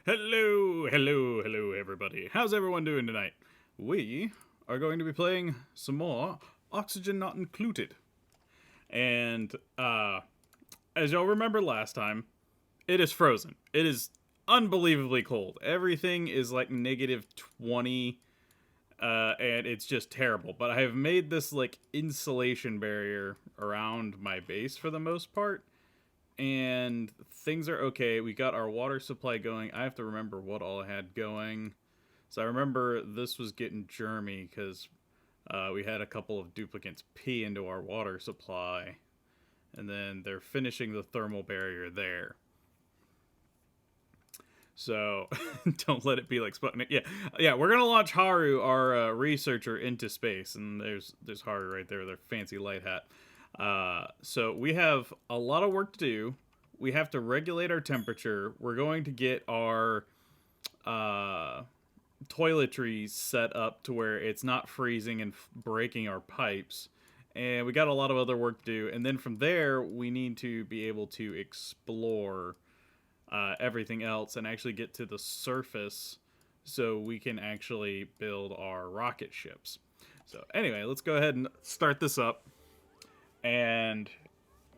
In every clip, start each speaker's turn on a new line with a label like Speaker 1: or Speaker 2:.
Speaker 1: Hello, everybody. How's everyone doing tonight? We are going to be playing some more Oxygen Not Included. And, as y'all remember last time, it is frozen. It is unbelievably cold. Everything is like negative 20, and it's just terrible. But I have made this, like, insulation barrier around my base for the most part, and things are okay. We got our water supply going. I have to remember what all I had going. So I remember this was getting germy because we had a couple of duplicants pee into our water supply, and then they're finishing the thermal barrier there. So don't let it be like Sputnik. Yeah, we're gonna launch Haru, our researcher, into space, and there's Haru right there with their fancy light hat. So we have a lot of work to do. We have to regulate our temperature. We're going to get our toiletries set up to where it's not freezing and breaking our pipes. And we got a lot of other work to do. And then from there, we need to be able to explore everything else and actually get to the surface so we can actually build our rocket ships. So anyway, let's go ahead and start this up and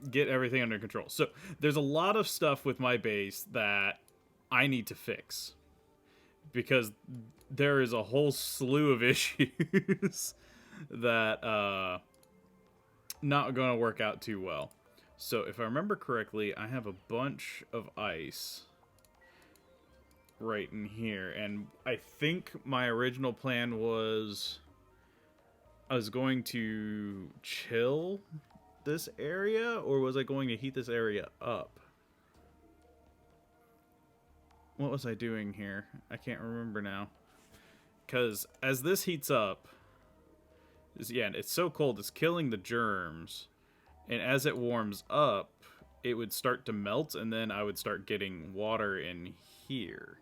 Speaker 1: get everything under control. So there's a lot of stuff with my base that I need to fix because there is a whole slew of issues that not going to work out too well. So if I remember correctly, I have a bunch of ice right in here, and I think my original plan was I was going to chill this area, or was I going to heat this area up? What was I doing here? I can't remember now. Because as this heats up, it's so cold, it's killing the germs. And as it warms up, it would start to melt, and then I would start getting water in here.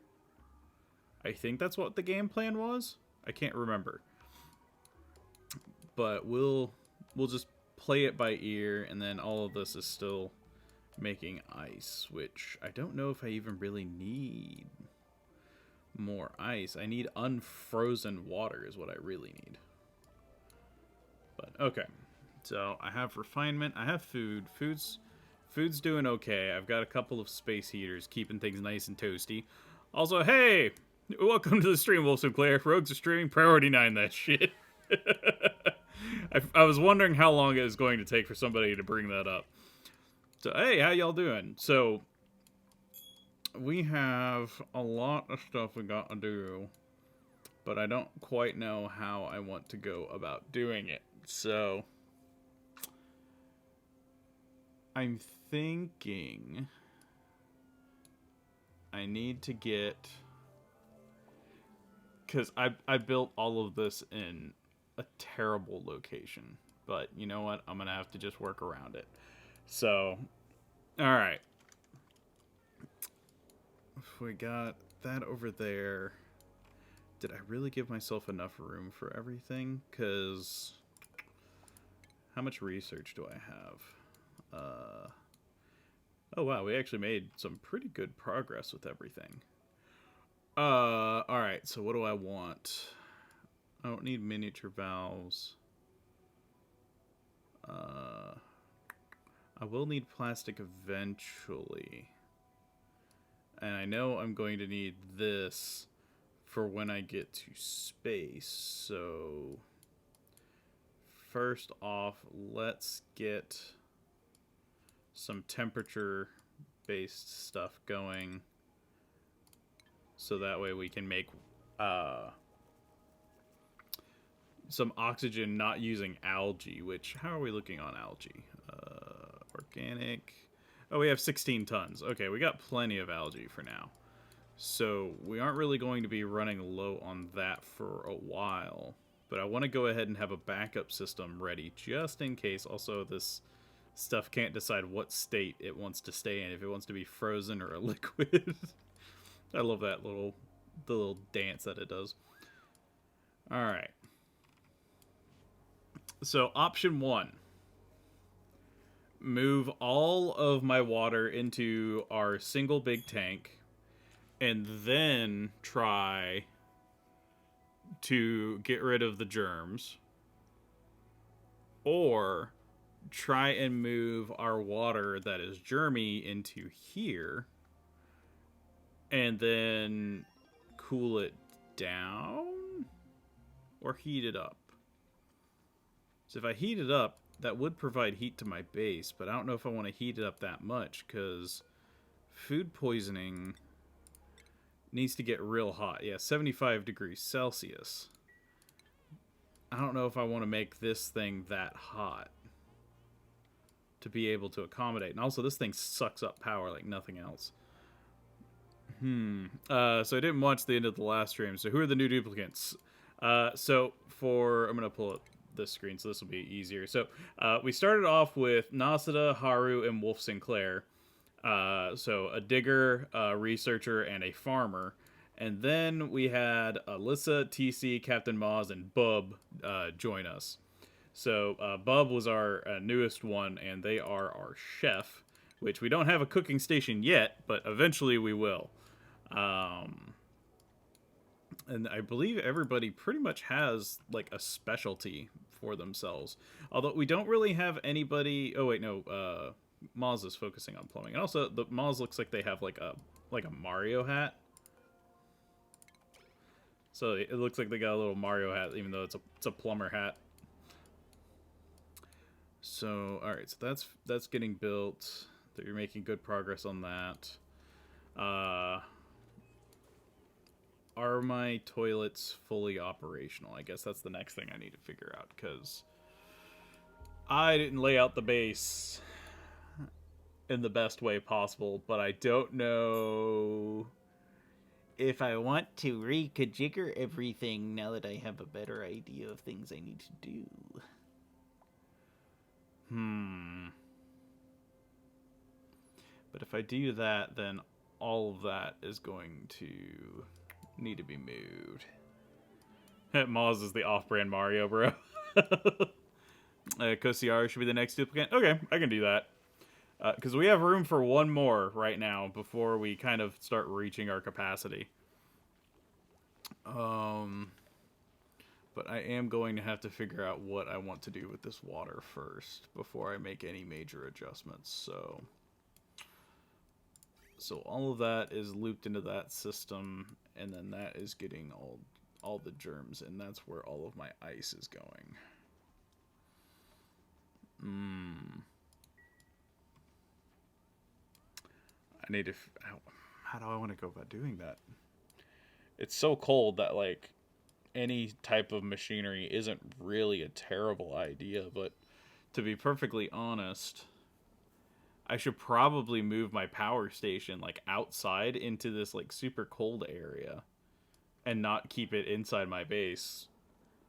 Speaker 1: I think that's what the game plan was. I can't remember. But we'll just play it by ear, and then all of this is still making ice, which I don't know if I even really need more ice. I need unfrozen water is what I really need. But okay. So I have refinement, I have food. Food's doing okay. I've got a couple of space heaters keeping things nice and toasty. Also, hey, welcome to the stream, Wolf Sinclair. Rogues are streaming, priority 9 that shit. I was wondering how long it was going to take for somebody to bring that up. So, hey, how y'all doing? So, we have a lot of stuff we got to do, but I don't quite know how I want to go about doing it. So, I'm thinking I need to get, because I built all of this in a terrible location, but you know what? I'm going to have to just work around it. So, alright. We got that over there. Did I really give myself enough room for everything? Because how much research do I have? Oh wow, we actually made some pretty good progress with everything. Alright, so what do I want? I don't need miniature valves. I will need plastic eventually. And I know I'm going to need this for when I get to space. So first off, let's get some temperature based stuff going, so that way we can make some oxygen not using algae. Which, how are we looking on algae? Organic. Oh, we have 16 tons. Okay, we got plenty of algae for now, so we aren't really going to be running low on that for a while. But I want to go ahead and have a backup system ready just in case. Also, this stuff can't decide what state it wants to stay in, if it wants to be frozen or a liquid. I love that the little dance that it does. Alright. So option 1. Move all of my water into our single big tank, and then try to get rid of the germs, or try and move our water that is germy into here and then cool it down or heat it up. So if I heat it up, that would provide heat to my base, but I don't know if I want to heat it up that much because food poisoning needs to get real hot. Yeah, 75 degrees Celsius. I don't know if I want to make this thing that hot to be able to accommodate. And also, this thing sucks up power like nothing else. So I didn't watch the end of the last stream. So who are the new duplicants? So I'm going to pull up this screen, so this will be easier. So we started off with Nasada, Haru, and Wolf Sinclair. So a digger, a researcher, and a farmer. And then we had Alyssa, TC, Captain Maz, and Bub join us. So Bub was our newest one, and they are our chef, which we don't have a cooking station yet, but eventually we will. And I believe everybody pretty much has like a specialty for themselves. Although we don't really have anybody. Oh wait, no. Maz is focusing on plumbing, and also the Maz looks like they have like a Mario hat. So it looks like they got a little Mario hat, even though it's a plumber hat. So all right, so that's getting built. That you're making good progress on that. Are my toilets fully operational? I guess that's the next thing I need to figure out, because I didn't lay out the base in the best way possible, but I don't know if I want to reconfigure everything now that I have a better idea of things I need to do. But if I do that, then all of that is going to need to be moved. Maz is the off-brand Mario, bro. Kosiara should be the next duplicant. Okay, I can do that. Because we have room for one more right now before we kind of start reaching our capacity. But I am going to have to figure out what I want to do with this water first before I make any major adjustments. So all of that is looped into that system, and then that is getting all the germs, and that's where all of my ice is going. I need to... How do I want to go about doing that? It's so cold that, like, any type of machinery isn't really a terrible idea, but to be perfectly honest, I should probably move my power station, like, outside into this, like, super cold area and not keep it inside my base,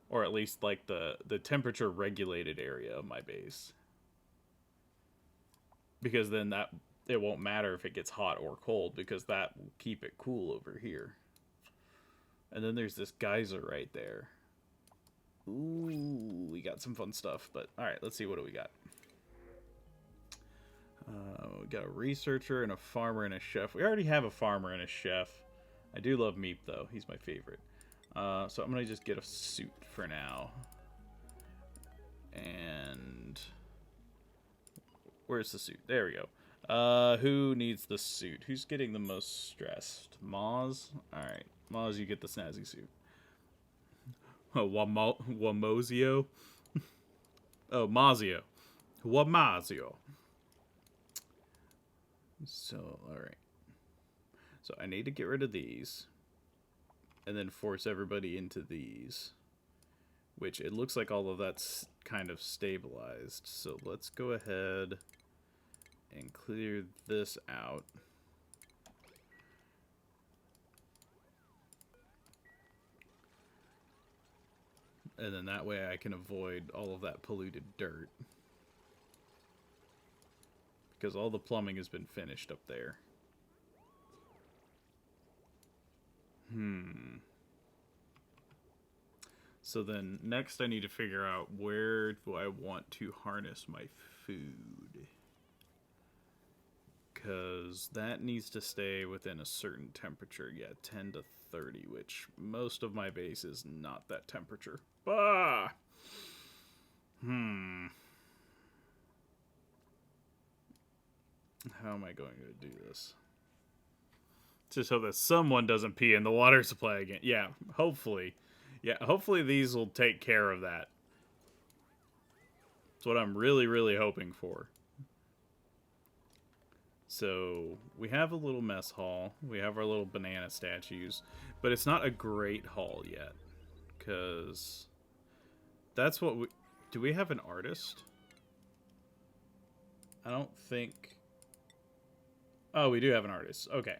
Speaker 1: or at least, like, the temperature regulated area of my base. Because then it won't matter if it gets hot or cold, because that will keep it cool over here. And then there's this geyser right there. Ooh, we got some fun stuff. But, alright, let's see, what do we got? We got a researcher and a farmer and a chef. We already have a farmer and a chef. I do love Meep, though. He's my favorite. So I'm going to just get a suit for now. And... where's the suit? There we go. Who needs the suit? Who's getting the most stressed? Maz? Alright. Maz, you get the snazzy suit. Oh, Wamozio? Oh, Mazio. Wamazio. So, alright. So I need to get rid of these. And then force everybody into these. Which, it looks like all of that's kind of stabilized. So let's go ahead and clear this out. And then that way I can avoid all of that polluted dirt. Because all the plumbing has been finished up there. So then next I need to figure out where do I want to harness my food. because that needs to stay within a certain temperature. Yeah, 10 to 30, which most of my base is not that temperature. Ah! How am I going to do this? Just so that someone doesn't pee in the water supply again. Yeah, hopefully. Yeah, hopefully these will take care of that. That's what I'm really, really hoping for. So, we have a little mess hall. We have our little banana statues. But it's not a great hall yet. Because that's what we... Do we have an artist? I don't think... Oh, we do have an artist. Okay.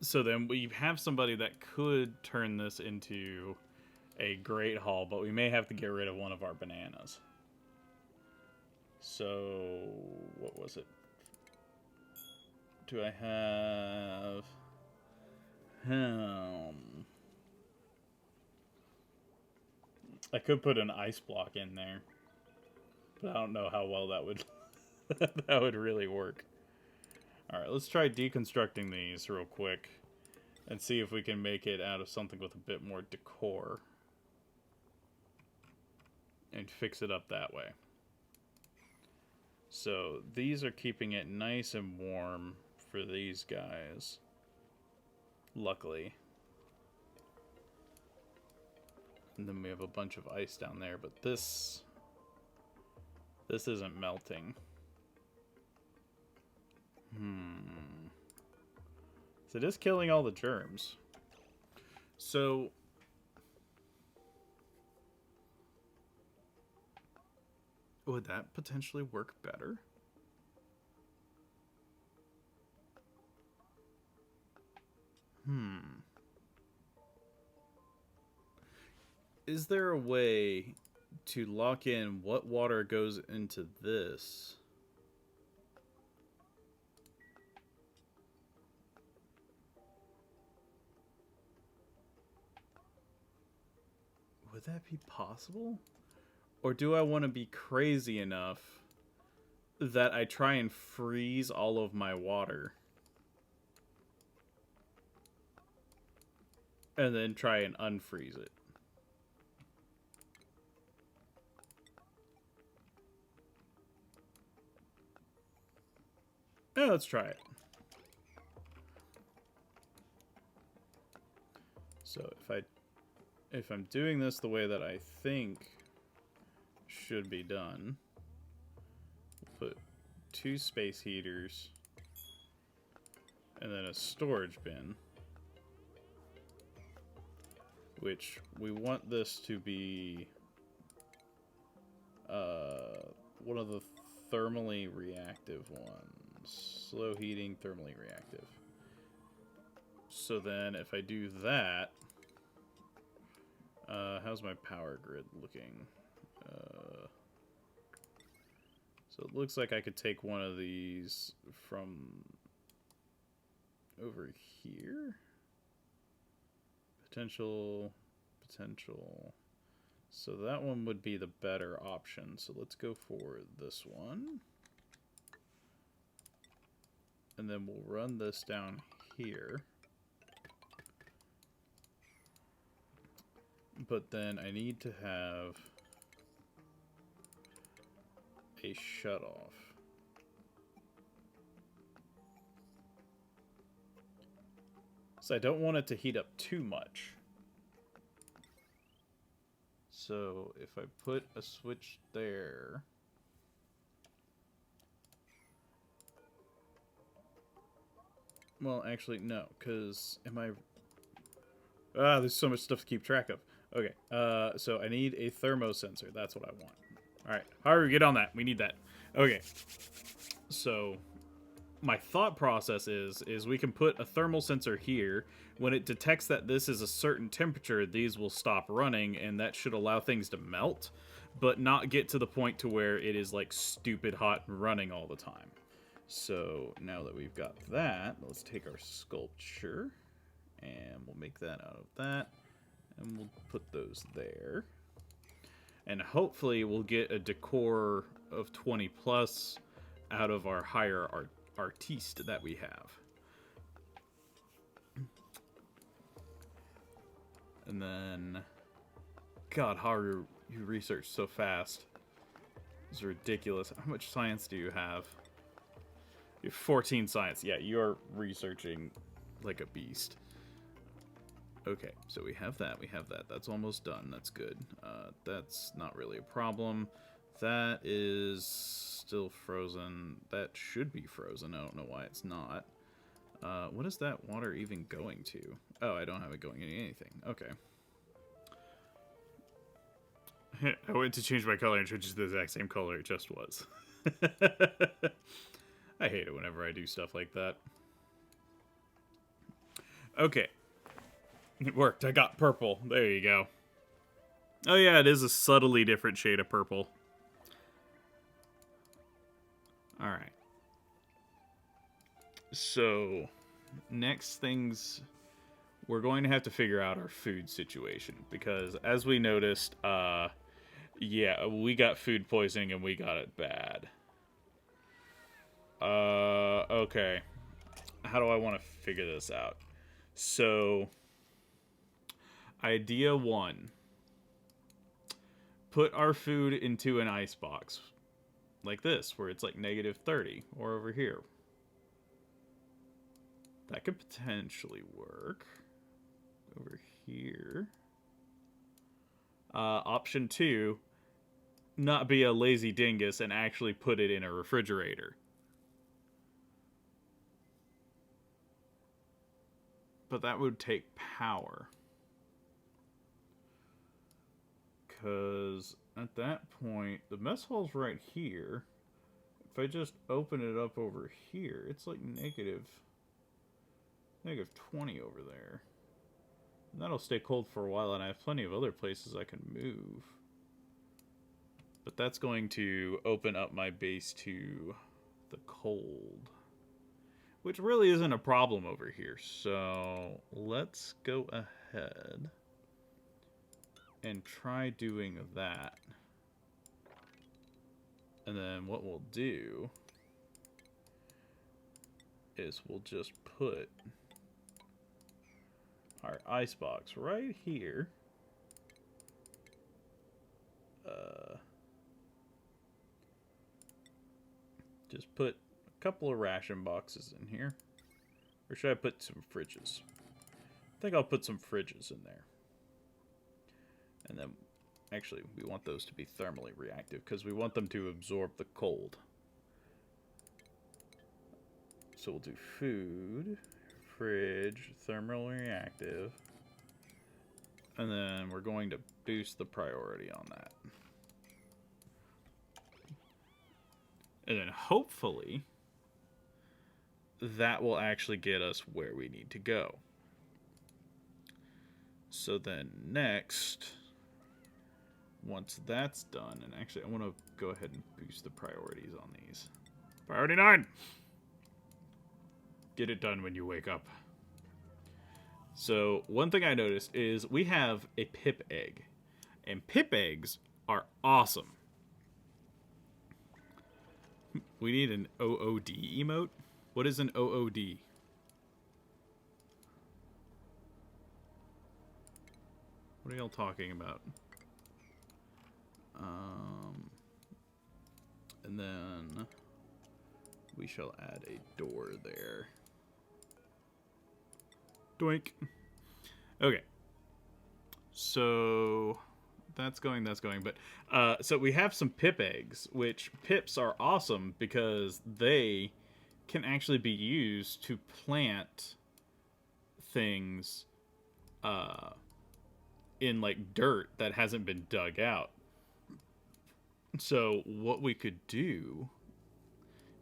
Speaker 1: So then we have somebody that could turn this into a great hall, but we may have to get rid of one of our bananas. So, what was it? Do I have... I could put an ice block in there, but I don't know how well that would that would really work. Alright, let's try deconstructing these real quick and see if we can make it out of something with a bit more decor. And fix it up that way. So, these are keeping it nice and warm for these guys. Luckily. And then we have a bunch of ice down there, but this isn't melting. So it is killing all the germs. So would that potentially work better? Is there a way to lock in what water goes into this? Would that be possible? Or do I want to be crazy enough that I try and freeze all of my water? And then try and unfreeze it. Yeah, let's try it. So if I'm doing this the way that I think should be done, we'll put 2 space heaters and then a storage bin, which we want this to be one of the thermally reactive ones. Slow heating, thermally reactive. So then if I do that, how's my power grid looking? So it looks like I could take one of these from over here. Potential. So that one would be the better option. So let's go for this one. And then we'll run this down here. But then I need to have a shutoff. So I don't want it to heat up too much. So if I put a switch there... Well, actually, no, because am I... there's so much stuff to keep track of. Okay, so I need a thermosensor. That's what I want. Alright, however, get on that. We need that. Okay, so my thought process is we can put a thermal sensor here. When it detects that this is a certain temperature, these will stop running, and that should allow things to melt, but not get to the point to where it is, like, stupid hot and running all the time. So now that we've got that, let's take our sculpture, and we'll make that out of that, and we'll put those there. And hopefully we'll get a decor of 20 plus out of our higher artiste that we have. And then, God, how you research so fast. It's ridiculous. How much science do you have? You have 14 science. Yeah, you're researching like a beast. Okay, so we have that. We have that. That's almost done. That's good. That's not really a problem. That is still frozen. That should be frozen. I don't know why it's not. What is that water even going to? Oh, I don't have it going into anything. Okay. I went to change my color and it changes the exact same color it just was. I hate it whenever I do stuff like that. Okay. It worked. I got purple. There you go. Oh yeah, it is a subtly different shade of purple. Alright. So, next things... We're going to have to figure out our food situation. Because, as we noticed, yeah, we got food poisoning and we got it bad. Okay. How do I want to figure this out? So, idea 1. Put our food into an ice box. Like this, where it's like -30. Or over here. That could potentially work. Over here. Option 2. Not be a lazy dingus and actually put it in a refrigerator. But that would take power. Because at that point, the mess hall's right here. If I just open it up over here, it's like negative 20 over there. And that'll stay cold for a while, and I have plenty of other places I can move. But that's going to open up my base to the cold. Which really isn't a problem over here. So let's go ahead and try doing that. And then what we'll do is we'll just put our icebox right here. Just put a couple of ration boxes in here. Or should I put some fridges? I think I'll put some fridges in there. And then, actually, we want those to be thermally reactive because we want them to absorb the cold. So we'll do food, fridge, thermally reactive. And then we're going to boost the priority on that. And then hopefully that will actually get us where we need to go. So then next, once that's done, and actually I want to go ahead and boost the priorities on these. Priority 9! Get it done when you wake up. So one thing I noticed is we have a pip egg. And pip eggs are awesome. We need an OOD emote? What is an OOD? What are y'all talking about? And then we shall add a door there. Doink. Okay. So that's going. But so we have some pip eggs, which pips are awesome because they can actually be used to plant things in like dirt that hasn't been dug out. So what we could do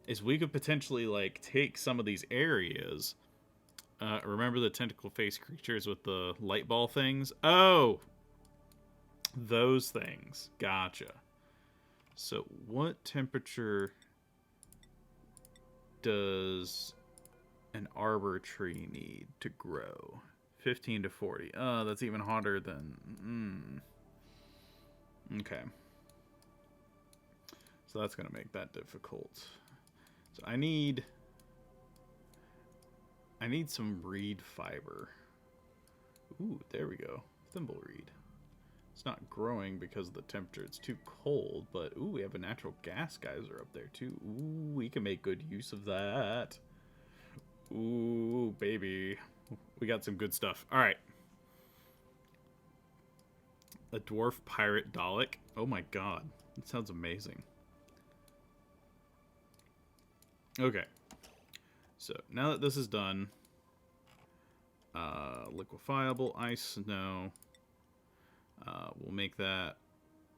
Speaker 1: is we could potentially like take some of these areas. Remember the tentacle face creatures with the light ball things? Oh, those things. Gotcha. So what temperature does an arbor tree need to grow? 15 to 40. Oh, that's even hotter than... Okay. So that's going to make that difficult. So I need some reed fiber. Ooh, there we go. Thimble reed. It's not growing because of the temperature. It's too cold, but ooh, we have a natural gas geyser up there too. Ooh, we can make good use of that. Ooh, baby. We got some good stuff. All right. A dwarf pirate Dalek. Oh my god. That sounds amazing. Okay. So, now that this is done, liquefiable ice, no. We'll make that,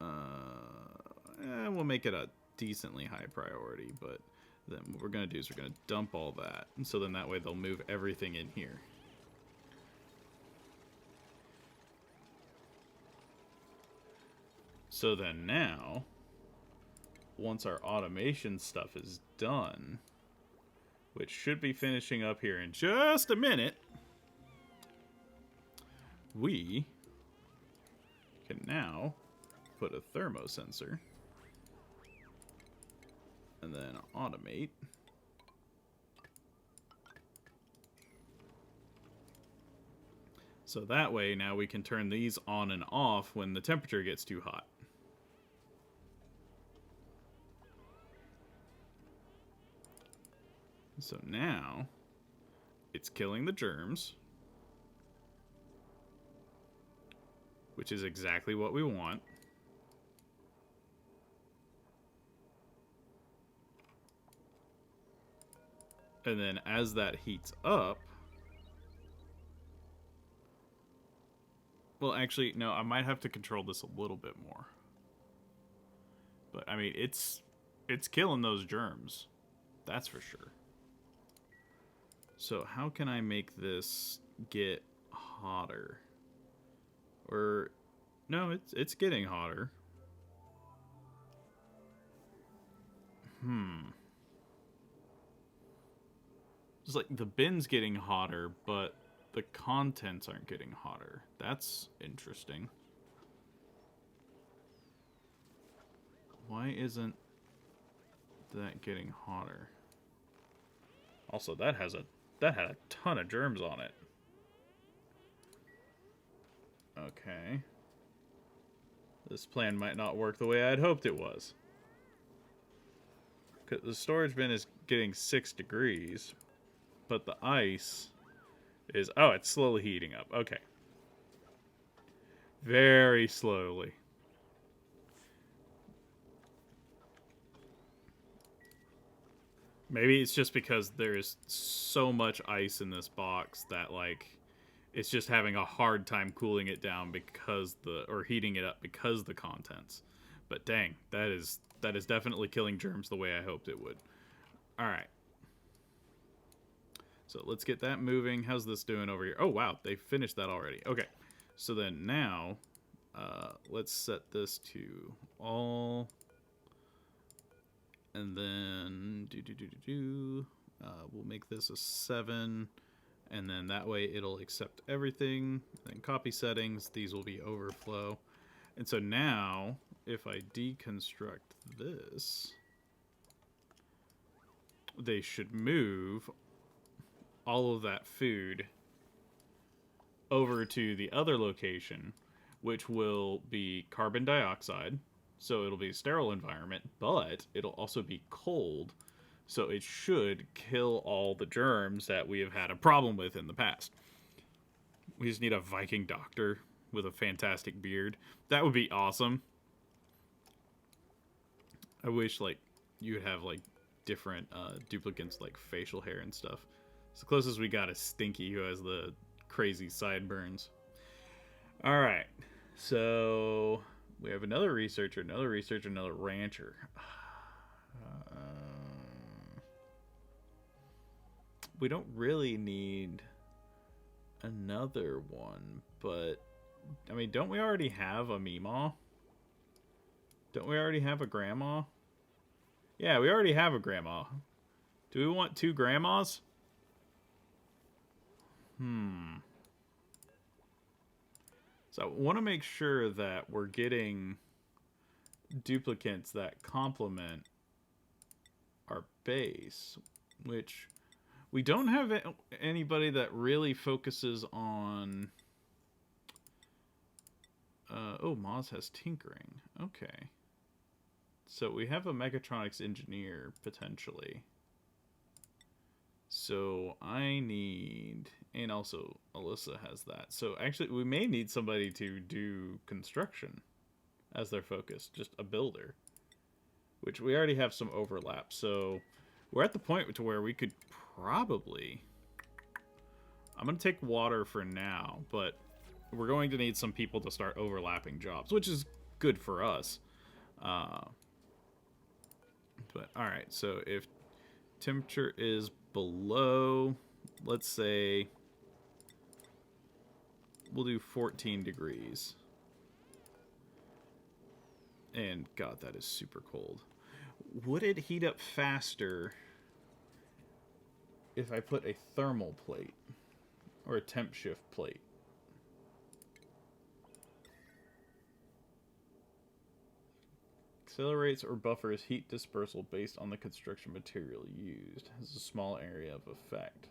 Speaker 1: we'll make it a decently high priority, but then what we're going to do is we're going to dump all that, and so then that way they'll move everything in here. So then now, once our automation stuff is done, which should be finishing up here in just a minute, we can now put a thermosensor and then automate. So that way now we can turn these on and off when the temperature gets too hot. So now it's killing the germs, which is exactly what we want. And then as that heats up, well, actually, no, I might have to control this a little bit more. But I mean, it's killing those germs. That's for sure. So how can I make this get hotter? Or no, it's getting hotter. It's like the bin's getting hotter, but the contents aren't getting hotter. That's interesting. Why isn't that getting hotter? Also, that had a ton of germs on it. Okay. This plan might not work the way I'd hoped it was. 'Cause the storage bin is getting 6 degrees, but the ice is... Oh, it's slowly heating up. Okay. Very slowly. Maybe it's just because there is so much ice in this box that, like, it's just having a hard time cooling it down because or heating it up because the contents. But dang, that is definitely killing germs the way I hoped it would. All right. So let's get that moving. How's this doing over here? Oh, wow, they finished that already. Okay. So then now, let's set this to all. And then we'll make this a 7, and then that way it'll accept everything. Then copy settings, these will be overflow. And so now, if I deconstruct this, they should move all of that food over to the other location, which will be carbon dioxide. So it'll be a sterile environment, but it'll also be cold, so it should kill all the germs that we have had a problem with in the past. We just need a Viking doctor with a fantastic beard. That would be awesome. I wish, like, you'd have, like, different duplicants, like, facial hair and stuff. It's the closest we got is Stinky, who has the crazy sideburns. Alright, so... we have another researcher, another rancher. We don't really need another one, but... I mean, don't we already have a Meemaw? Don't we already have a Grandma? Yeah, we already have a Grandma. Do we want 2 Grandmas? So I want to make sure that we're getting duplicants that complement our base, which we don't have anybody that really focuses on... oh, Moz has tinkering. Okay. So we have a mechatronics engineer, potentially. So I need... And also, Alyssa has that. So actually, we may need somebody to do construction as their focus. Just a builder. Which we already have some overlap. So we're at the point to where we could probably... I'm going to take water for now, but we're going to need some people to start overlapping jobs, which is good for us. But, alright, so if temperature is below, let's say, we'll do 14 degrees. And, God, that is super cold. Would it heat up faster if I put a thermal plate? Or a temp shift plate? Accelerates or buffers heat dispersal based on the construction material used. Has a small area of effect.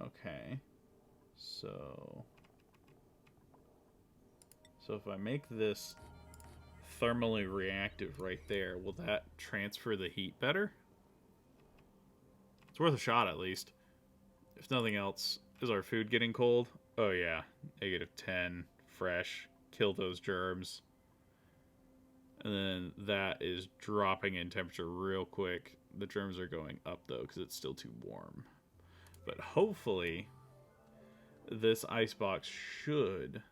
Speaker 1: Okay. So if I make this thermally reactive right there, will that transfer the heat better? It's worth a shot at least. If nothing else, is our food getting cold? Oh yeah, -10, fresh. Kill those germs. And then that is dropping in temperature real quick. The germs are going up though because it's still too warm. But hopefully this icebox should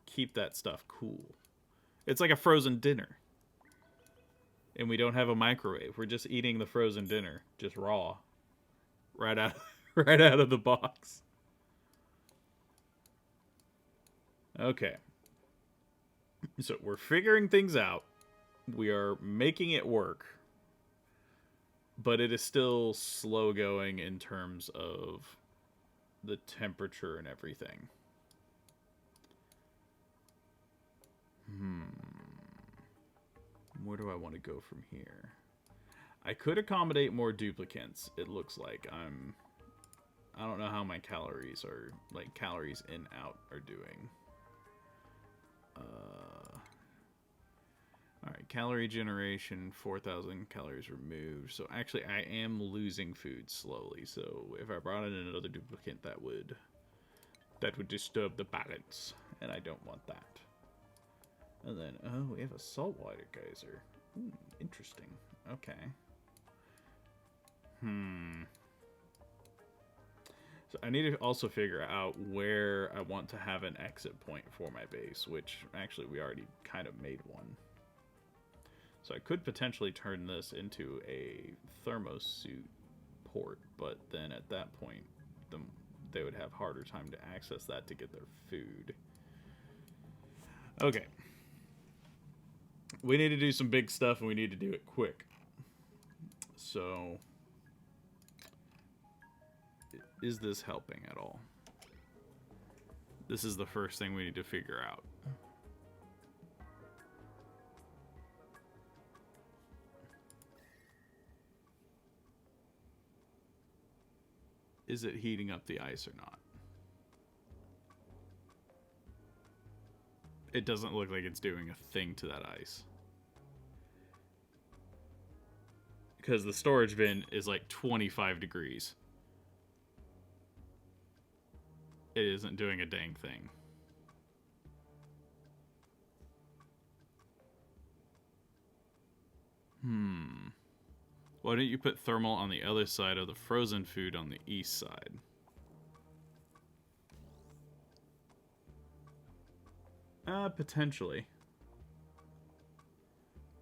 Speaker 1: keep that stuff cool. It's like a frozen dinner. And we don't have a microwave. We're just eating the frozen dinner, just raw. Right out of the box. Okay. So we're figuring things out. We are making it work. But it is still slow going in terms of the temperature and everything. Where do I want to go from here? I could accommodate more duplicants, it looks like. I don't know how my calories are, like, calories in, out are doing. Alright, calorie generation, 4,000 calories removed. So actually, I am losing food slowly. So if I brought in another duplicant, that would disturb the balance. And I don't want that. And then, oh, we have a saltwater geyser. Interesting. Okay. So I need to also figure out where I want to have an exit point for my base, which actually we already kind of made one. So I could potentially turn this into a thermosuit port, but then at that point, they would have harder time to access that to get their food. Okay. We need to do some big stuff, and we need to do it quick. So, is this helping at all? This is the first thing we need to figure out. Is it heating up the ice or not? It doesn't look like it's doing a thing to that ice. Because the storage bin is like 25 degrees. It isn't doing a dang thing. Why don't you put thermal on the other side of the frozen food on the east side? Potentially.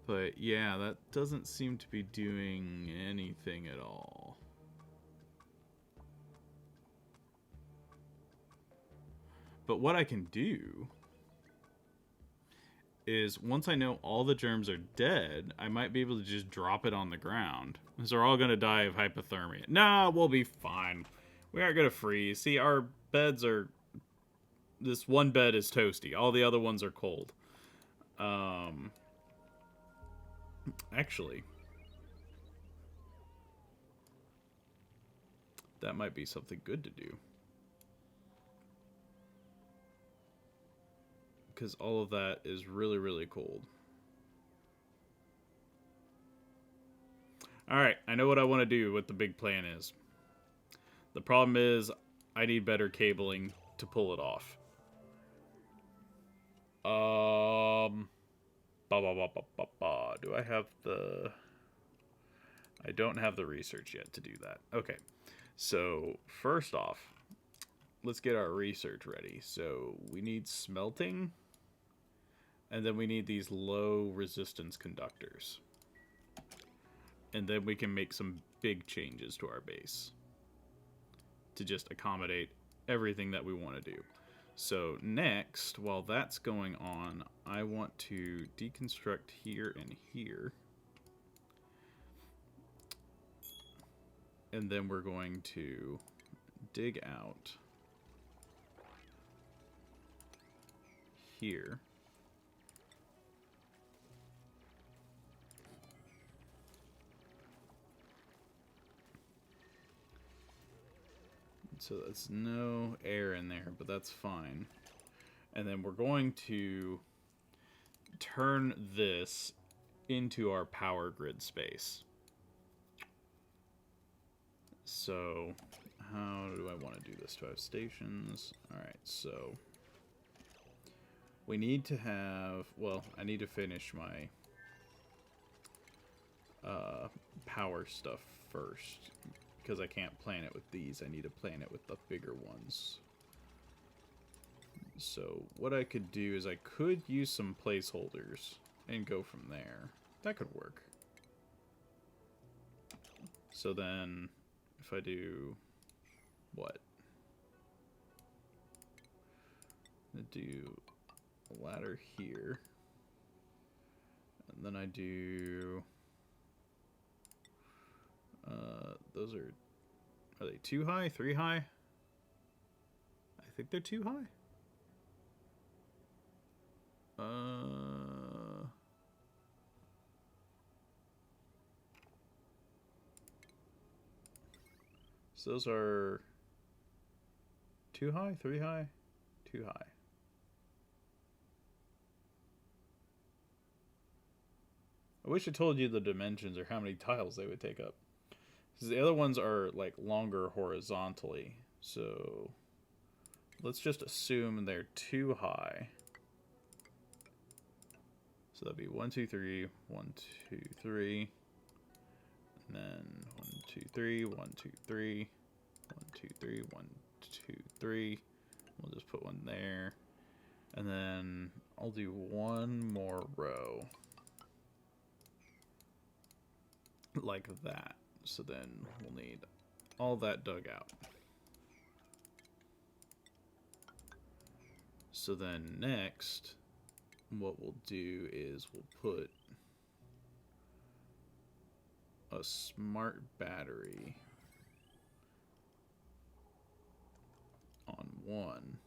Speaker 1: But yeah, that doesn't seem to be doing anything at all. But what I can do is, once I know all the germs are dead, I might be able to just drop it on the ground. Because they're all going to die of hypothermia. Nah, we'll be fine. We aren't going to freeze. See, our beds are... This one bed is toasty. All the other ones are cold. Actually, that might be something good to do. Because all of that is really, really cold. Alright, I know what I want to do, what the big plan is. The problem is, I need better cabling to pull it off. Do I have the... I don't have the research yet to do that. Okay, so first off, let's get our research ready. So we need smelting, and then we need these low resistance conductors. And then we can make some big changes to our base to just accommodate everything that we want to do. So next, while that's going on, I want to deconstruct here and here. And then we're going to dig out here. So that's no air in there, but that's fine. And then we're going to turn this into our power grid space. So how do I want to do this? Do I have stations? Alright, so we need to have, well, I need to finish my power stuff first. Because I can't plan it with these, I need to plan it with the bigger ones. So what I could do is I could use some placeholders and go from there. That could work. So then, if I do what? I do a ladder here. And then I do... those are they too high? 3 high? I think they're too high. So those are too high? 3 high? Too high. I wish I told you the dimensions or how many tiles they would take up. Because the other ones are like longer horizontally. So let's just assume they're too high. So that'd be 1, 2, 3, 1, 2, 3. And then 1, 2, 3, 1, 2, 3, 1, 2, 3, 1, 2, 3. We'll just put one there. And then I'll do one more row. Like that. So then we'll need all that dug out. So then next, what we'll do is we'll put a smart battery on one.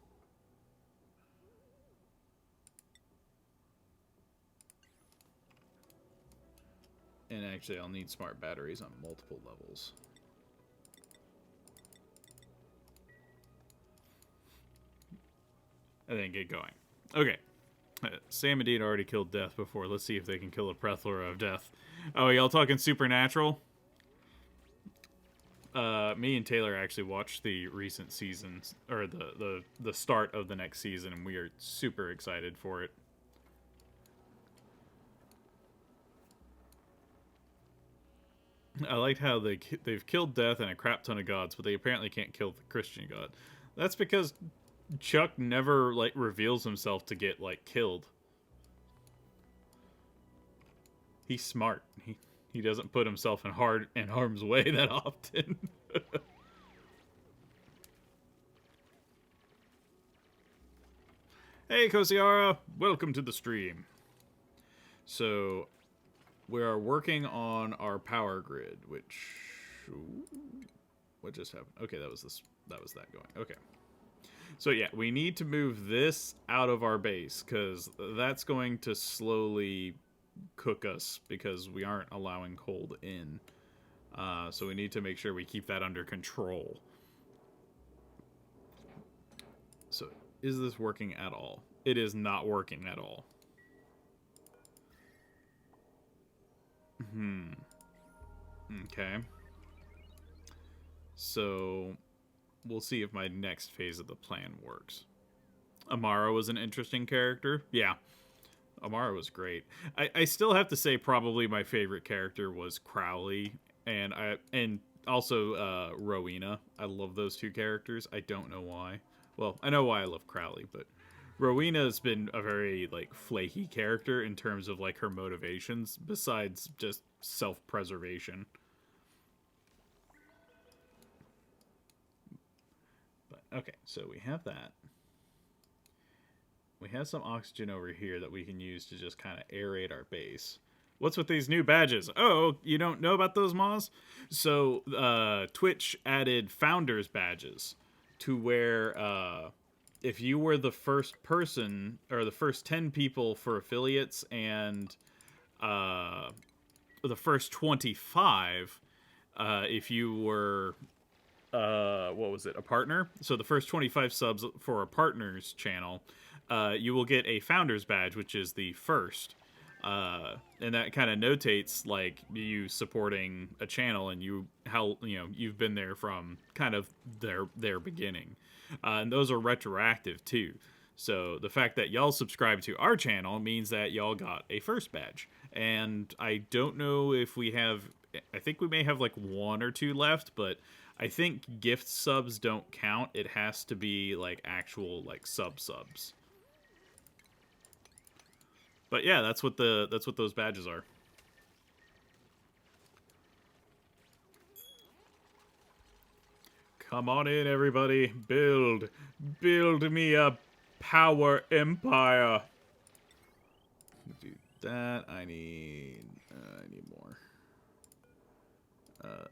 Speaker 1: And actually, I'll need smart batteries on multiple levels. And then get going. Okay. Sam and Dean already killed Death before. Let's see if they can kill a plethora of Death. Oh, y'all talking Supernatural? Me and Taylor actually watched the recent seasons, or the start of the next season, and we are super excited for it. I liked how they've killed Death and a crap ton of gods, but they apparently can't kill the Christian god. That's because Chuck never like reveals himself to get like killed. He's smart. He doesn't put himself in harm's way that often. Hey Kosiara, welcome to the stream. So we are working on our power grid, which... Ooh, what just happened? Okay, that was that going. Okay. So yeah, we need to move this out of our base, because that's going to slowly cook us because we aren't allowing cold in. So we need to make sure we keep that under control. So is this working at all? It is not working at all. Okay. So we'll see if my next phase of the plan works. Amara was an interesting character. Yeah. Amara was great. I still have to say probably my favorite character was Crowley and also Rowena. I love those two characters. I don't know why. Well, I know why I love Crowley, but Rowena's been a very like flaky character in terms of like her motivations besides just self-preservation. But okay, so we have that. We have some oxygen over here that we can use to just kind of aerate our base. What's with these new badges? Oh, you don't know about those, Moz? So, Twitch added founders badges to where if you were the first person, or the first 10 people for affiliates, and the first 25 if you were, what was it, a partner? So the first 25 subs for a partner's channel, you will get a founder's badge, which is the first. And that kind of notates like you supporting a channel and you've been there from kind of their beginning. And those are retroactive too. So the fact that y'all subscribe to our channel means that y'all got a first badge. And I don't know if we have, I think we may have like 1 or 2 left, but I think gift subs don't count. It has to be like actual like subs. But yeah, that's what those badges are. Come on in, everybody. Build me a power empire. Do that. I need more.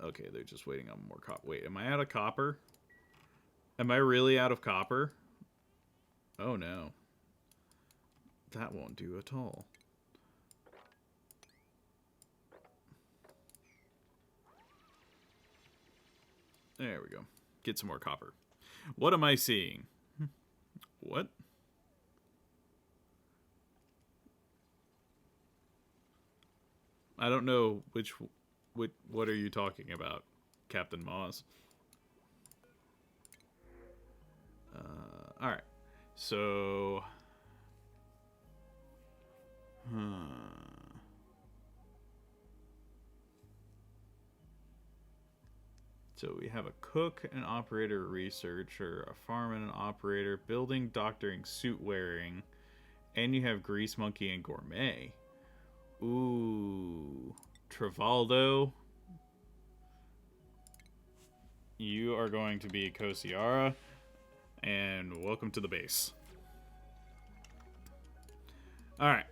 Speaker 1: Okay, they're just waiting on more copper. Wait, am I out of copper? Am I really out of copper? Oh no. That won't do at all. There we go. Get some more copper. What am I seeing? What? I don't know what are you talking about, Captain Moz? All right. So So we have a cook, an operator, researcher, a fireman, an operator, building, doctoring, suit wearing, and you have grease monkey and gourmet. Ooh, Travaldo. You are going to be Kosiara, and welcome to the base. All right.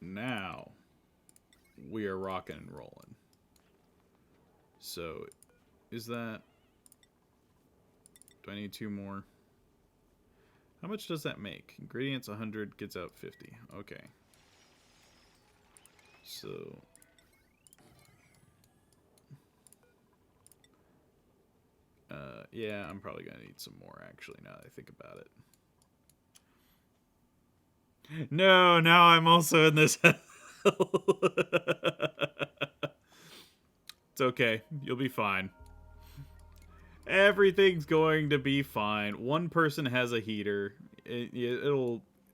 Speaker 1: Now, we are rocking and rolling. So, is that... Do I need 2 more? How much does that make? Ingredients 100, gets out 50. Okay. So... yeah, I'm probably going to need some more, actually, now that I think about it. No, now I'm also in this hell. It's okay. You'll be fine. Everything's going to be fine. One person has a heater.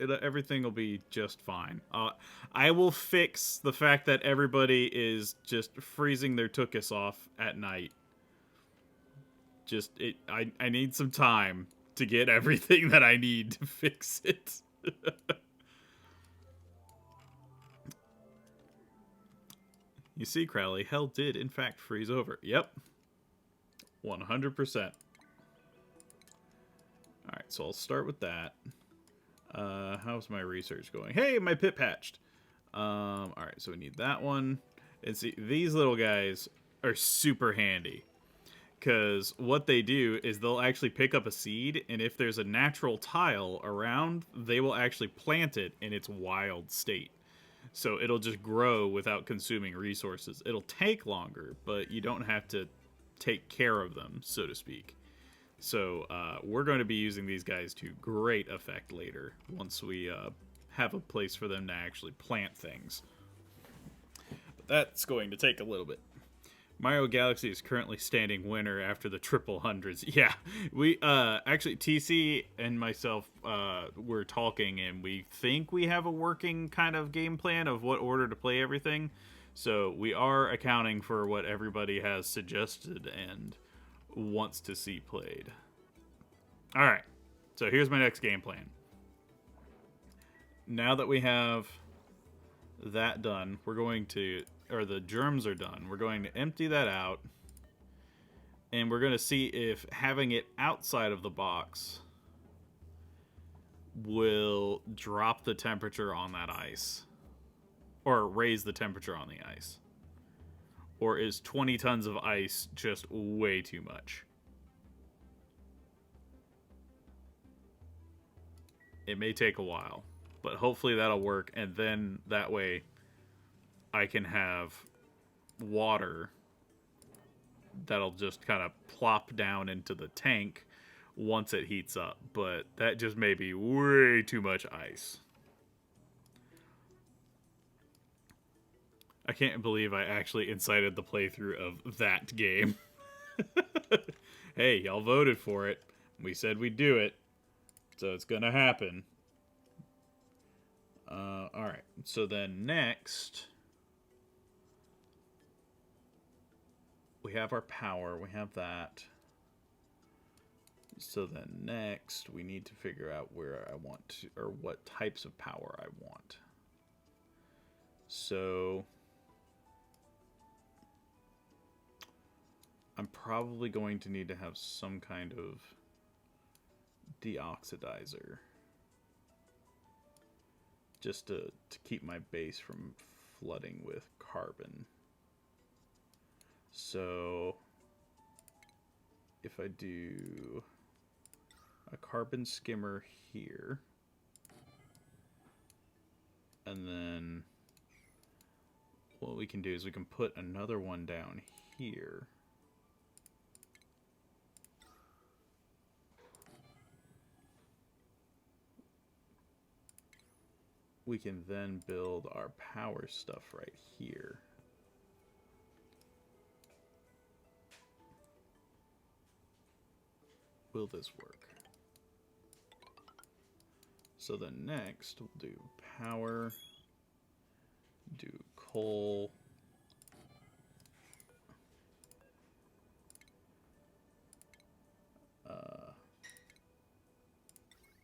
Speaker 1: Everything will be just fine. I will fix the fact that everybody is just freezing their tuchus off at night. I need some time to get everything that I need to fix it. You see, Crowley, hell did in fact freeze over. Yep. 100%. Alright, so I'll start with that. How's my research going? Hey, my pit patched! Alright, so we need that one. And see, these little guys are super handy. Because what they do is they'll actually pick up a seed, and if there's a natural tile around, they will actually plant it in its wild state. So it'll just grow without consuming resources. It'll take longer, but you don't have to take care of them, so to speak. So we're going to be using these guys to great effect later, once we have a place for them to actually plant things. But that's going to take a little bit. Mario Galaxy is currently standing winner after the triple hundreds. Yeah, we actually TC and myself were talking, and we think we have a working kind of game plan of what order to play everything. So we are accounting for what everybody has suggested and wants to see played. All right, so here's my next game plan. Now that we have that done, we're going to, or the germs are done, we're going to empty that out, and we're going to see if having it outside of the box will drop the temperature on that ice, or raise the temperature on the ice. Or is 20 tons of ice just way too much? It may take a while, but hopefully that'll work, and then that way I can have water that'll just kind of plop down into the tank once it heats up. But that just may be way too much ice. I can't believe I actually incited the playthrough of that game. Hey, y'all voted for it. We said we'd do it. So it's gonna happen. Alright, so then next, we have our power, we have that. So then next, we need to figure out where I want to, or what types of power I want. So I'm probably going to need to have some kind of deoxidizer, just to keep my base from flooding with carbon. So if I do a carbon skimmer here, and then what we can do is we can put another one down here. We can then build our power stuff right here. Will this work? So then next we'll do power, do coal,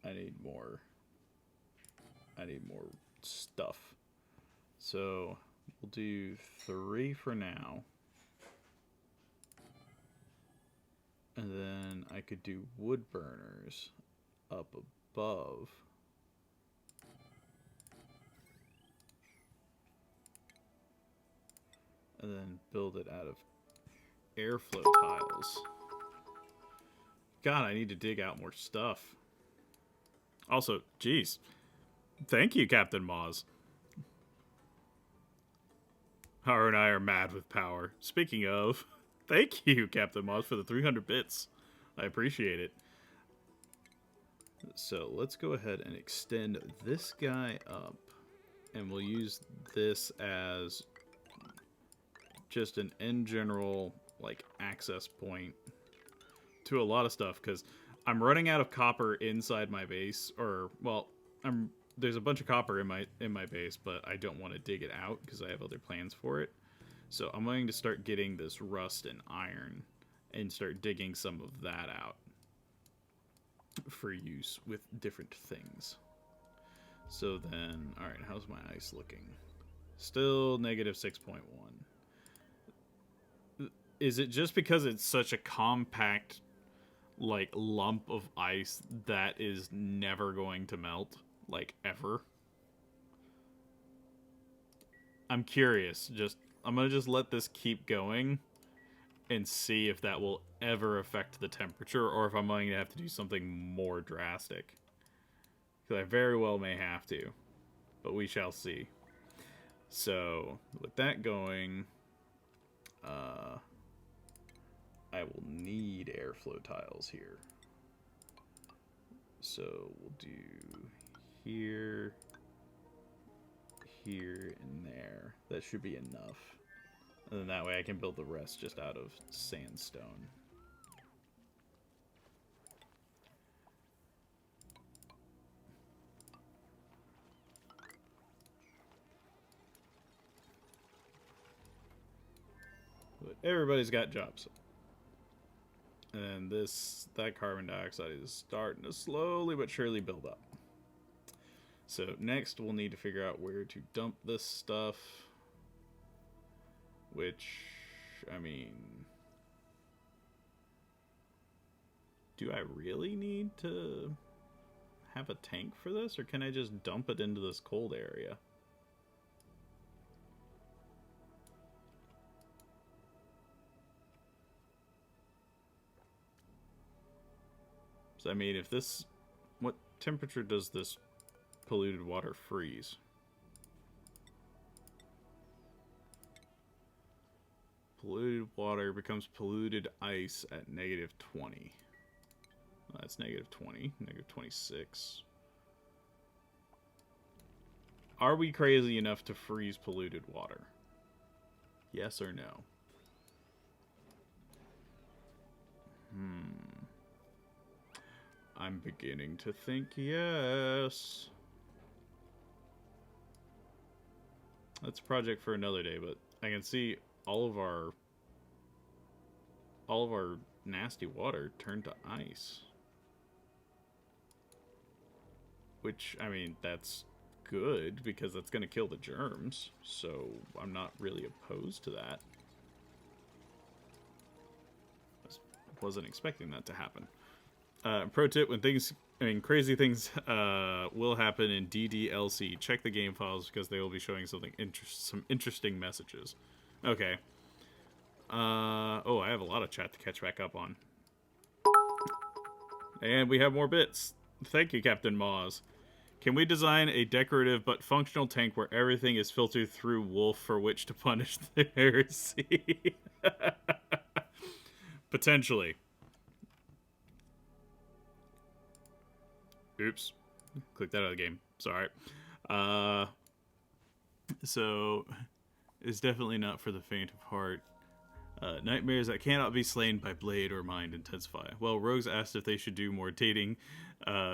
Speaker 1: I need more stuff. So we'll do 3 for now. And then I could do wood burners up above. And then build it out of airflow tiles. God, I need to dig out more stuff. Also, geez. Thank you, Captain Moz. Haru and I are mad with power. Speaking of, thank you, Captain Moz, for the 300 bits. I appreciate it. So let's go ahead and extend this guy up. And we'll use this as just an in general, like, access point to a lot of stuff. Because I'm running out of copper inside my base. Or, well, there's a bunch of copper in my base, but I don't want to dig it out because I have other plans for it. So I'm going to start getting this rust and iron and start digging some of that out for use with different things. So then, all right, how's my ice looking? Still negative 6.1. Is it just because it's such a compact, like, lump of ice that is never going to melt? Like, ever? I'm curious. I'm gonna just let this keep going and see if that will ever affect the temperature or if I'm going to have to do something more drastic. Because I very well may have to, but we shall see. So, with that going, I will need airflow tiles here. So, we'll do here, here, and there. That should be enough. And then that way I can build the rest just out of sandstone. But everybody's got jobs. And that carbon dioxide is starting to slowly but surely build up. So next we'll need to figure out where to dump this stuff. Which, I mean, do I really need to have a tank for this, or can I just dump it into this cold area? So, I mean, if this, what temperature does this polluted water freeze? Polluted water becomes polluted ice at -20. Well, that's -20, -26. Are we crazy enough to freeze polluted water? Yes or no? I'm beginning to think yes. That's a project for another day, but I can see all of our nasty water turned to ice. Which, I mean, that's good because that's going to kill the germs, so I'm not really opposed to that. I wasn't expecting that to happen. Pro tip, when crazy things will happen in DDLC, check the game files because they will be showing some interesting messages. Okay. Oh, I have a lot of chat to catch back up on. And we have more bits. Thank you, Captain Moz. Can we design a decorative but functional tank where everything is filtered through wolf for which to punish the heresy? Potentially. Oops. Click that out of the game. Sorry. So, it's definitely not for the faint of heart. Nightmares that cannot be slain by blade or mind intensify. Well, Rogues asked if they should do more dating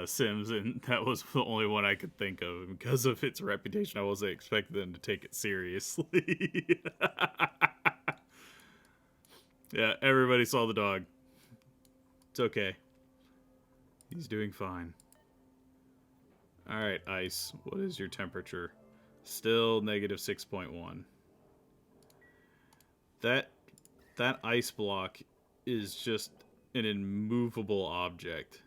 Speaker 1: sims, and that was the only one I could think of. Because of its reputation, I wasn't expecting them to take it seriously. Yeah, everybody saw the dog. It's okay. He's doing fine. Alright, Ice. What is your temperature? Still -6.1. That ice block is just an immovable object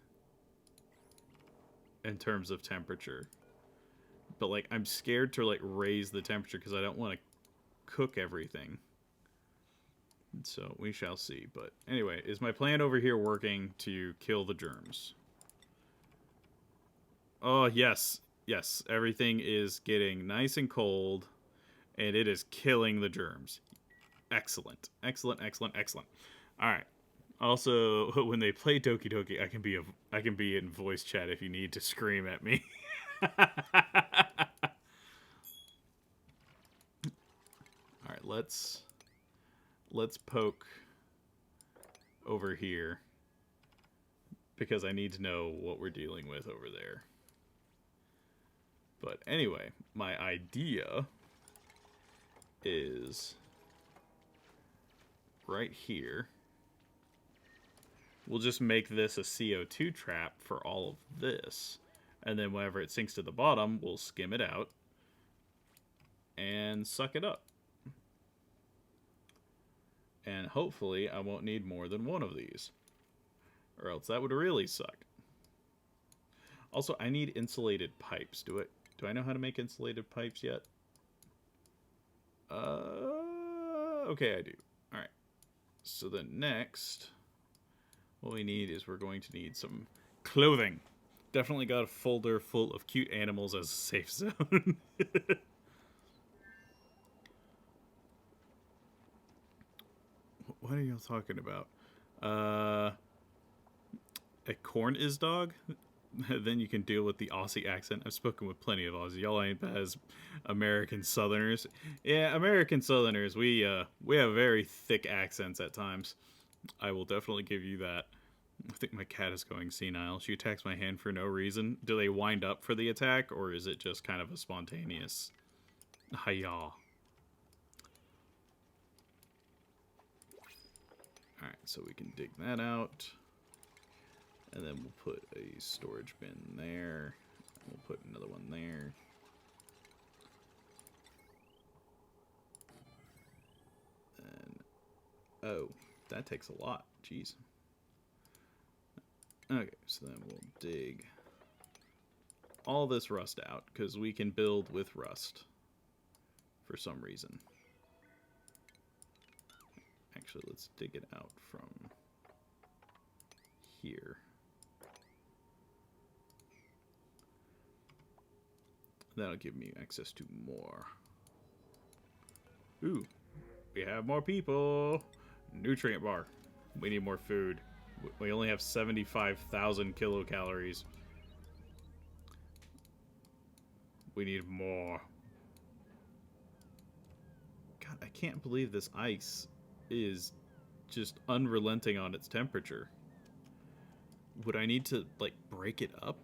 Speaker 1: in terms of temperature. But, like, I'm scared to, like, raise the temperature because I don't want to cook everything. So, we shall see. But, anyway, is my plan over here working to kill the germs? Oh, yes. Yes, everything is getting nice and cold, and it is killing the germs. Excellent. Excellent, excellent, excellent. Alright. Also, when they play Doki Doki, I can be in voice chat if you need to scream at me. Alright, let's poke over here. Because I need to know what we're dealing with over there. But anyway, my idea is right here. We'll just make this a CO2 trap for all of this. And then whenever it sinks to the bottom, we'll skim it out and suck it up. And hopefully I won't need more than one of these. Or else that would really suck. Also, I need insulated pipes. Do I know how to make insulated pipes yet? Okay, I do. Alright. So then next, what we need is we're going to need some clothing. Definitely got a folder full of cute animals as a safe zone. What are y'all talking about? A corn is dog? Then you can deal with the Aussie accent. I've spoken with plenty of Aussie. Y'all ain't as American Southerners. Yeah, American Southerners, we have very thick accents at times. I will definitely give you that. I think my cat is going senile. She attacks my hand for no reason. Do they wind up for the attack, or is it just kind of a spontaneous hi-yah? Alright, so we can dig that out. And then we'll put a storage bin there. We'll put another one there. And, oh, that takes a lot. Jeez. Okay, so then we'll dig all this rust out, because we can build with rust for some reason. Actually, let's dig it out from here. That'll give me access to more. Ooh, we have more people. Nutrient bar. We need more food. We only have 75,000 kilocalories. We need more. God, I can't believe this ice is just unrelenting on its temperature. Would I need to, like, break it up?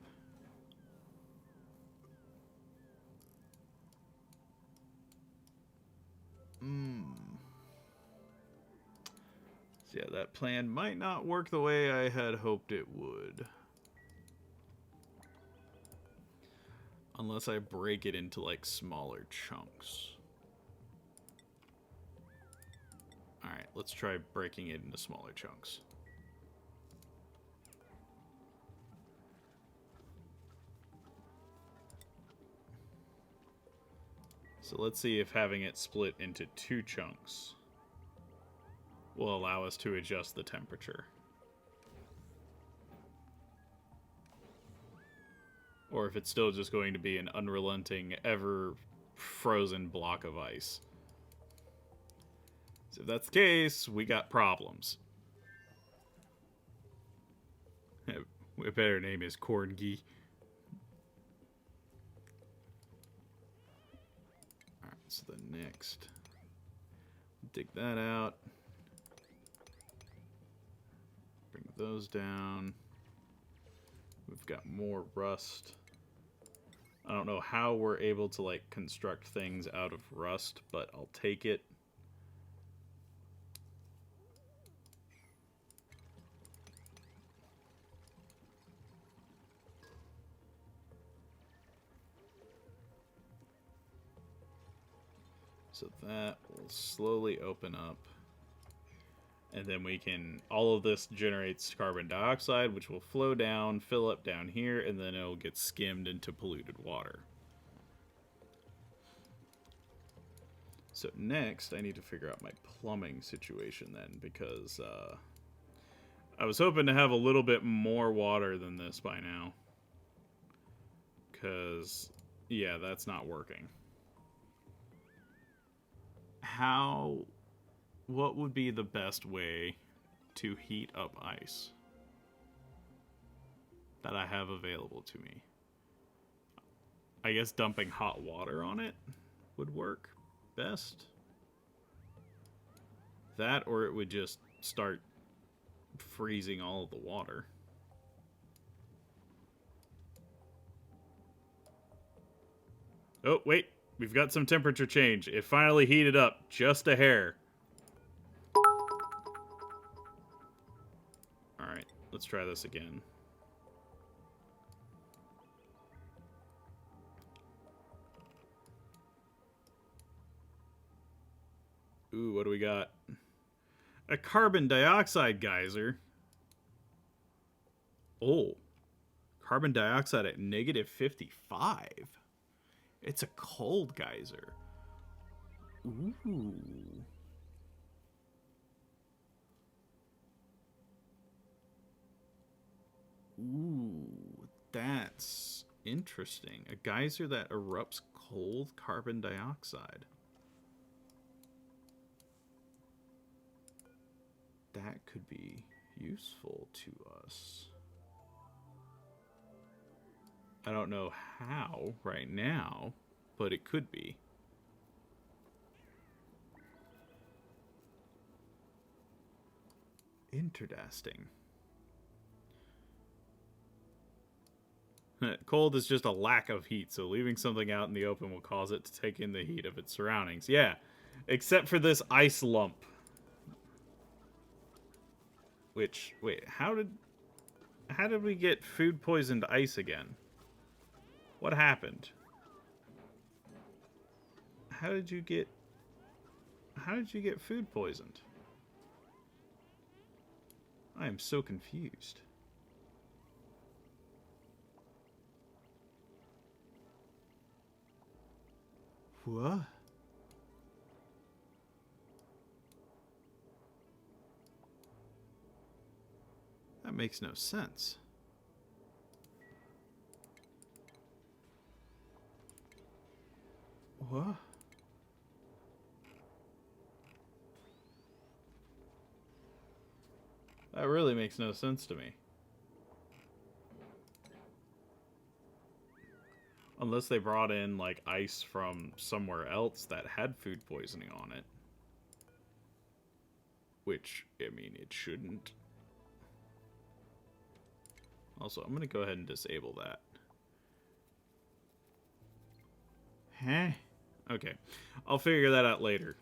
Speaker 1: So yeah, that plan might not work the way I had hoped it would. Unless I break it into, like, smaller chunks. Alright, let's try breaking it into smaller chunks. So let's see if having it split into 2 chunks will allow us to adjust the temperature. Or if it's still just going to be an unrelenting, ever frozen block of ice. So if that's the case, we got problems. A better name is Corgi. Alright, so the next. Dig that out. Bring those down. We've got more rust. I don't know how we're able to, like, construct things out of rust, but I'll take it. So that will slowly open up. And then we can, all of this generates carbon dioxide, which will flow down, fill up down here, and then it'll get skimmed into polluted water. So next, I need to figure out my plumbing situation then, because I was hoping to have a little bit more water than this by now. Because, yeah, that's not working. What would be the best way to heat up ice that I have available to me? I guess dumping hot water on it would work best. That, or it would just start freezing all of the water. Oh, wait. We've got some temperature change. It finally heated up just a hair. Alright, let's try this again. Ooh, what do we got? A carbon dioxide geyser. Oh. Carbon dioxide at negative 55. It's a cold geyser. Ooh. Ooh, that's interesting. A geyser that erupts cold carbon dioxide. That could be useful to us. I don't know how right now, but it could be. Interesting. Cold is just a lack of heat, so leaving something out in the open will cause it to take in the heat of its surroundings. Yeah, except for this ice lump. Which, wait, how did we get food poisoned ice again? What happened? How did you get food poisoned? I am so confused. What? That makes no sense. What? That really makes no sense to me. Unless they brought in, like, ice from somewhere else that had food poisoning on it. Which, I mean, it shouldn't. Also, I'm going to go ahead and disable that. Huh? Okay. I'll figure that out later.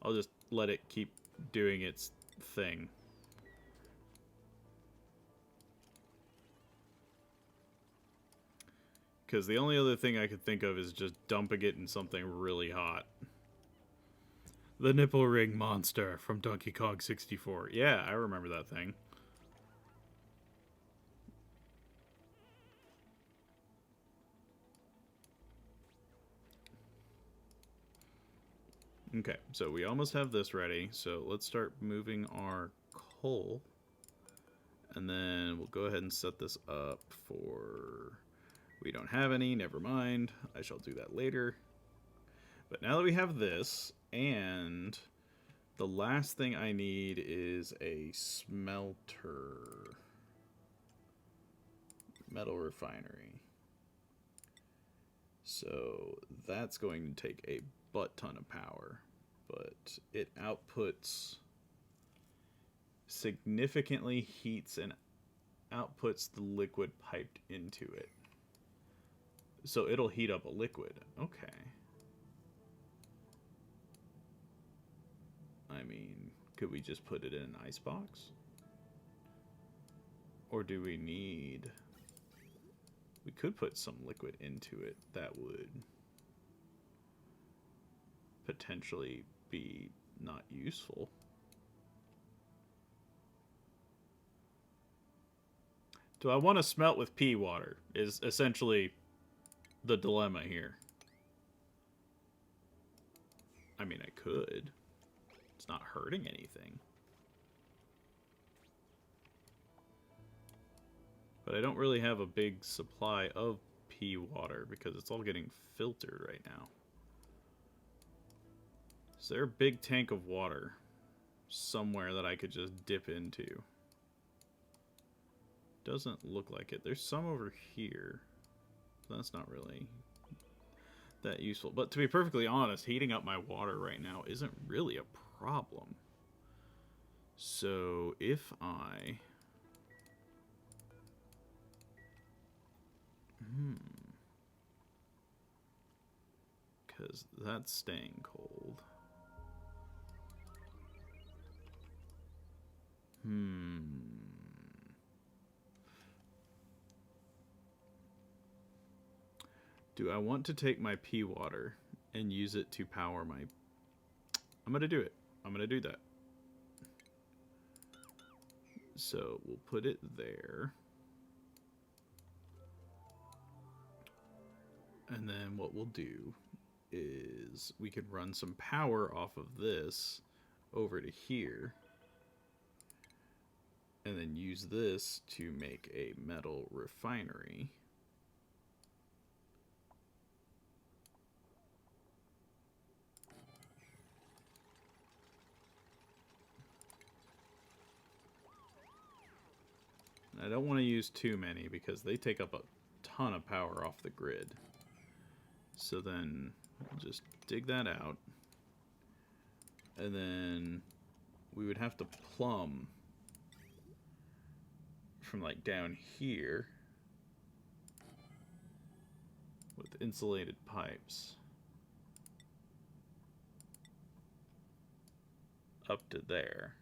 Speaker 1: I'll just let it keep doing its thing. Because the only other thing I could think of is just dumping it in something really hot. The nipple ring monster from Donkey Kong 64. Yeah, I remember that thing. Okay, so we almost have this ready. So let's start moving our coal. And then we'll go ahead and set this up for... We don't have any, never mind. I shall do that later. But now that we have this, and the last thing I need is a smelter. Metal refinery. So that's going to take a butt ton of power. But it outputs... significantly heats and outputs the liquid piped into it. So it'll heat up a liquid. Okay. I mean, could we just put it in an icebox? Or do we need... We could put some liquid into it that would potentially be not useful. Do I want to smelt with pea water is essentially the dilemma here. I mean, I could. It's not hurting anything. But I don't really have a big supply of pea water because it's all getting filtered right now. Is there a big tank of water somewhere that I could just dip into? Doesn't look like it. There's some over here. That's not really that useful. But to be perfectly honest, heating up my water right now isn't really a problem. So if I... Because that's staying cold. Do I want to take my pea water and use it to power my... I'm going to do it. I'm going to do that. So we'll put it there. And then what we'll do is we could run some power off of this over to here. and then use this to make a metal refinery. I don't want to use too many because they take up a ton of power off the grid. So then we'll just dig that out. And then we would have to plumb from like down here with insulated pipes up to there,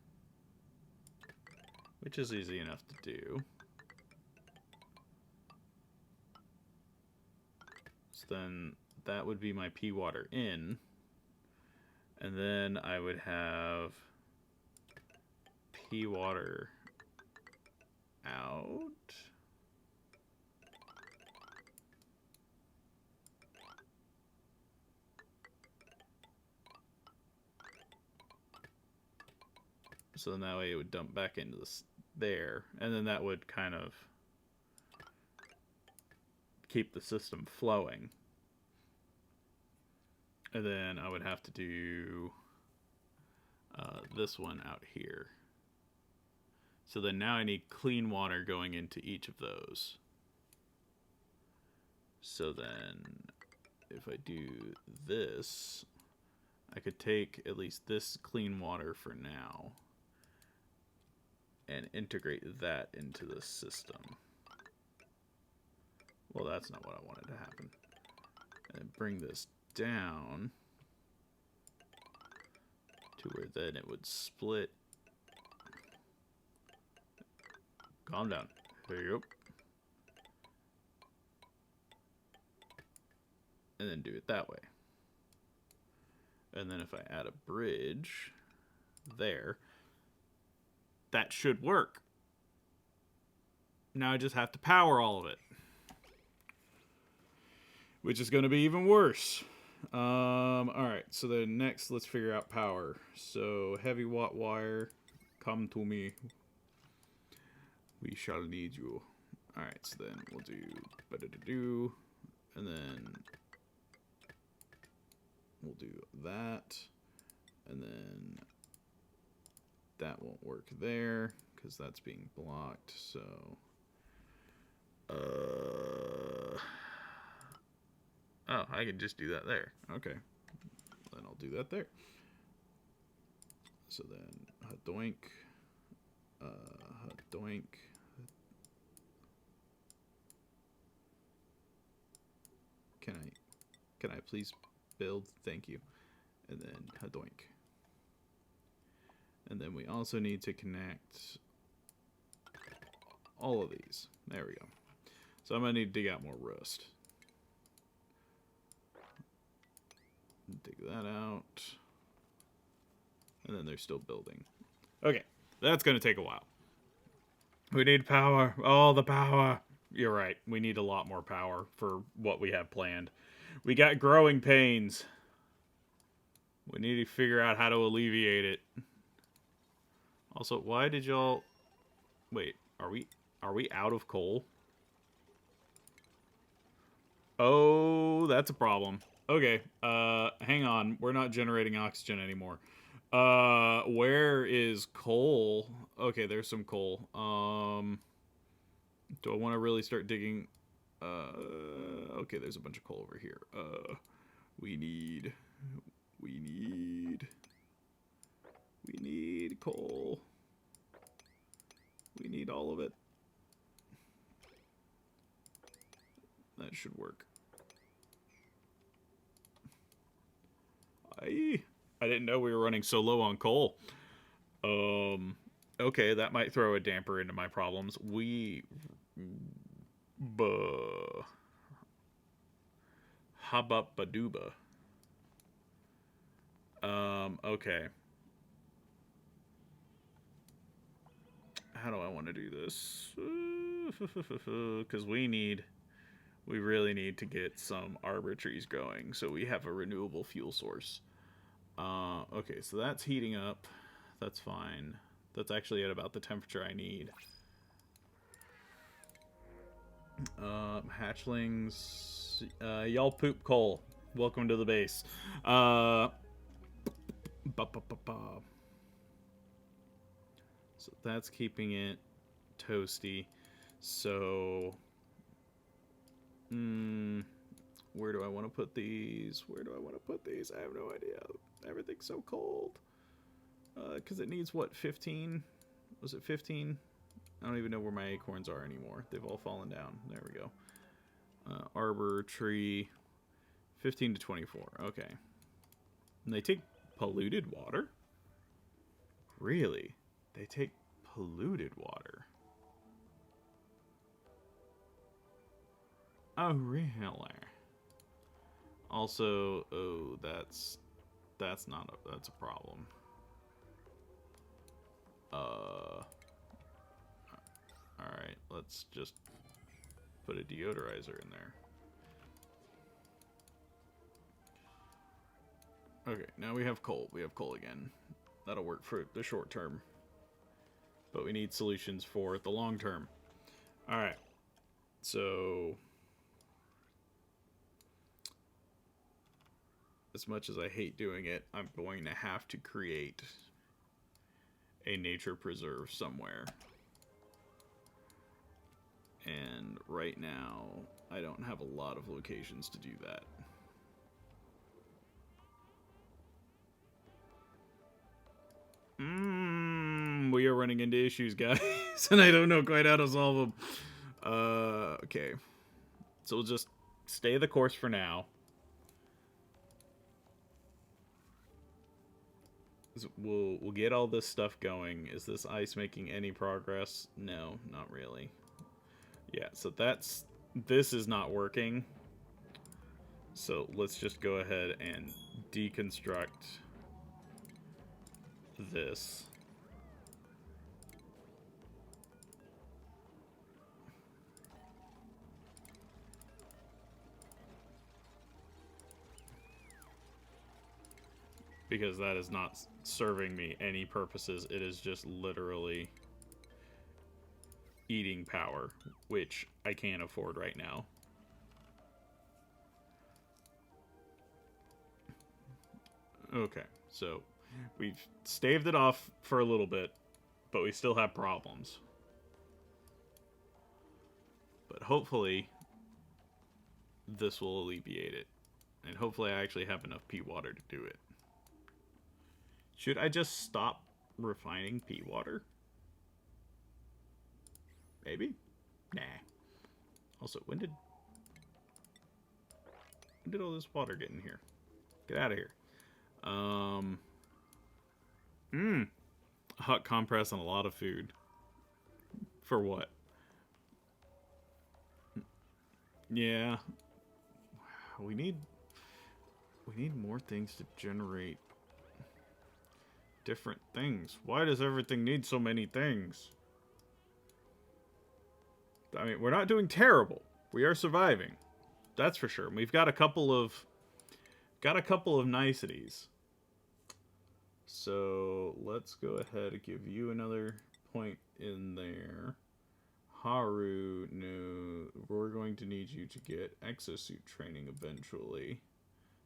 Speaker 1: which is easy enough to do. So then that would be my pea water in, and then I would have pea water out. So then that way it would dump back into this there, and then that would kind of keep the system flowing. And then I would have to do this one out here. So then now I need clean water going into each of those. So then if I do this, I could take at least this clean water for now and integrate that into the system. Well, that's not what I wanted to happen. And bring this down to where then it would split. Calm down. There you go. And then do it that way. And then if I add a bridge there, that should work. Now I just have to power all of it, which is going to be even worse. Alright, so then next let's figure out power. So heavy watt wire, come to me. We shall need you. Alright, so then we'll do and then we'll do that, and then that won't work there because that's being blocked. So oh, I can just do that there. Okay, then I'll do that there. So then doink, doink. Can I please build? Thank you. And then hadoink. And then we also need to connect all of these. There we go. So I'm going to need to dig out more rust. Dig that out. And then they're still building. Okay, that's going to take a while. We need power. All the power. You're right. We need a lot more power for what we have planned. We got growing pains. We need to figure out how to alleviate it. Also, why did y'all... Wait, are we out of coal? Oh, that's a problem. Okay, hang on. We're not generating oxygen anymore. Where is coal? Okay, there's some coal. Do I want to really start digging? Okay, there's a bunch of coal over here. We need coal. We need all of it. That should work. I didn't know we were running so low on coal. Okay, that might throw a damper into my problems. Habba-ba-dooba. Okay. How do I want to do this? Because we really need to get some arbor trees going so we have a renewable fuel source. Okay, so that's heating up. That's fine. That's actually at about the temperature I need. Hatchlings. Y'all poop coal. Welcome to the base. So that's keeping it toasty. So, where do I want to put these? Where do I want to put these? I have no idea. Everything's so cold. Because it needs, what, 15? Was it 15? I don't even know where my acorns are anymore. They've all fallen down. There we go. Arbor, tree, 15 to 24. Okay. And they take polluted water? Really? They take polluted water? Oh, really? Also, oh, that's a problem. Alright, let's just put a deodorizer in there. Okay, now we have coal. We have coal again. That'll work for the short term. But we need solutions for the long term. Alright. So, as much as I hate doing it, I'm going to have to create a nature preserve somewhere. And right now, I don't have a lot of locations to do that. We are running into issues, guys, and I don't know quite how to solve them. Okay. So we'll just stay the course for now. We'll get all this stuff going. Is this ice making any progress? No, not really. Yeah, so this is not working. So let's just go ahead and deconstruct this. Because that is not serving me any purposes. It is just literally eating power, which I can't afford right now. Okay, so we've staved it off for a little bit, but we still have problems. But hopefully this will alleviate it. And hopefully I actually have enough pea water to do it. Should I just stop refining pea water? Maybe? Nah. Also, when did all this water get in here? Get out of here. Hot compress on a lot of food. For what? Yeah. We need more things to generate different things. Why does everything need so many things? I mean, we're not doing terrible. We are surviving. That's for sure. We've got a couple of niceties. So let's go ahead and give you another point in there. Haru, no, we're going to need you to get exosuit training eventually,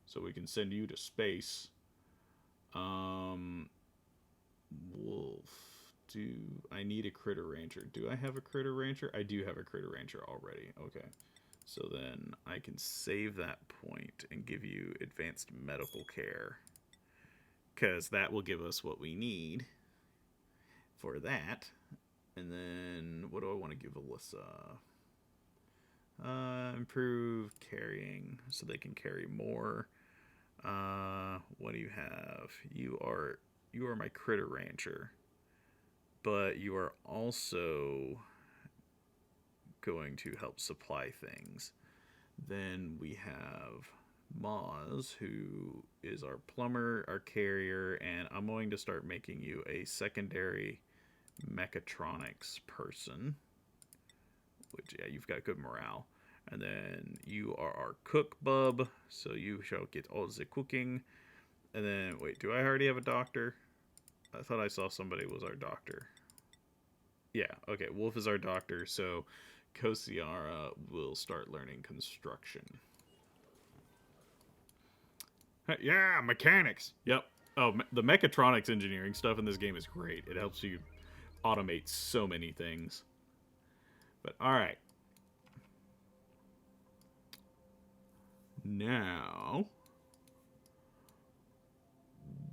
Speaker 1: so we can send you to space. Wolf, I need a critter rancher? Do I have a critter rancher? I do have a critter rancher already. Okay, so then I can save that point and give you advanced medical care, because that will give us what we need for that. And then, what do I want to give Alyssa? Improved carrying, so they can carry more. What do you have? You are my critter rancher, but you are also going to help supply things. Then we have Moz, who is our plumber, our carrier, and I'm going to start making you a secondary mechatronics person, which, yeah, you've got good morale. And then you are our cook bub, so you shall get all the cooking. And then, wait, do I already have a doctor? I thought I saw somebody was our doctor. Yeah, okay, Wolf is our doctor, so Kosiara will start learning construction. Yeah, mechanics. Yep. Oh, the mechatronics engineering stuff in this game is great. It helps you automate so many things. But alright. Now,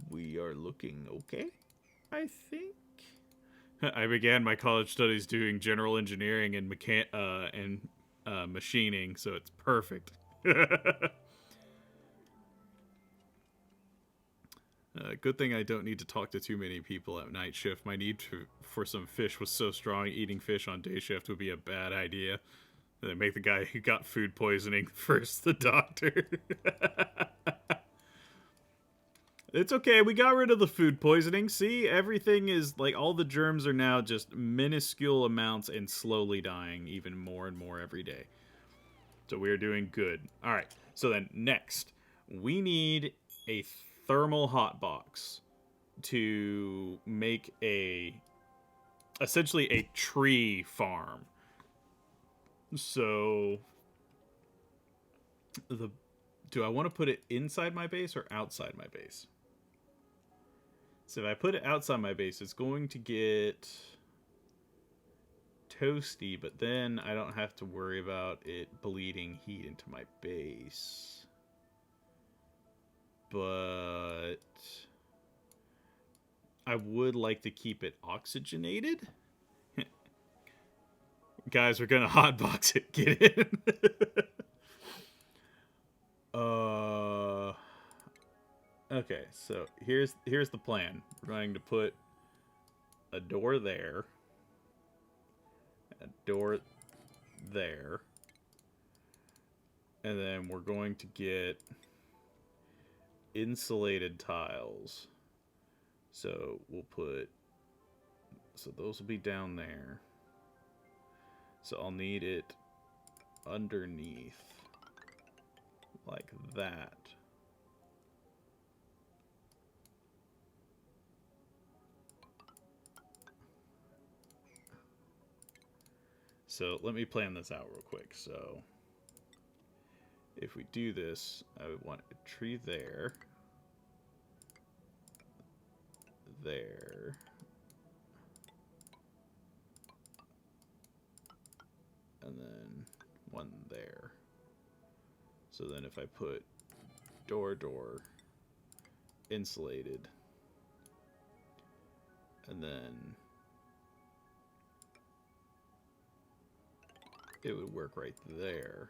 Speaker 1: we are looking okay, I think. I began my college studies doing general engineering and machining, so it's perfect. Good thing I don't need to talk to too many people at night shift. My need for some fish was so strong, eating fish on day shift would be a bad idea. And then make the guy who got food poisoning first the doctor. It's okay, we got rid of the food poisoning. See, everything is, like, all the germs are now just minuscule amounts and slowly dying even more and more every day. So we're doing good. Alright, so then next, we need a thermal hotbox to make essentially a tree farm. So, do I want to put it inside my base or outside my base? So if I put it outside my base, it's going to get toasty, but then I don't have to worry about it bleeding heat into my base. But I would like to keep it oxygenated. Guys, we're gonna hotbox it. Get in. Okay, so here's the plan. We're going to put a door there, a door there, and then we're going to get insulated tiles. So we'll put, so those will be down there. So I'll need it underneath like that. So let me plan this out real quick. So if we do this, I would want a tree there, there, and then one there. So then if I put door, insulated, and then it would work right there.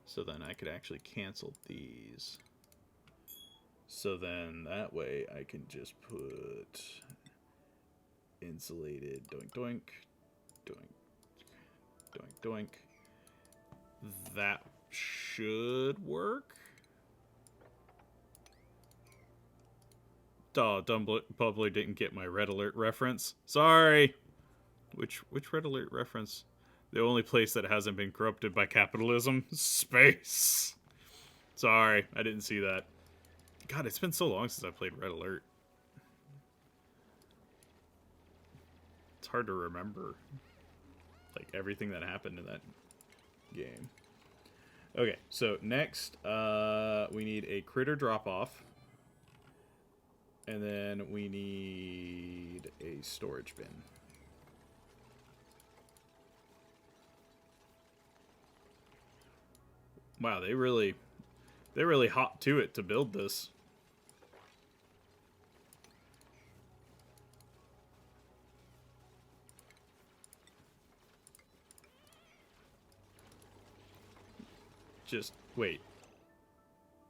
Speaker 1: So then I could actually cancel these. So then that way I can just put insulated, doink, doink, doink, doink, doink. That should work. Oh, probably didn't get my red alert reference. Sorry. Which red alert reference? The only place that hasn't been corrupted by capitalism? Space. Sorry, I didn't see that. God, it's been so long since I played Red Alert. It's hard to remember, like, everything that happened in that game. Okay, so next, we need a critter drop-off. And then we need a storage bin. Wow, they really hopped to it to build this. Just wait.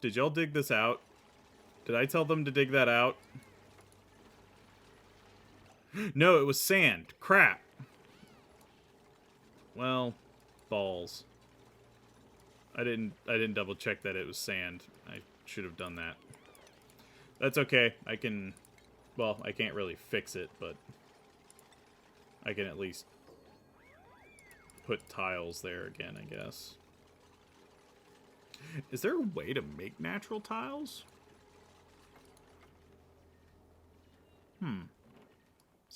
Speaker 1: Did y'all dig this out? Did I tell them to dig that out? No, it was sand. Crap. Well, balls. I didn't double check that it was sand. I should have done that. That's okay. I can, well, I can't really fix it, but I can at least put tiles there again, I guess. Is there a way to make natural tiles?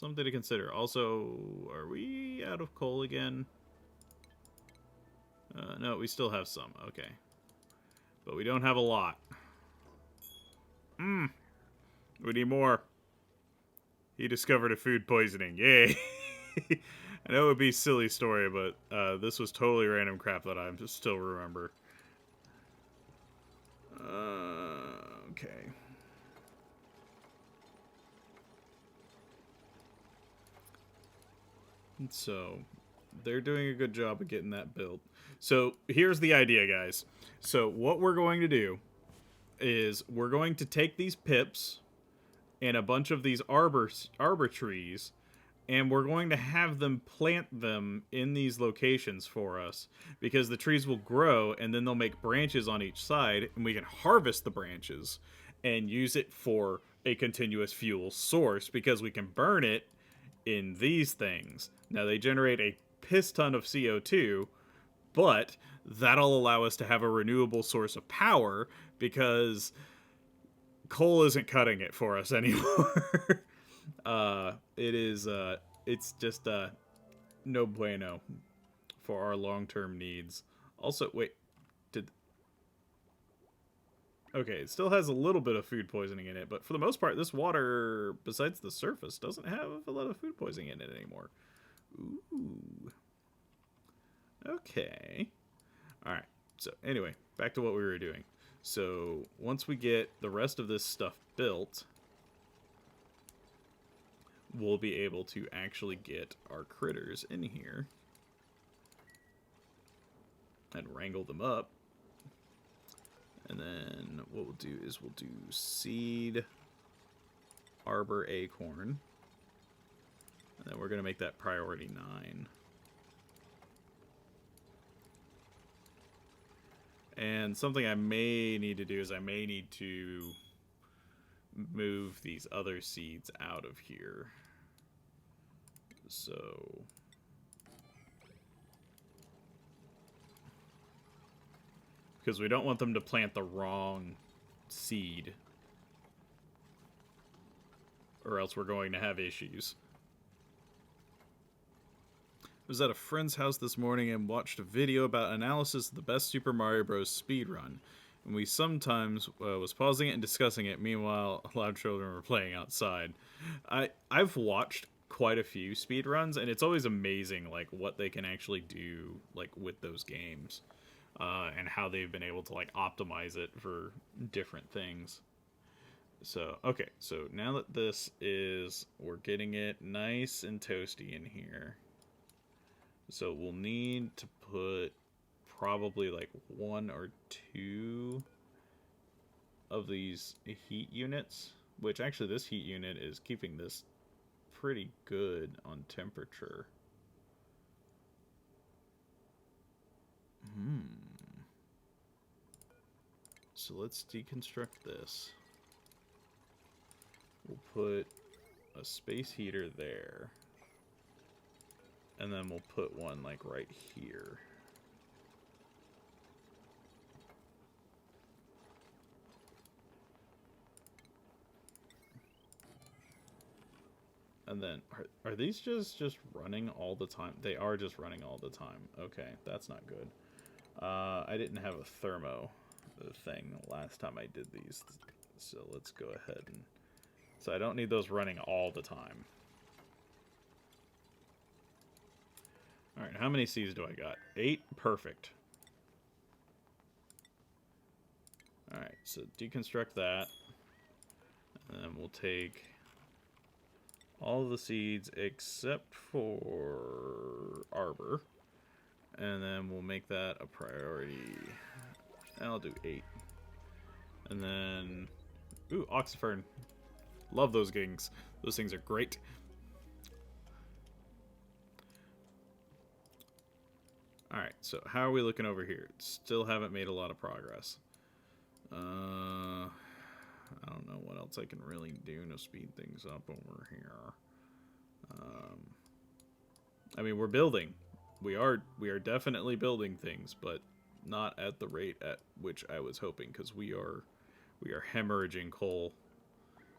Speaker 1: Something to consider. Also, are we out of coal again? No, we still have some. Okay. But we don't have a lot. We need more. He discovered a food poisoning. Yay! I know it would be a silly story, but this was totally random crap that I still remember. Okay. So, they're doing a good job of getting that built. So, here's the idea, guys. So, what we're going to do is we're going to take these pips and a bunch of these arbor trees, and we're going to have them plant them in these locations for us, because the trees will grow and then they'll make branches on each side, and we can harvest the branches and use it for a continuous fuel source, because we can burn it in these things. Now, they generate a piss ton of CO2, but that'll allow us to have a renewable source of power, because coal isn't cutting it for us anymore. It's just no bueno for our long-term needs. Also, wait, okay, it still has a little bit of food poisoning in it, but for the most part, this water, besides the surface, doesn't have a lot of food poisoning in it anymore. Ooh. Okay. Alright, so anyway, back to what we were doing. So, once we get the rest of this stuff built, we'll be able to actually get our critters in here and wrangle them up. And then what we'll do is we'll do seed, arbor, acorn. And then we're going to make that priority 9. And something I may need to do is I may need to move these other seeds out of here. So, because we don't want them to plant the wrong seed, or else we're going to have issues. I was at a friend's house this morning and watched a video about analysis of the best Super Mario Bros. Speedrun. And we sometimes was pausing it and discussing it. Meanwhile, a lot of children were playing outside. I've watched quite a few speedruns, and it's always amazing, like, what they can actually do, like, with those games. And how they've been able to, like, optimize it for different things. So, okay, so now that this is, we're getting it nice and toasty in here. So we'll need to put probably like 1 or 2 of these heat units, which actually this heat unit is keeping this pretty good on temperature. So let's deconstruct this. We'll put a space heater there. And then we'll put one, like, right here. And then, are these just running all the time? They are just running all the time. Okay, that's not good. I didn't have a thermo thing last time I did these. So let's go ahead and... So I don't need those running all the time. Alright, how many C's do I got? 8? Perfect. Alright, so deconstruct that. And then we'll take all the seeds except for arbor. And then we'll make that a priority. And I'll do 8. And then... Ooh, oxifern. Love those things. Those things are great. Alright, so how are we looking over here? Still haven't made a lot of progress. I don't know what else I can really do to speed things up over here. I mean, we're building. We are definitely building things, but not at the rate at which I was hoping, because we are hemorrhaging coal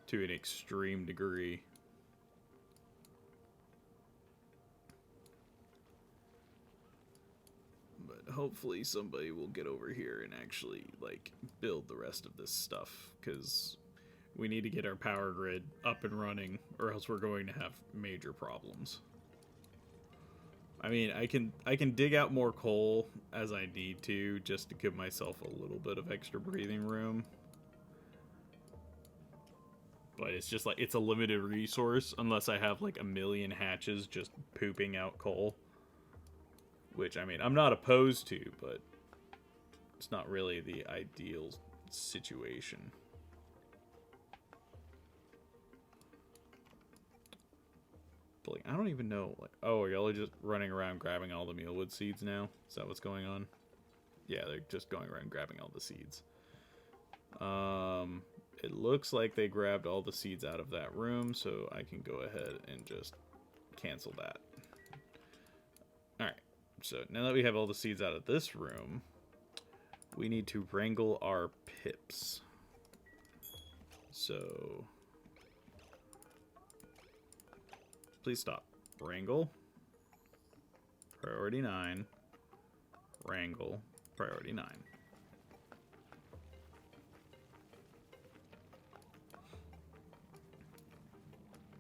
Speaker 1: to an extreme degree. hopefully somebody will get over here and actually, like, build the rest of this stuff, because we need to get our power grid up and running, or else we're going to have major problems. I mean, I can dig out more coal as I need to, just to give myself a little bit of extra breathing room. But it's just like, it's a limited resource unless I have like a million hatches just pooping out coal. Which, I mean, I'm not opposed to, but it's not really the ideal situation. But like, I don't even know, like, oh, are y'all just running around grabbing all the mealwood seeds now? Is that what's going on? Yeah, they're just going around grabbing all the seeds. It looks like they grabbed all the seeds out of that room, so I can go ahead and just cancel that. Alright, so now that we have all the seeds out of this room, we need to wrangle our pips. So, please stop. Wrangle. Priority 9. Wrangle. Priority 9.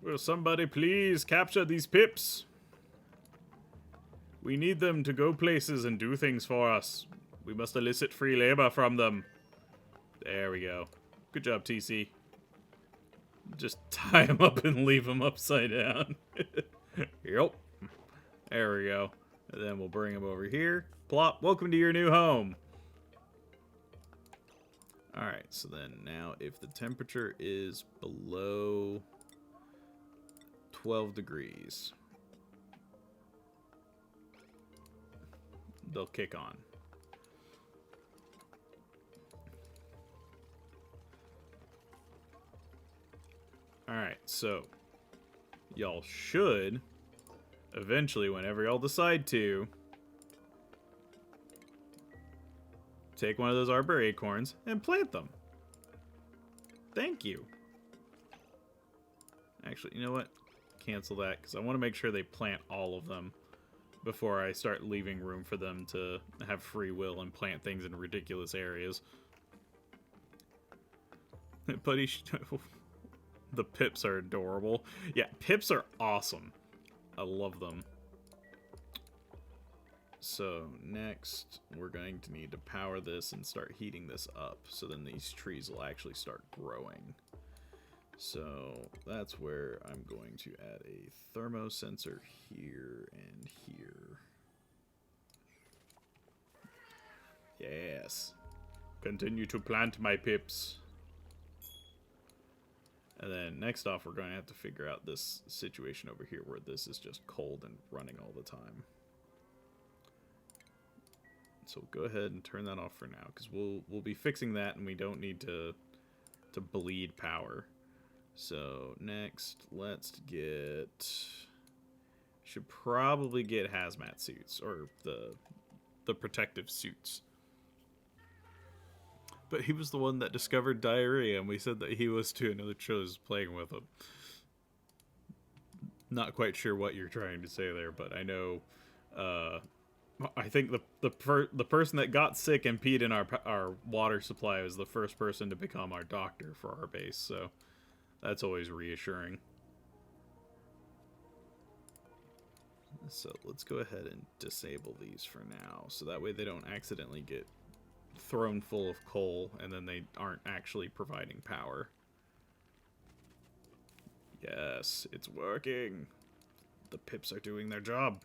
Speaker 1: Will somebody please capture these pips? We need them to go places and do things for us. We must elicit free labor from them. There we go. Good job, TC. Just tie them up and leave them upside down. Yep. There we go. And then we'll bring them over here. Plop. Welcome to your new home. Alright, so then now if the temperature is below 12 degrees, they'll kick on. Alright, so y'all should eventually, whenever y'all decide to, take one of those arbor acorns and plant them. Thank you. Actually, you know what? Cancel that, because I want to make sure they plant all of them before I start leaving room for them to have free will and plant things in ridiculous areas. Buddy, the pips are adorable. Yeah, pips are awesome. I love them. So next, we're going to need to power this and start heating this up, so then these trees will actually start growing. So that's where I'm going to add a thermosensor here and here. Yes. Continue to plant my pips. And then next off, we're going to have to figure out this situation over here where this is just cold and running all the time. So go ahead and turn that off for now, because we'll be fixing that, and we don't need to bleed power. So next, let's get, should probably get hazmat suits, or the protective suits. But he was the one that discovered diarrhea, and we said that he was too, and other shows playing with him. Not quite sure what you're trying to say there, but I know, I think the person that got sick and peed in our water supply was the first person to become our doctor for our base, so that's always reassuring. So let's go ahead and disable these for now, so that way they don't accidentally get thrown full of coal and then they aren't actually providing power. Yes, it's working. The pips are doing their job.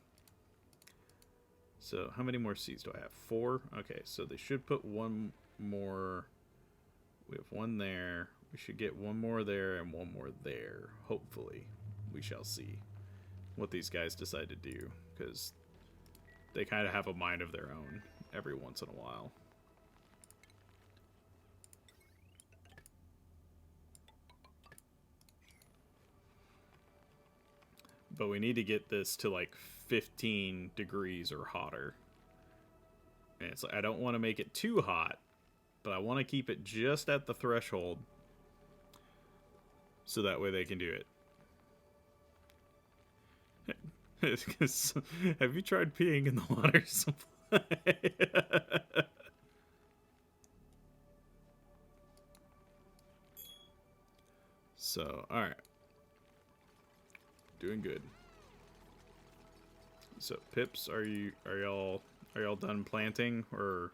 Speaker 1: So how many more seeds do I have? 4? Okay, so they should put one more. We have one there. We should get one more there and one more there. Hopefully. We shall see what these guys decide to do, because they kind of have a mind of their own every once in a while. But we need to get this to like 15 degrees or hotter. And it's like, I don't want to make it too hot, but I want to keep it just at the threshold, so that way they can do it. Have you tried peeing in the water someplace? So, alright. Doing good. So, Pips, are y'all done planting, or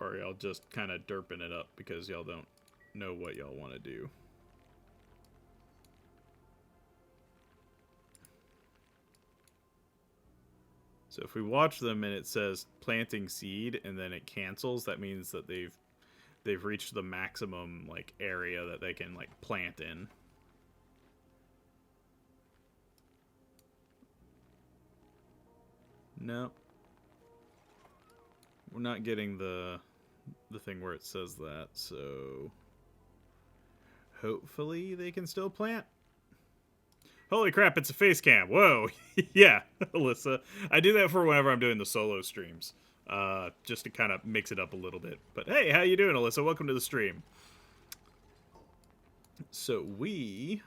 Speaker 1: are y'all just kind of derping it up because y'all don't know what y'all want to do? So if we watch them and it says planting seed and then it cancels, that means that they've reached the maximum like area that they can like plant in. No. We're not getting the thing where it says that, so hopefully they can still plant. Holy crap, it's a face cam. Whoa. Yeah, Alyssa. I do that for whenever I'm doing the solo streams. Just to kind of mix it up a little bit. But hey, how you doing, Alyssa? Welcome to the stream. So we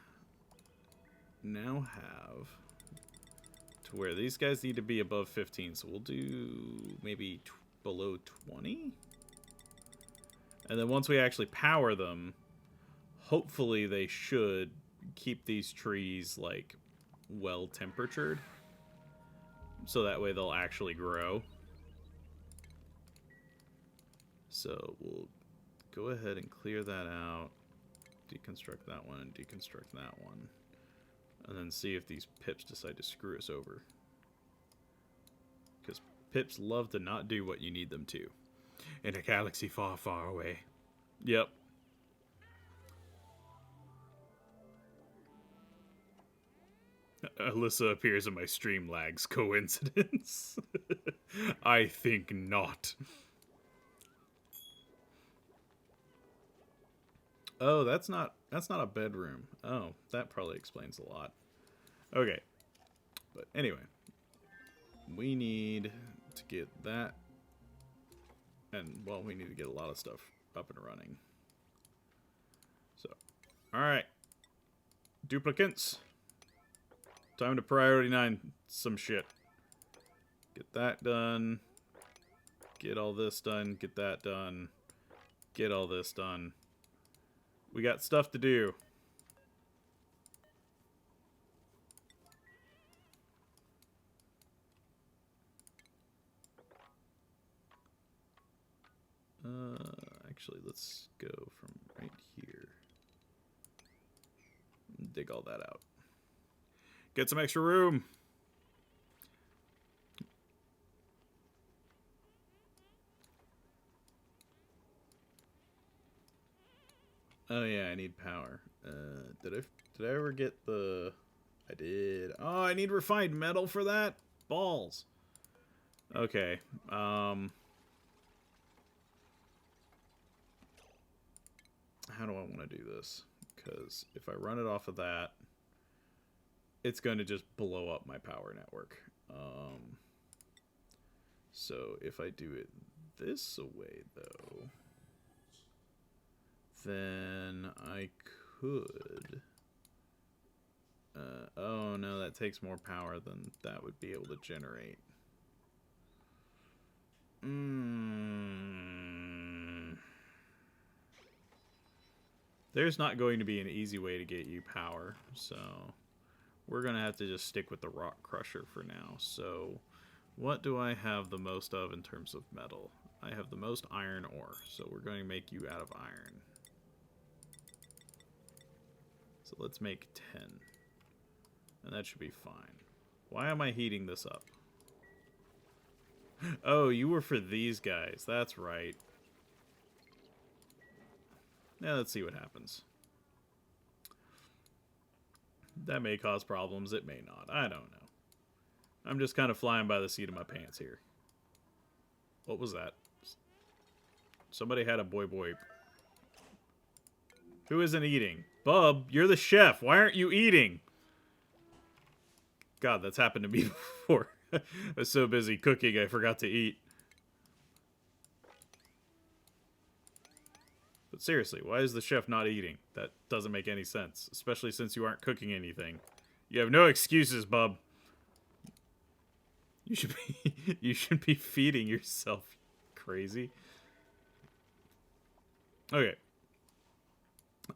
Speaker 1: now have to where these guys need to be above 15. So we'll do maybe below 20. And then once we actually power them, hopefully they should keep these trees like well temperatured, so that way they'll actually grow. So we'll go ahead and clear that out, deconstruct that one and deconstruct that one, and then see if these pips decide to screw us over, because pips love to not do what you need them to in a galaxy far, far away. Yep. Alyssa appears in my stream lags. Coincidence? I think not. Oh, that's not a bedroom. Oh, that probably explains a lot. Okay. But anyway, we need to get that, and well, we need to get a lot of stuff up and running. So, all right. Duplicants. Time to priority 9 some shit. Get that done. Get all this done. Get that done. Get all this done. We got stuff to do. Actually, let's go from right here. Dig all that out. Get some extra room. Oh yeah, I need power. Did I ever get the? I did. Oh, I need refined metal for that. Balls. Okay. How do I want to do this? Because if I run it off of that, it's going to just blow up my power network. So if I do it this way, though, then I could... oh, no, that takes more power than that would be able to generate. There's not going to be an easy way to get you power, so we're going to have to just stick with the rock crusher for now. So what do I have the most of in terms of metal? I have the most iron ore, so we're going to make you out of iron. So let's make 10. And that should be fine. Why am I heating this up? Oh, you were for these guys. That's right. Now let's see what happens. That may cause problems. It may not. I don't know. I'm just kind of flying by the seat of my pants here. What was that? Somebody had a boy. Who isn't eating? Bub, you're the chef. Why aren't you eating? God, that's happened to me before. I was so busy cooking, I forgot to eat. But seriously, why is the chef not eating? That doesn't make any sense, especially since you aren't cooking anything. You have no excuses, bub. You should be feeding yourself, crazy. Okay.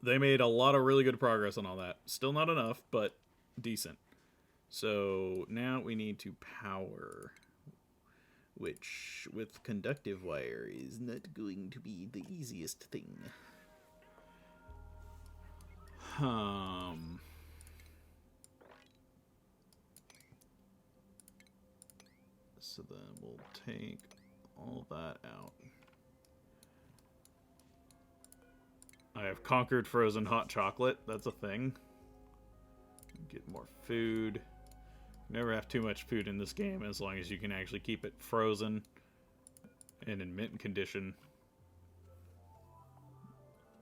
Speaker 1: They made a lot of really good progress on all that. Still not enough, but decent. So now we need to power, which with conductive wire is not going to be the easiest thing. So then we'll take all that out. I have conquered frozen hot chocolate. That's a thing. Get more food. Never have too much food in this game as long as you can actually keep it frozen and in mint condition.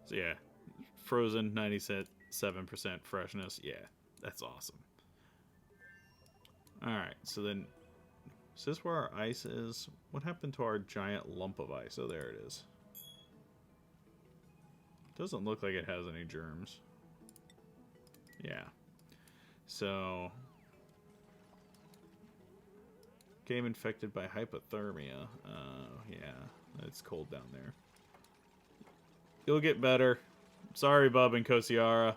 Speaker 1: So yeah, frozen, 97% freshness. Yeah, that's awesome. Alright, so then, is this where our ice is? What happened to our giant lump of ice? Oh, there it is. Doesn't look like it has any germs. Yeah. So, game infected by hypothermia. Yeah, it's cold down there. You'll get better. Sorry, Bub and Kosiara.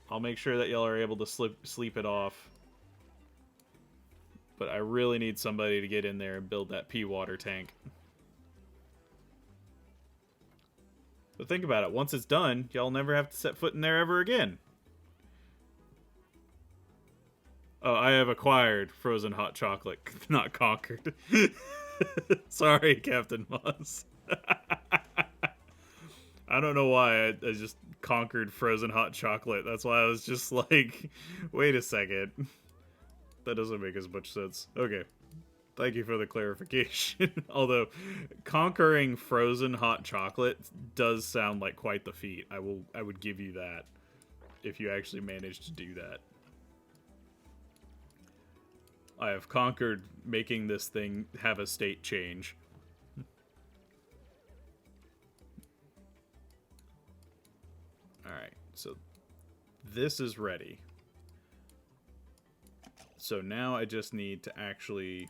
Speaker 1: I'll make sure that y'all are able to sleep it off. But I really need somebody to get in there and build that pea water tank. But think about it. Once it's done, y'all never have to set foot in there ever again. Oh, I have acquired frozen hot chocolate, not conquered. Sorry, Captain Moss. I don't know why I just conquered frozen hot chocolate. That's why I was just like, wait a second. That doesn't make as much sense. Okay. Thank you for the clarification. Although, conquering frozen hot chocolate does sound like quite the feat. I would give you that if you actually managed to do that. I have conquered making this thing have a state change. Alright, so this is ready. So now I just need to actually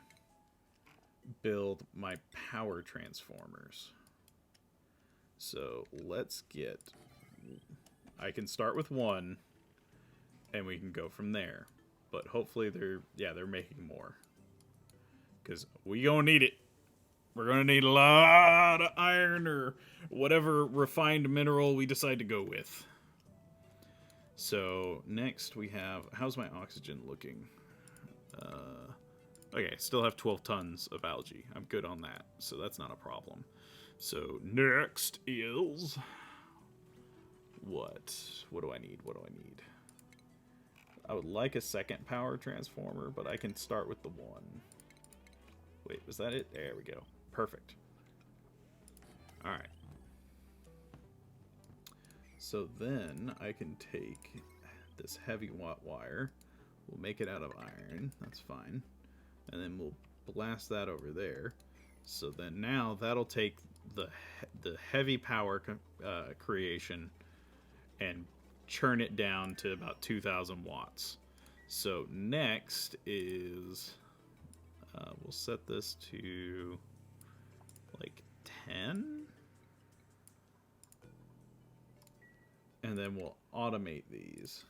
Speaker 1: build my power transformers. So let's get... I can start with one, and we can go from there. But hopefully they're making more. Because we gonna need it. We're gonna need a lot of iron or whatever refined mineral we decide to go with. So next we have... How's my oxygen looking? Okay, still have 12 tons of algae. I'm good on that, so that's not a problem. So next is... What do I need? What do I need? I would like a second power transformer, but I can start with the one. Wait, was that it? There we go. Perfect. Alright. So then I can take this heavy watt wire. We'll make it out of iron. That's fine. And then we'll blast that over there. So then now that'll take the heavy power creation and churn it down to about 2,000 watts. So next is... we'll set this to like 10. And then we'll automate these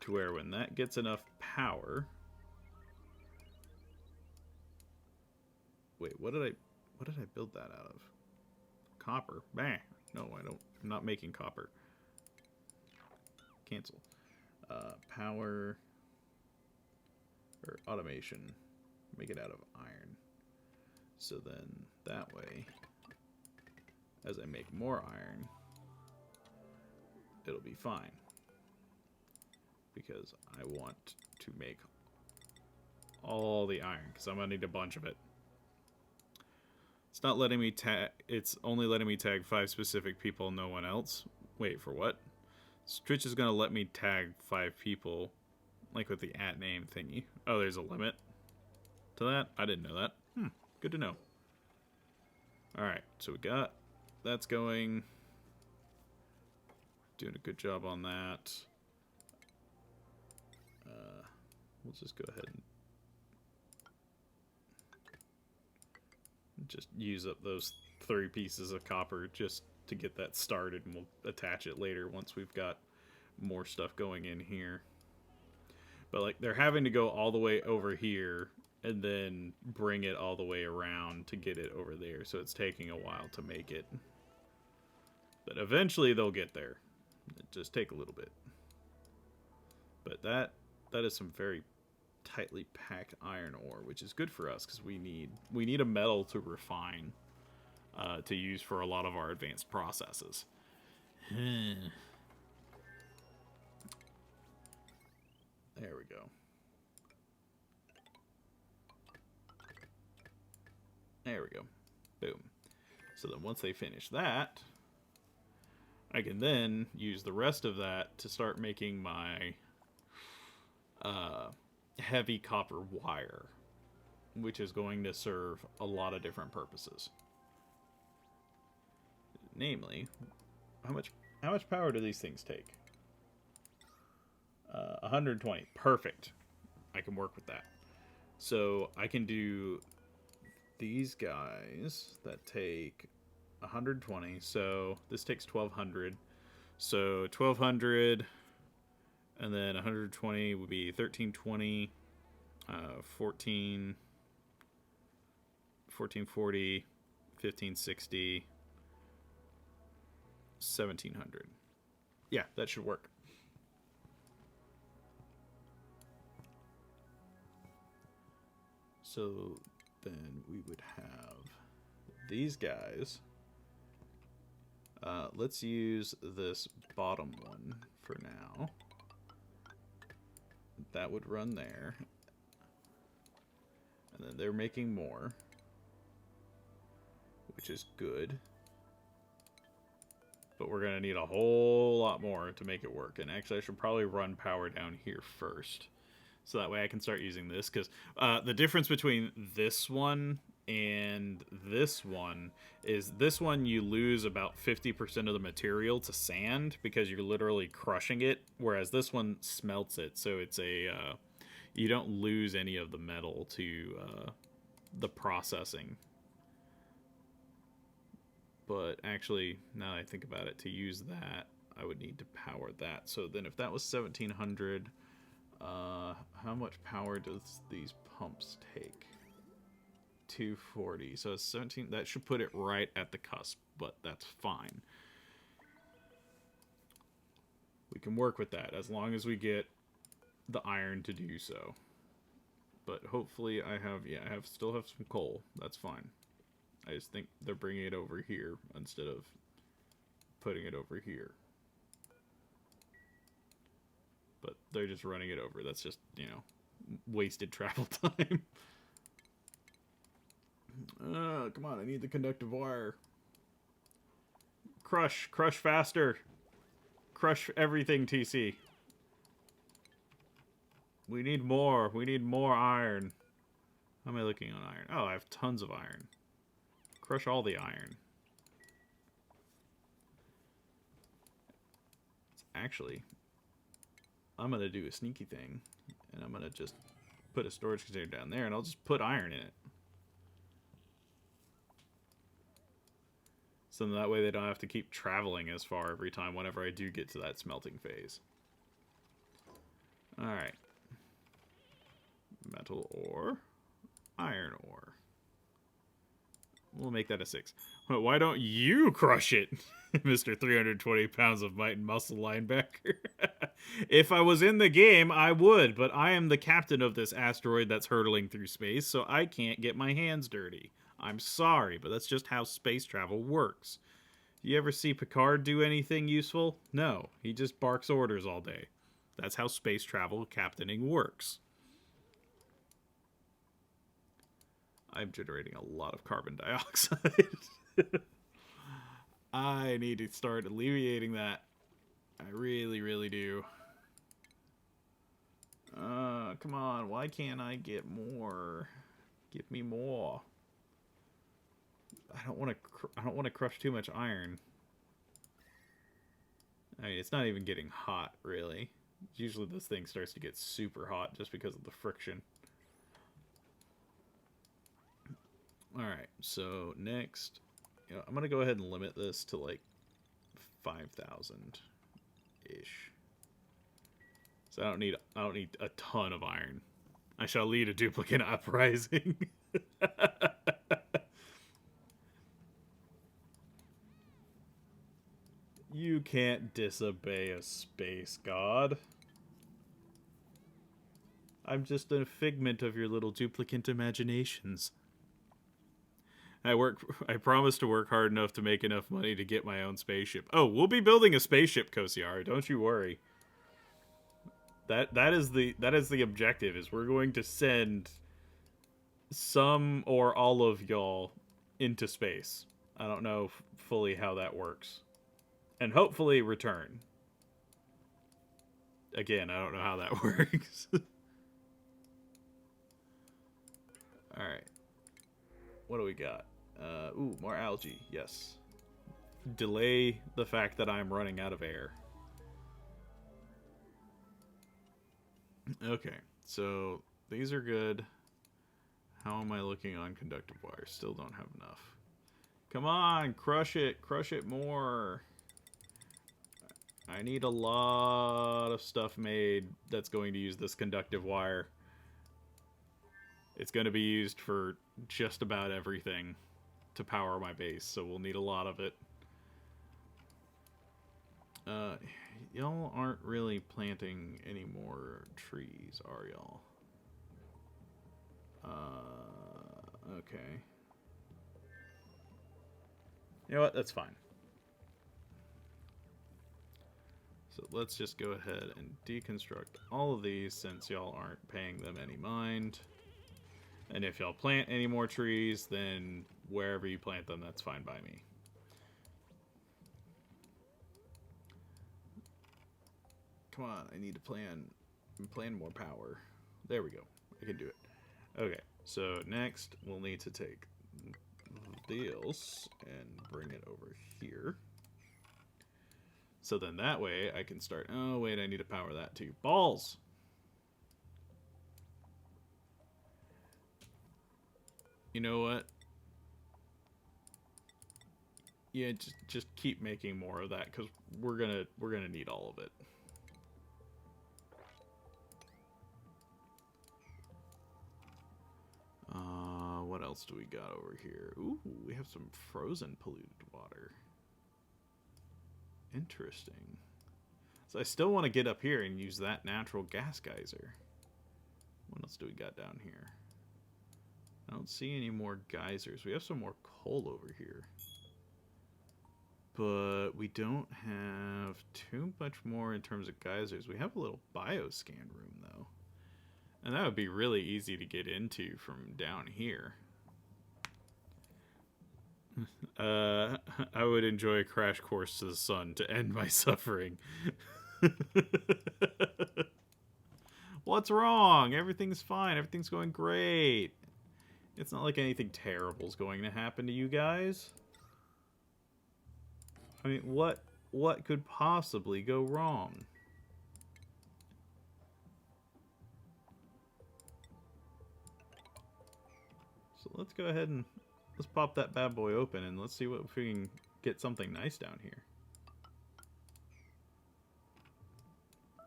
Speaker 1: to where when that gets enough power... Wait, what did I build that out of? Copper. Bah. No, I don't. I'm not making copper. Cancel. Power or automation. Make it out of iron. So then that way, as I make more iron, it'll be fine. Because I want to make all the iron, because I'm going to need a bunch of it. It's not letting me tag... It's only letting me tag 5 specific people, no one else. Wait, for what? Stritch is going to let me tag 5 people, like with the @name thingy. Oh, there's a limit to that? I didn't know that. Good to know. Alright, so we got... That's going... Doing a good job on that. We'll just go ahead and Just use up those 3 pieces of copper just to get that started, and we'll attach it later once we've got more stuff going in here. But like, they're having to go all the way over here and then bring it all the way around to get it over there, so it's taking a while to make it. But eventually they'll get there. It just take a little bit. But that is some very tightly packed iron ore, which is good for us because we need a metal to refine to use for a lot of our advanced processes. There we go. There we go. Boom. So then once they finish that, I can then use the rest of that to start making my heavy copper wire, which is going to serve a lot of different purposes. Namely, how much power do these things take? 120. Perfect. I can work with that. So I can do these guys that take 120. So this takes 1200. So 1200, and then 120 would be 1320, 1440, 1560, 1700. Yeah, that should work. So then we would have these guys. Let's use this bottom one for now. That would run there. And then they're making more, which is good. But we're going to need a whole lot more to make it work. And actually, I should probably run power down here first. So that way I can start using this. Because the difference between this one and this one is this one you lose about 50% of the material to sand because you're literally crushing it. Whereas this one smelts it. So it's a... you don't lose any of the metal to the processing. But actually, now that I think about it, to use that, I would need to power that. So then if that was 1700, how much power does these pumps take? 240. So it's 17. That should put it right at the cusp, but that's fine. We can work with that as long as we get the iron to do so. But hopefully I still have some coal. That's fine. I just think they're bringing it over here instead of putting it over here. But they're just running it over. That's just, you know, wasted travel time. Come on, I need the conductive wire. Crush faster. Crush everything, TC. We need more. We need more iron. How am I looking on iron? Oh, I have tons of iron. Crush all the iron. Actually, I'm going to do a sneaky thing. And I'm going to just put a storage container down there. And I'll just put iron in it. So that way they don't have to keep traveling as far every time whenever I do get to that smelting phase. Alright. Metal ore. Iron ore. We'll make that a 6. Why don't you crush it, Mr. 320 pounds of might and muscle linebacker? If I was in the game, I would, but I am the captain of this asteroid that's hurtling through space, so I can't get my hands dirty. I'm sorry, but that's just how space travel works. You ever see Picard do anything useful? No, he just barks orders all day. That's how space travel captaining works. I'm generating a lot of carbon dioxide. I need to start alleviating that. I really, really do. Come on, why can't I get more? Give me more. I don't want to crush too much iron. I mean, it's not even getting hot, really. Usually this thing starts to get super hot just because of the friction. Alright, so next, I'm going to go ahead and limit this to like 5,000-ish. So I don't need a ton of iron. I shall lead a duplicate uprising. You can't disobey a space god. I'm just a figment of your little duplicant imaginations. I promise to work hard enough to make enough money to get my own spaceship. Oh, we'll be building a spaceship, Kosiara. Don't you worry. That is the objective. Is we're going to send some or all of y'all into space. I don't know fully how that works, and hopefully return. Again, I don't know how that works. All right. What do we got? Ooh, more algae. Yes. Delay the fact that I'm running out of air. Okay, so these are good. How am I looking on conductive wire? Still don't have enough. Come on, crush it more. I need a lot of stuff made that's going to use this conductive wire. It's going to be used for just about everything to power my base, so we'll need a lot of it. Y'all aren't really planting any more trees, are y'all? Okay. You know what? That's fine. So let's just go ahead and deconstruct all of these since y'all aren't paying them any mind. And if y'all plant any more trees, then wherever you plant them, that's fine by me. Come on, I need to plan more power. There we go. I can do it. Okay, so next we'll need to take this and bring it over here. So then that way I can start... Oh, wait, I need to power that too. Balls! You know what? Yeah, just keep making more of that because we're gonna need all of it. What else do we got over here? Ooh, we have some frozen polluted water. Interesting. So I still want to get up here and use that natural gas geyser. What else do we got down here? I don't see any more geysers. We have some more coal over here. But we don't have too much more in terms of geysers. We have a little bioscan room, though. And that would be really easy to get into from down here. I would enjoy a crash course to the sun to end my suffering. What's wrong? Everything's fine. Everything's going great. It's not like anything terrible is going to happen to you guys. I mean, what could possibly go wrong? So let's go ahead and let's pop that bad boy open and let's see if we can get something nice down here.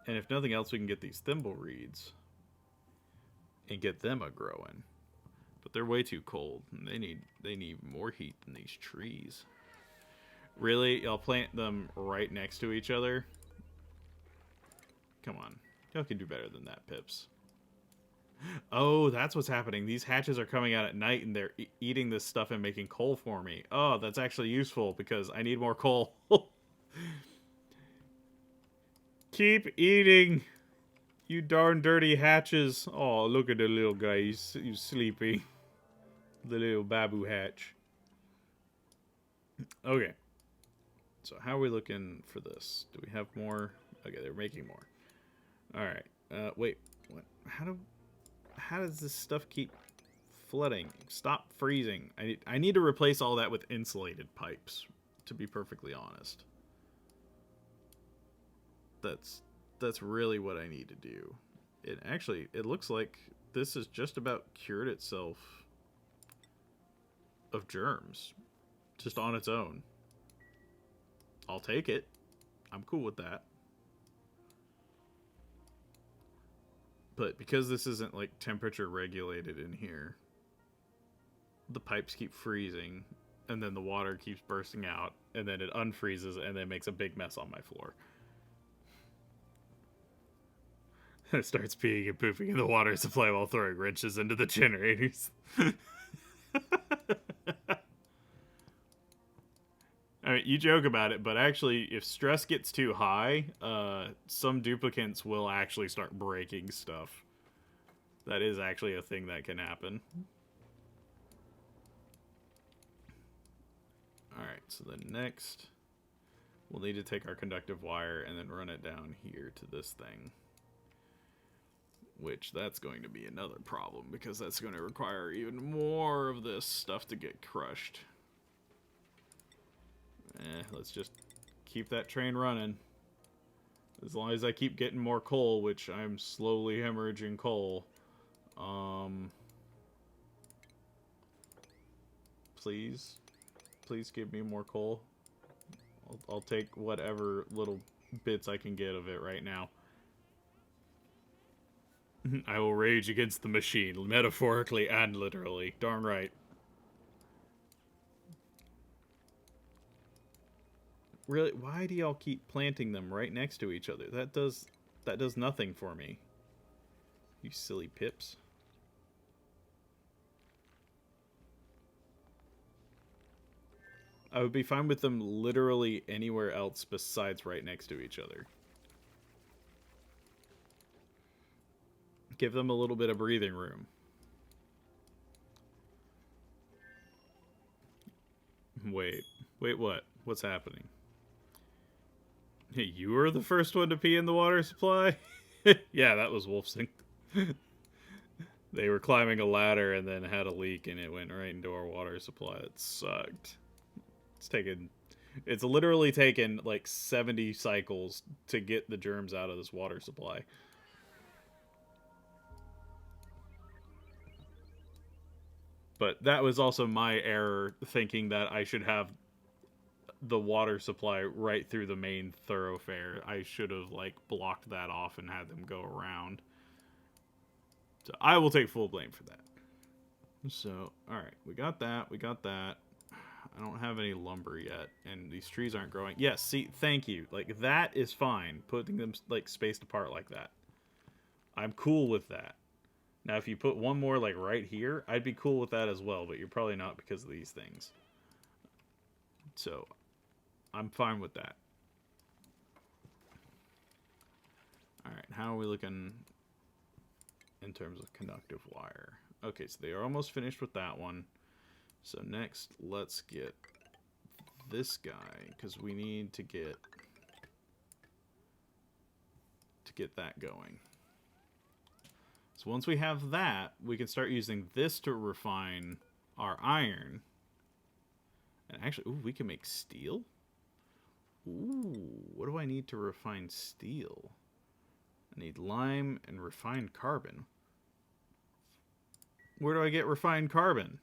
Speaker 1: And if nothing else, we can get these thimble reeds and get them a-growing. But they're way too cold. And they need more heat than these trees. Really? Y'all plant them right next to each other? Come on. Y'all can do better than that, Pips. Oh, that's what's happening. These hatches are coming out at night and they're eating this stuff and making coal for me. Oh, that's actually useful because I need more coal. Keep eating, you darn dirty hatches. Oh, look at the little guy. He's sleeping. The little babu hatch. Okay. So how are we looking for this? Do we have more? Okay, they're making more. Alright. Wait. What? How does this stuff keep flooding? Stop freezing. I need to replace all that with insulated pipes, to be perfectly honest. That's really what I need to do. It looks like this has just about cured itself of germs just on its own. I'll take it. I'm cool with that. But because this isn't like temperature regulated in here, the pipes keep freezing, and then the water keeps bursting out, and then it unfreezes, and then makes a big mess on my floor. It starts peeing and pooping in the water supply while throwing wrenches into the generators. I mean, you joke about it, but actually, if stress gets too high, some duplicants will actually start breaking stuff. That is actually a thing that can happen. Alright, so then next, we'll need to take our conductive wire and then run it down here to this thing. Which, that's going to be another problem, because that's going to require even more of this stuff to get crushed. Let's just keep that train running. As long as I keep getting more coal, which I'm slowly hemorrhaging coal. Please give me more coal. I'll take whatever little bits I can get of it right now. I will rage against the machine, metaphorically and literally. Darn right. Really, why do y'all keep planting them right next to each other? That does nothing for me. You silly pips. I would be fine with them literally anywhere else besides right next to each other. Give them a little bit of breathing room. Wait, what? What's happening? Hey, you were the first one to pee in the water supply? Yeah, that was Wolfsing. They were climbing a ladder and then had a leak and it went right into our water supply. It sucked. It's literally taken like 70 cycles to get the germs out of this water supply. But that was also my error, thinking that I should have the water supply right through the main thoroughfare. I should have, like, blocked that off and had them go around. So I will take full blame for that. So, alright, we got that. I don't have any lumber yet, and these trees aren't growing. Yes, see, thank you. Like, that is fine, putting them, like, spaced apart like that. I'm cool with that. Now, if you put one more, like, right here, I'd be cool with that as well, but you're probably not because of these things. So, I'm fine with that. Alright, how are we looking in terms of conductive wire? Okay, so they are almost finished with that one. So next, let's get this guy, because we need to get that going. So once we have that, we can start using this to refine our iron. And actually, ooh, we can make steel? Ooh, what do I need to refine steel? I need lime and refined carbon. Where do I get refined carbon?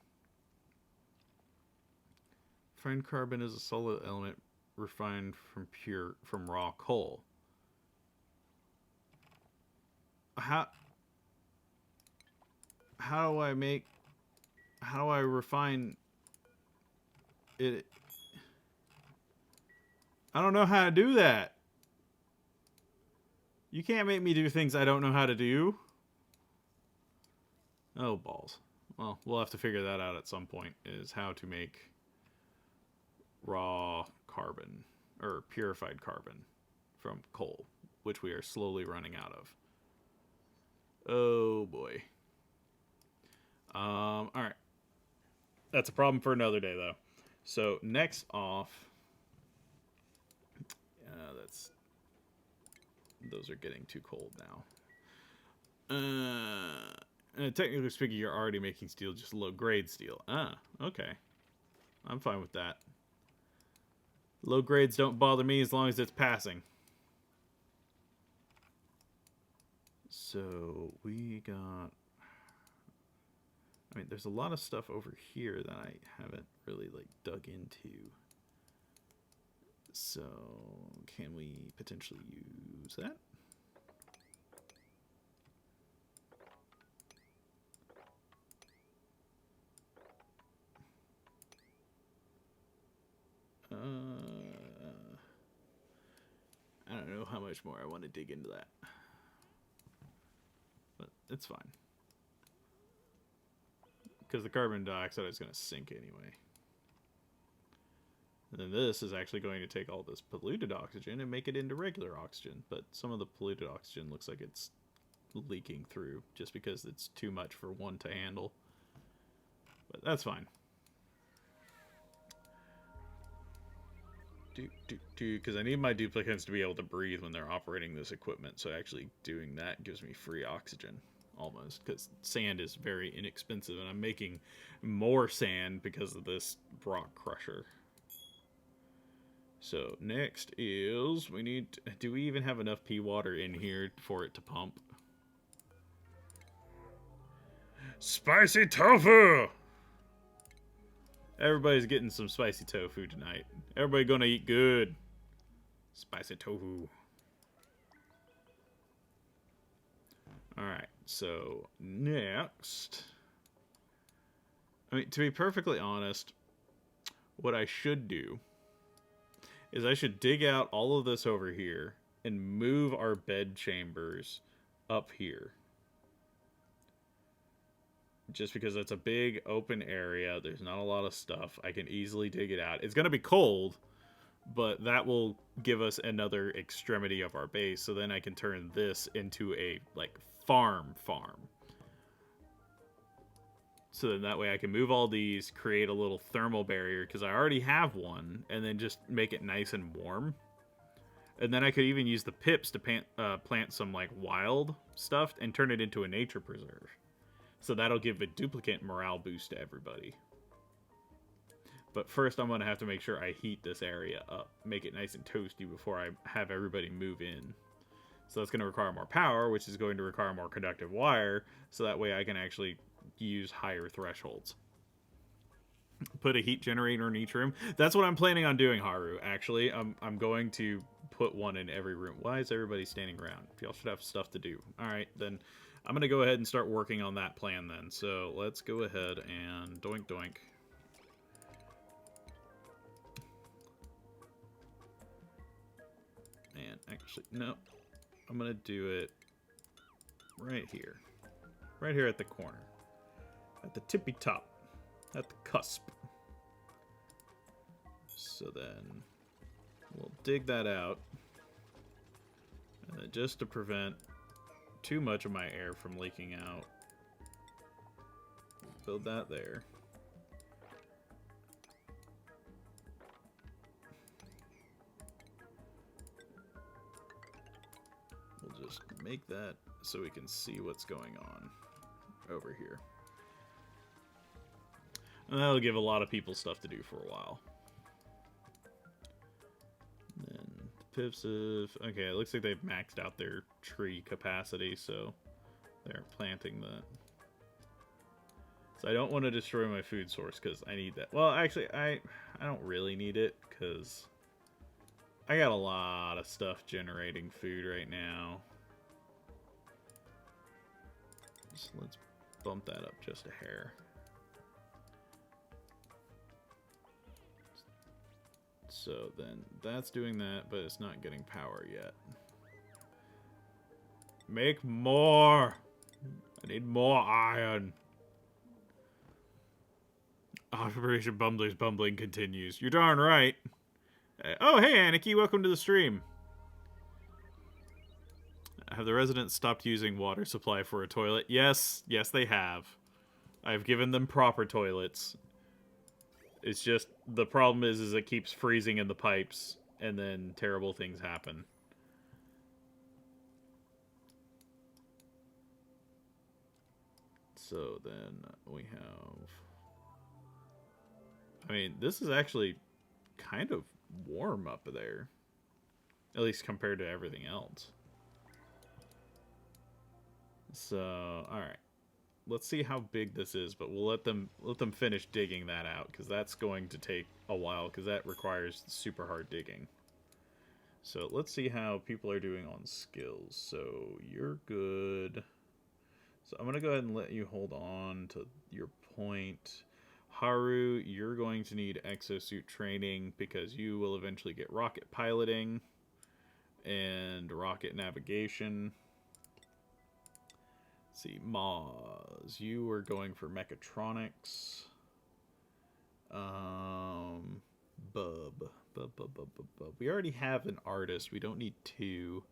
Speaker 1: Refined carbon is a solid element refined from raw coal. How do I refine it? I don't know how to do that. You can't make me do things I don't know how to do. Oh, balls. Well, we'll have to figure that out at some point, is how to make raw carbon, or purified carbon from coal, which we are slowly running out of. Oh, boy. Alright. That's a problem for another day, though. So, next off... those are getting too cold now. Technically speaking, you're already making steel, just low-grade steel. Ah, okay. I'm fine with that. Low grades don't bother me as long as it's passing. So, we got I mean, there's a lot of stuff over here that I haven't really, like, dug into. So, can we potentially use that? I don't know how much more I want to dig into that. But it's fine. Because the carbon dioxide is going to sink anyway. And then this is actually going to take all this polluted oxygen and make it into regular oxygen. But some of the polluted oxygen looks like it's leaking through just because it's too much for one to handle. But that's fine. Because I need my duplicants to be able to breathe when they're operating this equipment. So actually doing that gives me free oxygen. Almost, because sand is very inexpensive, and I'm making more sand because of this rock crusher. So next is we need. Do we even have enough pea water in here for it to pump? Spicy tofu! Everybody's getting some spicy tofu tonight. Everybody gonna eat good. Spicy tofu. Alright, so next. I mean, to be perfectly honest, what I should do is I should dig out all of this over here and move our bed chambers up here. Just because that's a big open area, there's not a lot of stuff. I can easily dig it out. It's going to be cold, but that will give us another extremity of our base, so then I can turn this into a, like, farm. So then that way I can move all these, create a little thermal barrier, because I already have one, and then just make it nice and warm. And then I could even use the pips to plant some, like, wild stuff and turn it into a nature preserve. So that'll give a duplicate morale boost to everybody. But first I'm going to have to make sure I heat this area up, make it nice and toasty before I have everybody move in. So that's going to require more power, which is going to require more conductive wire, so that way I can actually use higher thresholds. Put a heat generator in each room. That's what I'm planning on doing, Haru, actually. I'm going to put one in every room. Why is everybody standing around? Y'all should have stuff to do. Alright, then I'm going to go ahead and start working on that plan then. So let's go ahead and doink doink. And actually, no. I'm going to do it right here. Right here at the corner. At the tippy top. At the cusp. So then we'll dig that out. And then just to prevent too much of my air from leaking out, build that there. We'll just make that so we can see what's going on over here. And that'll give a lot of people stuff to do for a while. And then the pips have... Okay, it looks like they've maxed out their tree capacity, so they're planting that. So I don't want to destroy my food source because I need that. Well, actually, I don't really need it because I got a lot of stuff generating food right now. So let's bump that up just a hair. So then that's doing that, but it's not getting power yet. Make more! I need more iron. Operation Bumbler's bumbling continues. You're darn right. Oh, hey, Aniki, welcome to the stream. Have the residents stopped using water supply for a toilet? Yes, yes they have. I've given them proper toilets. It's just, the problem is it keeps freezing in the pipes, and then terrible things happen. So then we have... I mean, this is actually kind of warm up there. At least compared to everything else. So, alright. let's see how big this is, but we'll let them finish digging that out, because that's going to take a while, because that requires super hard digging. So let's see how people are doing on skills. So you're good. So I'm going to go ahead and let you hold on to your point. Haru, you're going to need exosuit training because you will eventually get rocket piloting and rocket navigation. Let's see, Maz, you are going for mechatronics. Bub. We already have an artist. We don't need two.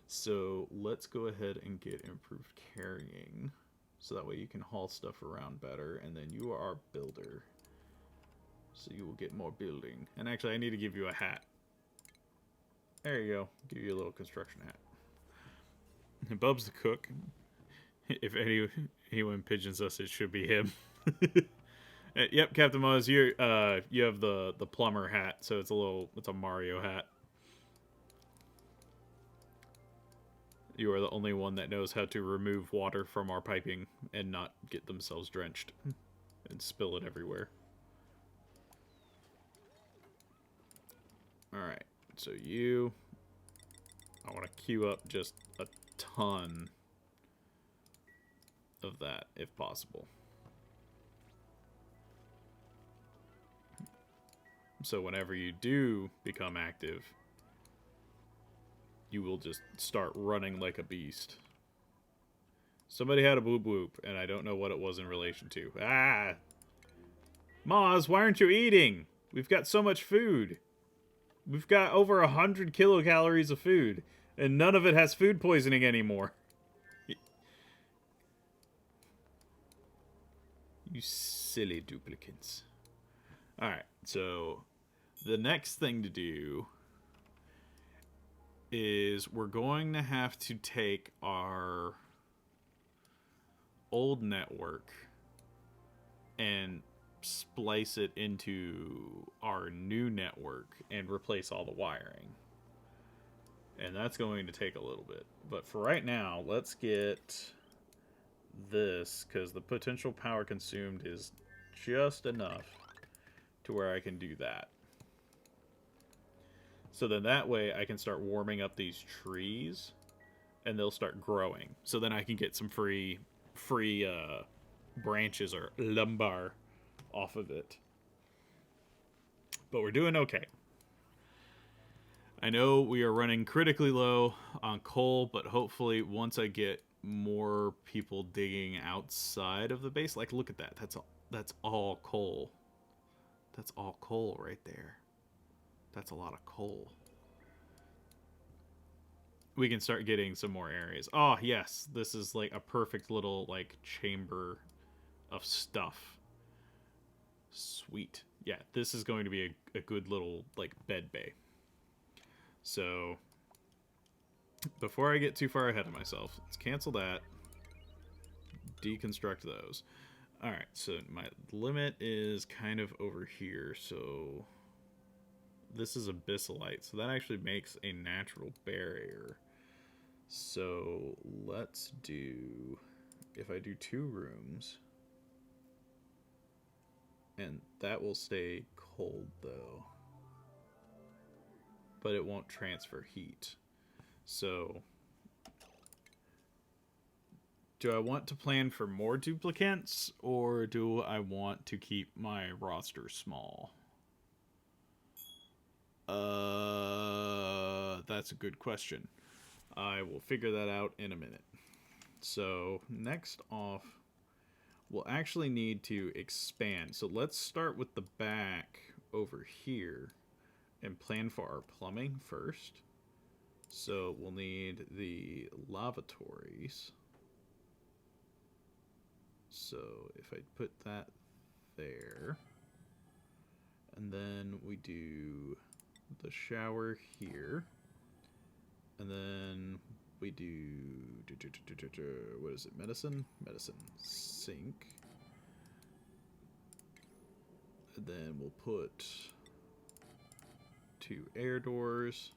Speaker 1: So let's go ahead and get improved carrying. So that way you can haul stuff around better. And then you are our builder. So you will get more building. And actually, I need to give you a hat. There you go. Give you a little construction hat. And Bub's the cook. If anyone pigeons us, it should be him. Yep, Captain Maz, you have the plumber hat, so it's a Mario hat. You are the only one that knows how to remove water from our piping and not get themselves drenched and spill it everywhere. Alright, so I want to queue up just a ton of that, if possible. So whenever you do become active, you will just start running like a beast. Somebody had a boop boop, and I don't know what it was in relation to. Ah! Maz, why aren't you eating? We've got so much food. We've got over 100 kilocalories of food, and none of it has food poisoning anymore. You silly duplicants. Alright, so the next thing to do is we're going to have to take our old network and splice it into our new network and replace all the wiring. And that's going to take a little bit. But for right now, let's get this, because the potential power consumed is just enough to where I can do that. So then that way I can start warming up these trees and they'll start growing. So then I can get some free branches or lumbar off of it. But we're doing okay. I know we are running critically low on coal, but hopefully once I get more people digging outside of the base, like look at that. That's all coal. That's all coal right there. That's a lot of coal. We can start getting some more areas. Oh, yes. This is like a perfect little like chamber of stuff. Sweet. Yeah, this is going to be a good little like bed bay. So before I get too far ahead of myself, let's cancel that. Deconstruct those. Alright, so my limit is kind of over here, so this is abyssalite, so that actually makes a natural barrier. So let's do, if I do 2 rooms, and that will stay cold though, but it won't transfer heat. So do I want to plan for more duplicants, or do I want to keep my roster small? That's a good question. I will figure that out in a minute. So next off, we'll actually need to expand. So let's start with the back over here and plan for our plumbing first. So we'll need the lavatories. So if I put that there, and then we do the shower here, and then we do, what is it, medicine sink, and then we'll put 2 air doors,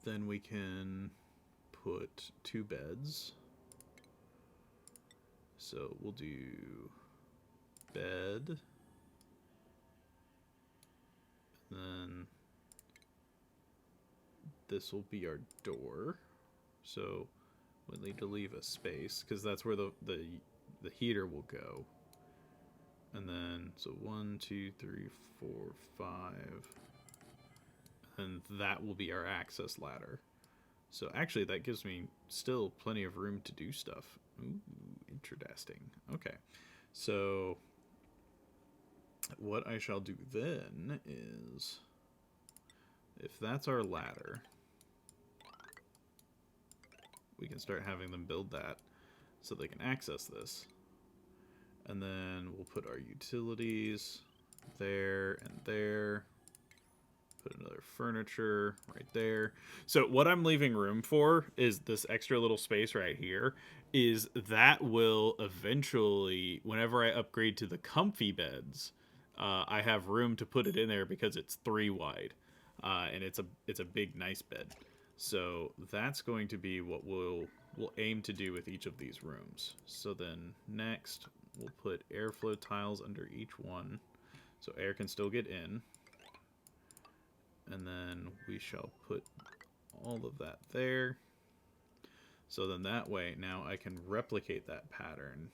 Speaker 1: then we can put 2 beds. So we'll do bed. And then this will be our door. So we'll need to leave a space because that's where the heater will go. And then, so 1, 2, 3, 4, 5. And that will be our access ladder. So actually, that gives me still plenty of room to do stuff. Ooh, interesting. Okay. So what I shall do then is, if that's our ladder, we can start having them build that so they can access this. And then we'll put our utilities there and there. Put another furniture right there. So what I'm leaving room for is this extra little space right here. Is that will eventually, whenever I upgrade to the comfy beds, I have room to put it in there because it's 3 wide. And it's a big, nice bed. So that's going to be what we'll aim to do with each of these rooms. So then next, we'll put airflow tiles under each one, so air can still get in. And then we shall put all of that there. So then that way, now I can replicate that pattern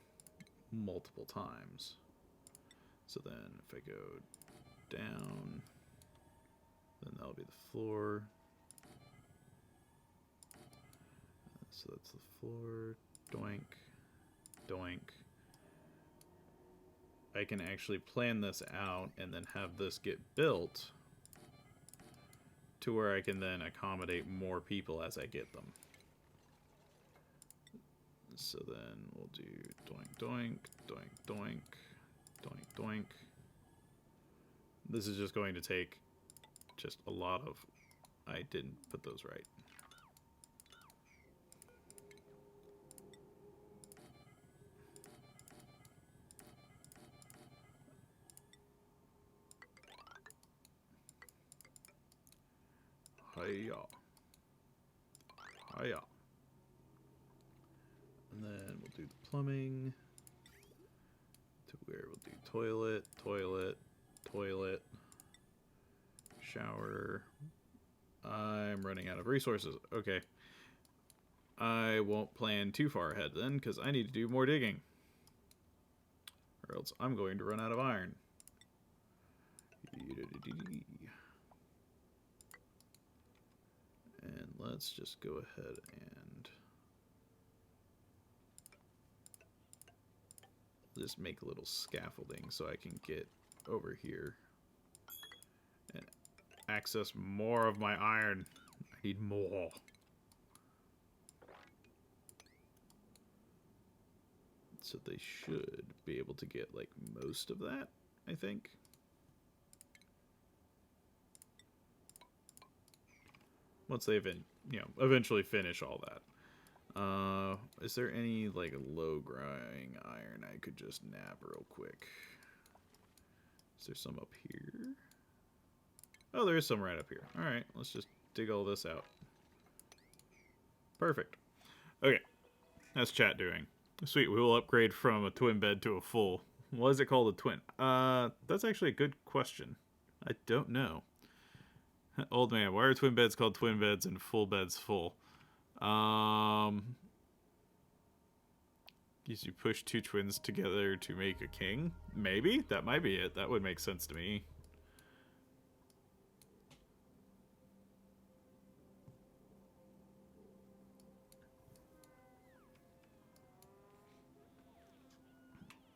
Speaker 1: multiple times. So then if I go down, then that'll be the floor. So that's the floor. Doink. Doink. I can actually plan this out and then have this get built to where I can then accommodate more people as I get them. So then we'll do doink, doink, doink, doink, doink, doink. This is just going to take just a lot of... I didn't put those right. Hiya. Hiya. And then we'll do the plumbing to where we'll do toilet, toilet, toilet, shower. I'm running out of resources. Okay. I won't plan too far ahead then, because I need to do more digging. Or else I'm going to run out of iron. And let's just go ahead and just make a little scaffolding so I can get over here and access more of my iron. I need more. So they should be able to get like most of that, I think. Once they eventually finish all that. Is there any like low growing iron I could just nab real quick? Is there some up here? Oh, there is some right up here. Alright, let's just dig all this out. Perfect. Okay, that's chat doing. Sweet, we will upgrade from a twin bed to a full. What is it called, a twin? That's actually a good question. I don't know. Old man, why are twin beds called twin beds and full beds full? Guess you push 2 twins together to make a king? Maybe? That might be it. That would make sense to me.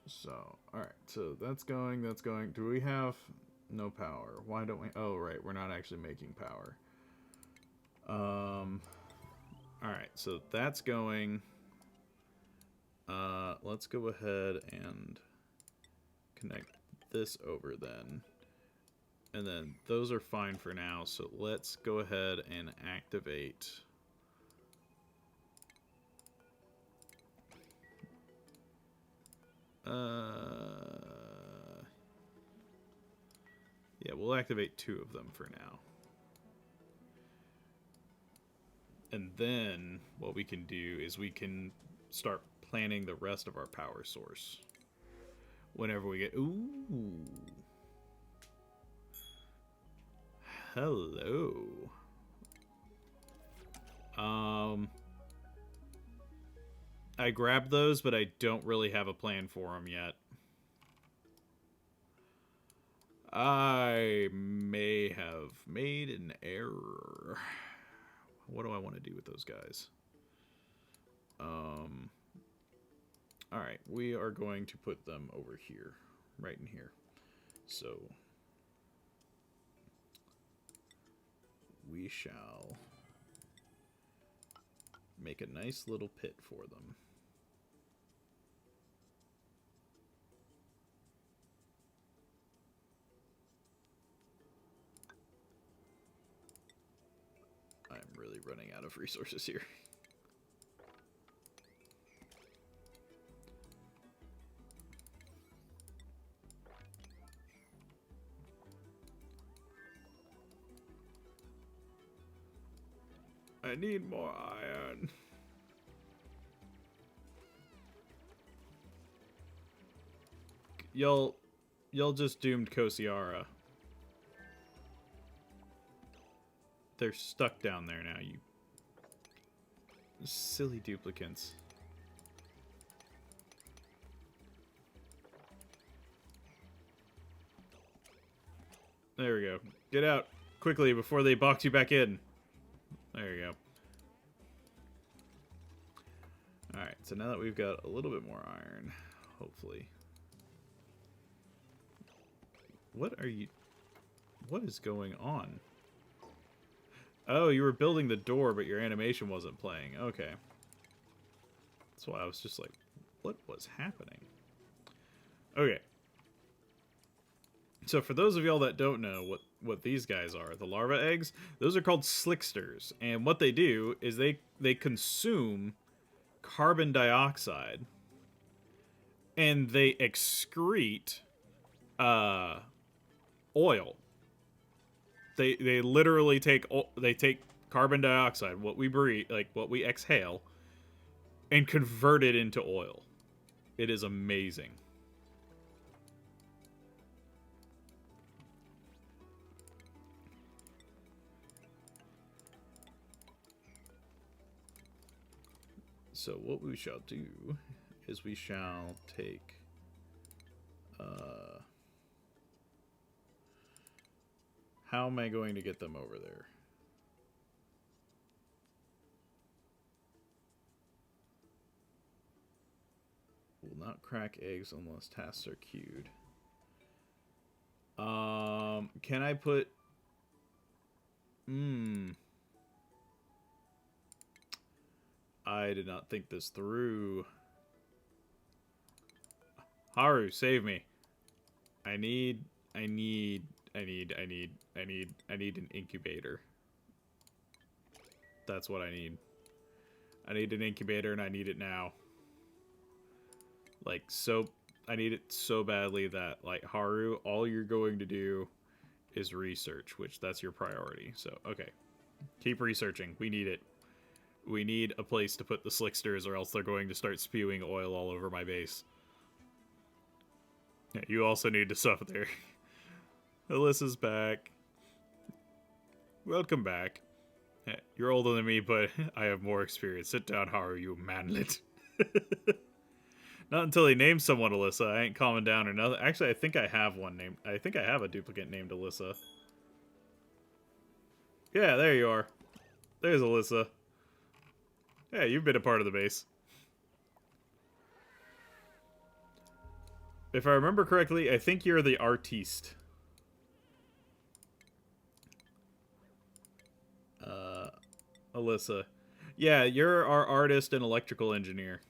Speaker 1: So, alright. So, that's going, that's going. Do we have... no power? Why don't we... oh, right. We're not actually making power. Alright. So, that's going... let's go ahead and connect this over then. And then those are fine for now, so let's go ahead and activate... yeah, we'll activate 2 of them for now. And then what we can do is we can start planning the rest of our power source. Whenever we get... Ooh. Hello. I grabbed those, but I don't really have a plan for them yet. I may have made an error. What do I want to do with those guys? Alright, we are going to put them over here. Right in here. So... we shall make a nice little pit for them. I'm really running out of resources here. I need more iron. Y'all just doomed Kosiara. They're stuck down there now, you silly duplicants. There we go. Get out quickly before they box you back in. There you go. Alright, so now that we've got a little bit more iron, hopefully. What is going on? Oh, you were building the door, but your animation wasn't playing. Okay. That's why I was just like, what was happening? Okay. So for those of y'all that don't know what these guys are, the larva eggs, those are called slicksters. And what they do is they consume carbon dioxide and they excrete oil. They literally take carbon dioxide, what we breathe, like what we exhale, and convert it into oil. It is amazing. So what we shall do is we shall take how am I going to get them over there? Will not crack eggs unless tasks are queued. Can I put... I did not think this through. Haru, save me. I need an incubator. That's what I need. I need an incubator and I need it now. Like, so, I need it so badly that, like, Haru, all you're going to do is research, which that's your priority. So, okay. Keep researching. We need it. We need a place to put the slicksters or else they're going to start spewing oil all over my base. Yeah, you also need to suffer there. Alyssa's back. Welcome back. Yeah, you're older than me, but I have more experience. Sit down, Haru, you manlet. Not until he names someone Alyssa. I ain't calming down or nothing. Actually, I think I have one named... I think I have a duplicate named Alyssa. Yeah, there you are. There's Alyssa. Yeah, you've been a part of the base. If I remember correctly, I think you're the artiste. Alyssa. Yeah, you're our artist and electrical engineer.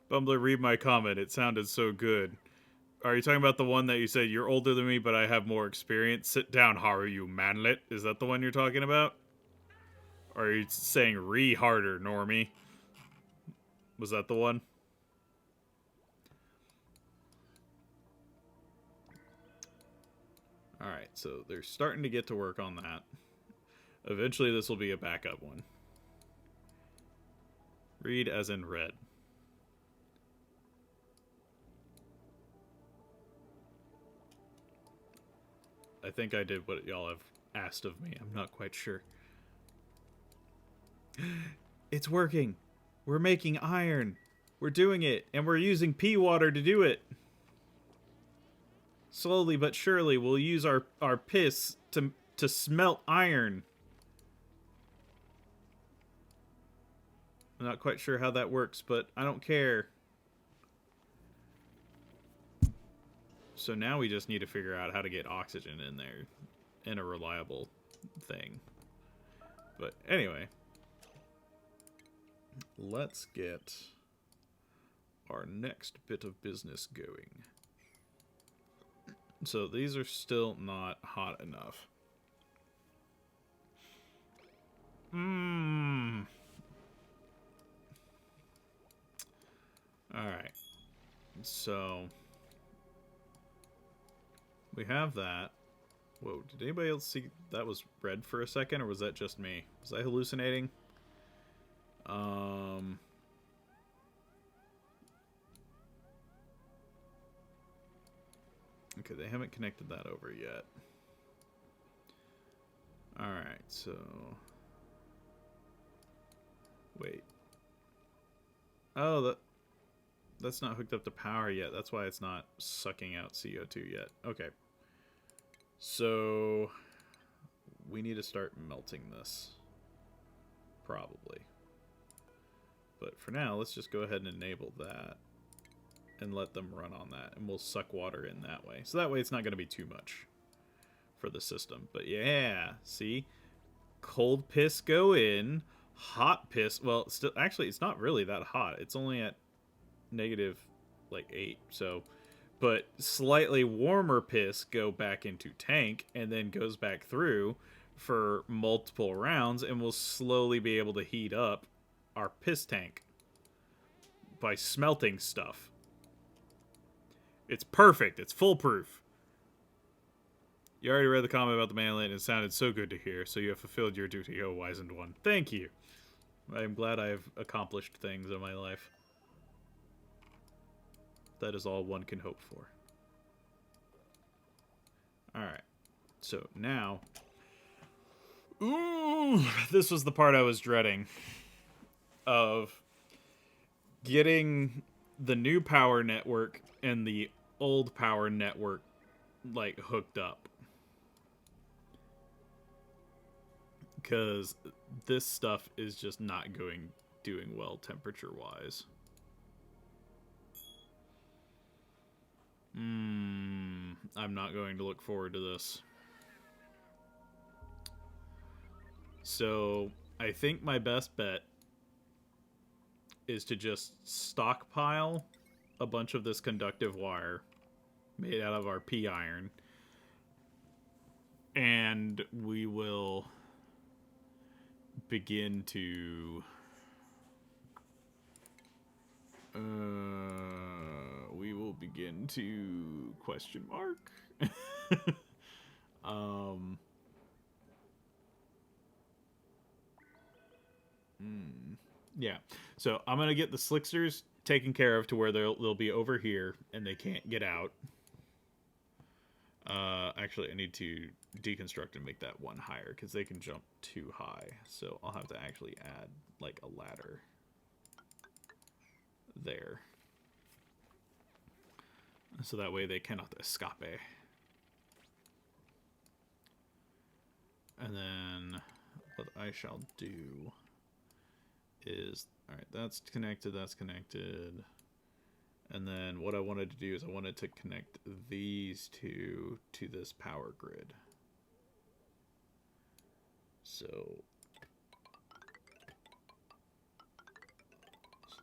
Speaker 1: Bumbler, read my comment. It sounded so good. Are you talking about the one that you said, you're older than me, but I have more experience? Sit down, Haru, you manlet. Is that the one you're talking about? Or are you saying harder, normie? Was that the one? Alright, so they're starting to get to work on that. Eventually this will be a backup one. Read as in read. I think I did what y'all have asked of me. I'm not quite sure. It's working. We're making iron. We're doing it, and we're using pea water to do it. Slowly but surely, we'll use our piss to smelt iron. I'm not quite sure how that works, but I don't care. So now we just need to figure out how to get oxygen in there in a reliable thing. But anyway, let's get our next bit of business going. So these are still not hot enough. Alright. So we have that. Whoa, did anybody else see that was red for a second, or was that just me? Was I hallucinating? Okay, they haven't connected that over yet. Alright, so... Wait. Oh, that's not hooked up to power yet. That's why it's not sucking out CO2 yet. Okay. So... we need to start melting this. Probably. But for now, let's just go ahead and enable that. And let them run on that. And we'll suck water in that way. So that way it's not going to be too much for the system. But yeah, see? Cold piss go in. Hot piss, well, still, actually, it's not really that hot. It's only at negative, like, 8. So, but slightly warmer piss go back into tank and then goes back through for multiple rounds. And we'll slowly be able to heat up our piss tank by smelting stuff. It's perfect. It's foolproof. You already read the comment about the manlet, and it sounded so good to hear, so you have fulfilled your duty, O wizened one. Thank you. I'm glad I have accomplished things in my life. That is all one can hope for. Alright. So, now... Ooh! This was the part I was dreading. Of getting the new power network and the old power network, like, hooked up. Because this stuff is just not doing well temperature-wise. I'm not going to look forward to this. So, I think my best bet is to just stockpile a bunch of this conductive wire made out of our pea iron, and we will begin to question mark yeah, so I'm gonna get the slicksters taken care of to where they'll be over here and they can't get out. Actually, I need to deconstruct and make that one higher because they can jump too high. So I'll have to actually add like a ladder there. So that way they cannot escape. And then what I shall do is, alright, that's connected. And then what I wanted to do is I wanted to connect these two to this power grid. So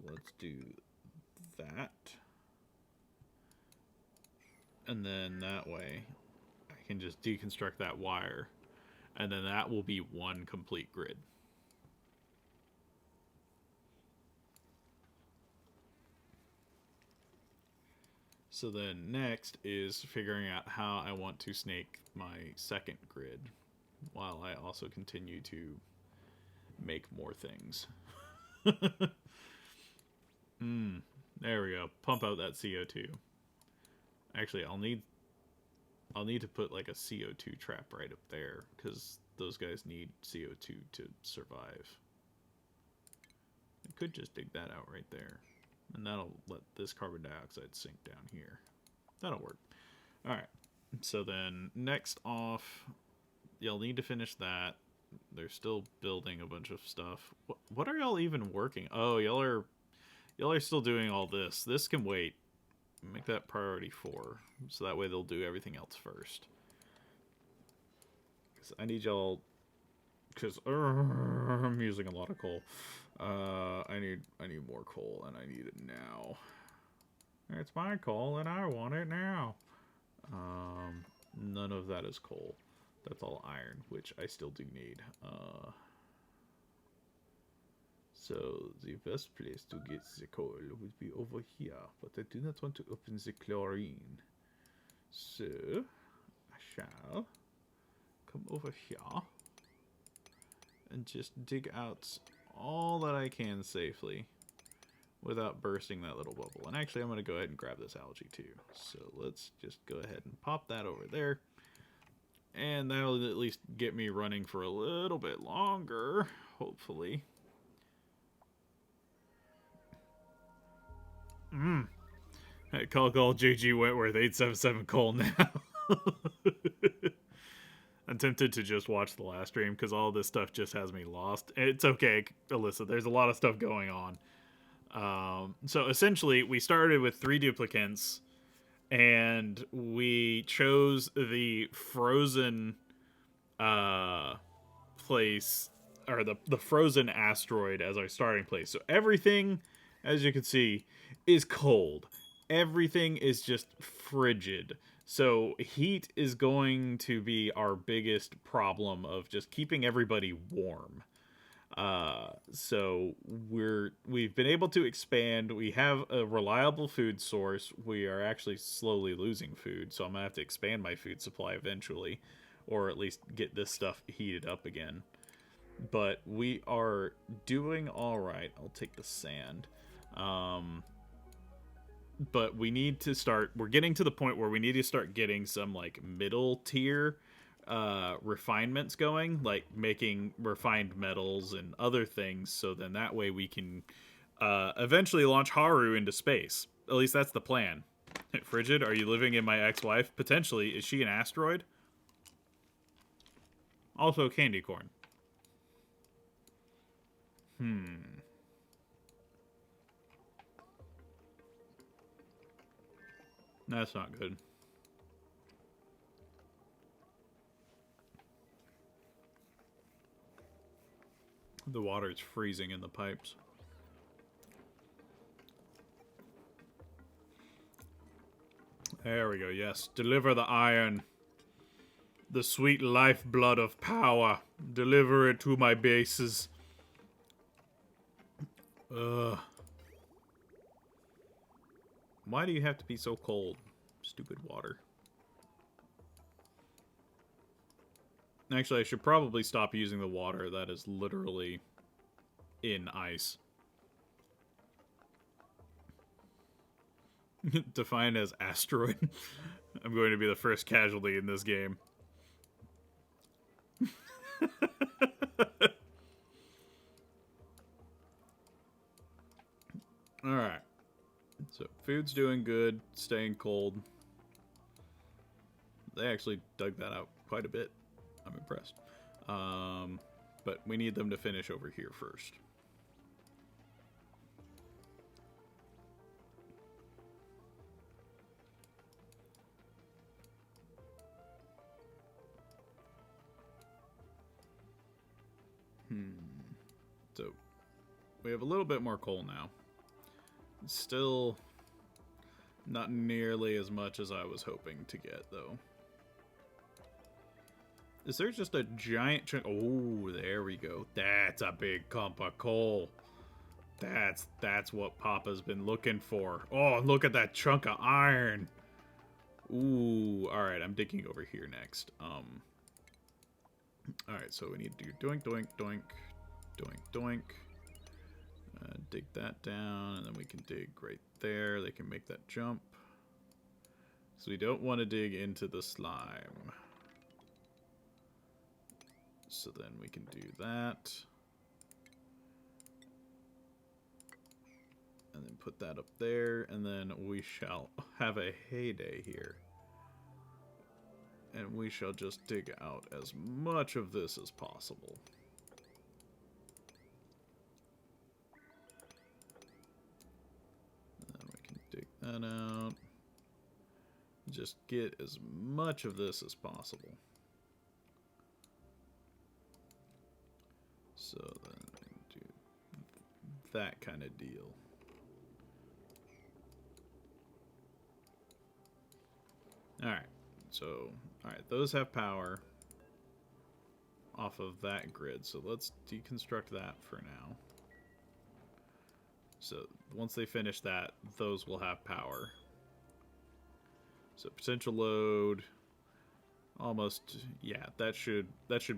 Speaker 1: let's do that. And then that way I can just deconstruct that wire. And then that will be one complete grid. So then next is figuring out how I want to snake my second grid. while I also continue to make more things. There we go. Pump out that CO2. Actually, I'll need to put like a CO2 trap right up there because those guys need CO2 to survive. I could just dig that out right there, and that'll let this carbon dioxide sink down here. That'll work. All right. So then next off, you'll need to finish that. They're still building a bunch of stuff. What are y'all even working? Oh, y'all are still doing all this. This can wait. Make that priority 4, so that way they'll do everything else first. Cause I need y'all, cause I'm using a lot of coal. I need more coal, and I need it now. It's my coal, and I want it now. None of that is coal. That's all iron, which I still do need. So the best place to get the coal would be over here, but I do not want to open the chlorine. So I shall come over here and just dig out all that I can safely without bursting that little bubble. And actually, I'm going to go ahead and grab this algae too. So let's just go ahead and pop that over there. And that'll at least get me running for a little bit longer, hopefully. Hey, call JG Wentworth 877 Cole now. I'm tempted to just watch the last stream because all this stuff just has me lost. It's okay, Alyssa. There's a lot of stuff going on. So essentially, we started with 3 duplicants, and we chose the frozen place, or the frozen asteroid as our starting place. So everything, as you can see, is cold. Everything is just frigid. So heat is going to be our biggest problem of just keeping everybody warm. So we've been able to expand. We have a reliable food source. We are actually slowly losing food, so I'm gonna have to expand my food supply eventually, or at least get this stuff heated up again. But we are doing all right. I'll take the sand. But we need to start, we're getting to the point where we need to start getting some like middle tier refinements going, like making refined metals and other things, so then that way we can eventually launch Haru into space. At least that's the plan. Frigid, are you living in my ex-wife? Potentially. Is she an asteroid? Also candy corn. That's not good. The water is freezing in the pipes. There we go, yes. Deliver the iron. The sweet lifeblood of power. Deliver it to my bases. Ugh. Why do you have to be so cold? Stupid water. Actually, I should probably stop using the water that is literally in ice. Defined as asteroid. I'm going to be the first casualty in this game. Alright. So, food's doing good, staying cold. They actually dug that out quite a bit. I'm impressed. But we need them to finish over here first. So, we have a little bit more coal now. Still not nearly as much as I was hoping to get, though. Is there just a giant chunk? Oh, there we go. That's a big clump of coal. That's what Papa's been looking for. Oh, look at that chunk of iron. Ooh, alright, I'm digging over here next. Alright, so we need to do doink, doink, doink, doink, doink. Dig that down, and then we can dig right there. They can make that jump. So we don't want to dig into the slime. So then we can do that. And then put that up there, and then we shall have a heyday here. And we shall just dig out as much of this as possible. And then we can dig that out. Just get as much of this as possible. So then I can do that kind of deal. Alright, so, alright, those have power off of that grid, so let's deconstruct that for now. So, once they finish that, those will have power. So, potential load, almost, yeah, that should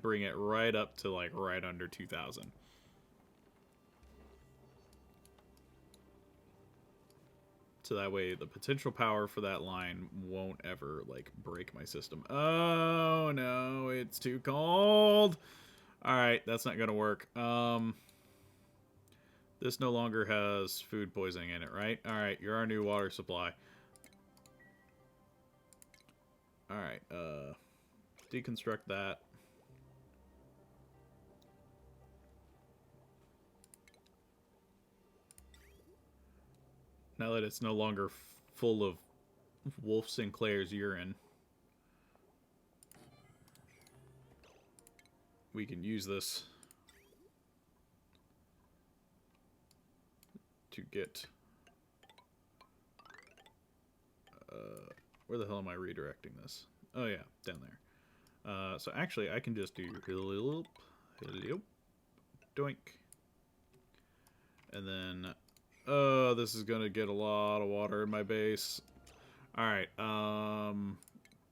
Speaker 1: bring it right up to, like, right under 2,000. So that way, the potential power for that line won't ever, like, break my system. Oh, no, it's too cold! Alright, that's not gonna work. This no longer has food poisoning in it, right? Alright, you're our new water supply. Alright, deconstruct that. Now that it's no longer full of Wolf Sinclair's urine, we can use this to get... where the hell am I redirecting this? Oh yeah, down there. So actually, I can just do help, doink. And then... oh, this is gonna get a lot of water in my base. Alright,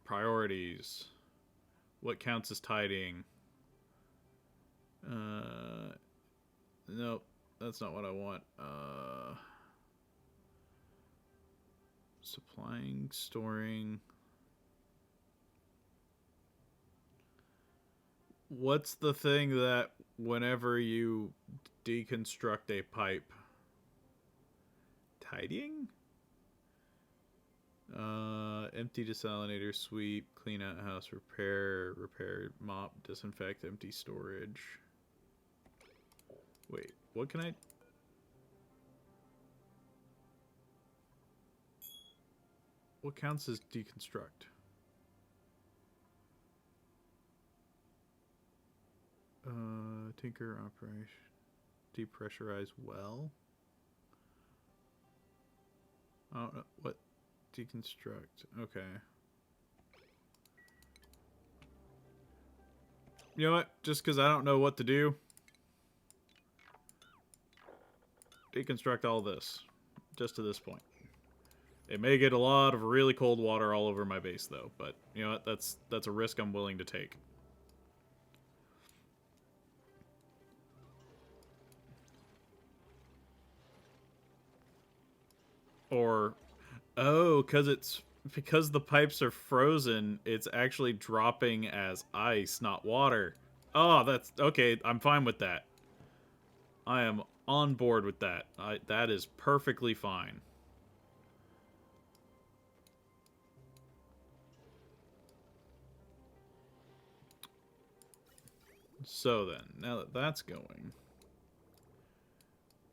Speaker 1: priorities. What counts as tidying? Nope, that's not what I want. Supplying, storing. What's the thing that whenever you deconstruct a pipe... tidying? Empty desalinator, sweep, clean out house, repair, mop, disinfect, empty storage. Wait, what can I... what counts as deconstruct? Tinker operation. Depressurize well. I don't know. What? Deconstruct. Okay. You know what? Just because I don't know what to do. Deconstruct all this. Just to this point. It may get a lot of really cold water all over my base, though. But, you know what? That's a risk I'm willing to take. Or... oh, because the pipes are frozen, it's actually dropping as ice, not water. Oh, that's... okay, I'm fine with that. I am on board with that. That is perfectly fine. So then, now that that's going,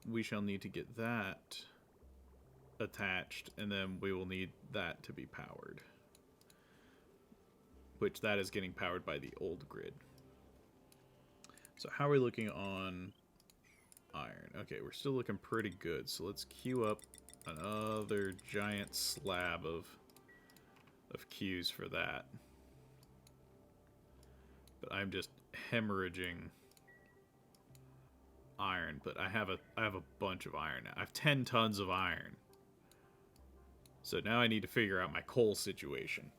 Speaker 1: we shall need to get that attached, and then we will need that to be powered. Which that is getting powered by the old grid. So how are we looking on iron? Okay, we're still looking pretty good. So let's queue up another giant slab of queues for that. But I'm just hemorrhaging iron. But I have a bunch of iron now. I have 10 tons of iron. So now I need to figure out my coal situation.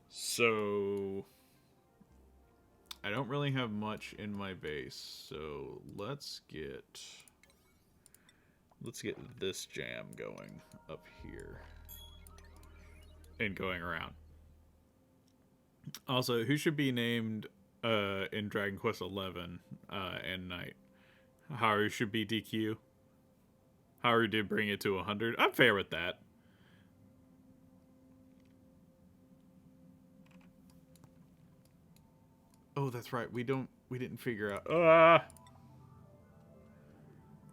Speaker 1: So I don't really have much in my base, so let's get this jam going up here and going around. Also, who should be named in Dragon Quest XI and Knight? Haru should be DQ. Haru did bring it to 100. I'm fair with that. Oh, that's right. We didn't figure out.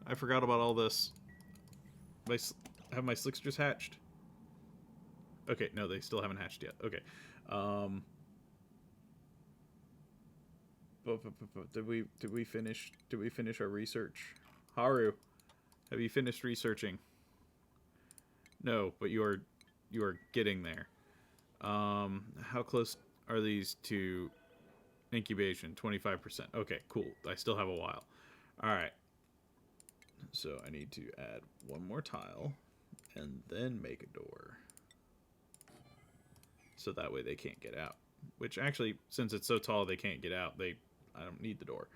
Speaker 1: I forgot about all this. Have my slicksters hatched? Okay, no, they still haven't hatched yet. Okay. Did we finish our research? Haru, have you finished researching? No, but you are getting there. How close are these to incubation? 25%. Okay, cool. I still have a while. All right. So I need to add one more tile and then make a door. So that way they can't get out. Which actually, since it's so tall they can't get out, I don't need the door.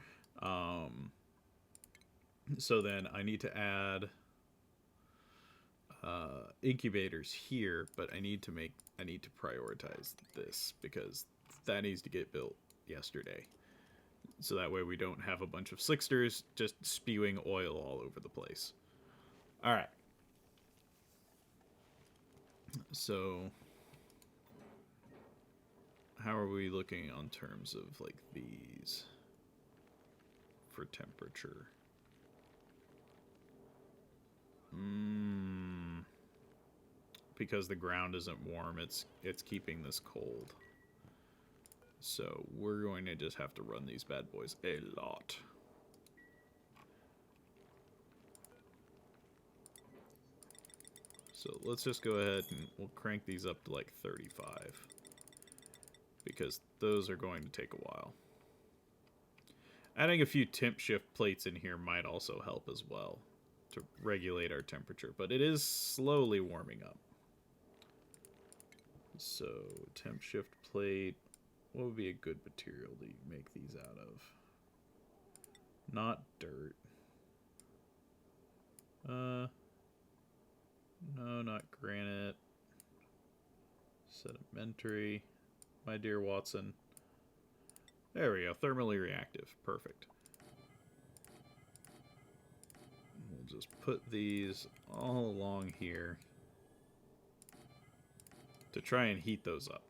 Speaker 1: So then I need to add incubators here, but I need to prioritize this because that needs to get built yesterday. So that way we don't have a bunch of slicksters just spewing oil all over the place. All right. So how are we looking on terms of like these for temperature? Because the ground isn't warm, it's keeping this cold. So we're going to just have to run these bad boys a lot. So let's just go ahead and we'll crank these up to like 35. Because those are going to take a while. Adding a few temp shift plates in here might also help as well to regulate our temperature, but it is slowly warming up. So temp shift plate, what would be a good material to make these out of? Not dirt. No, not granite. Sedimentary. My dear Watson. There we go. Thermally reactive. Perfect. We'll just put these all along here to try and heat those up.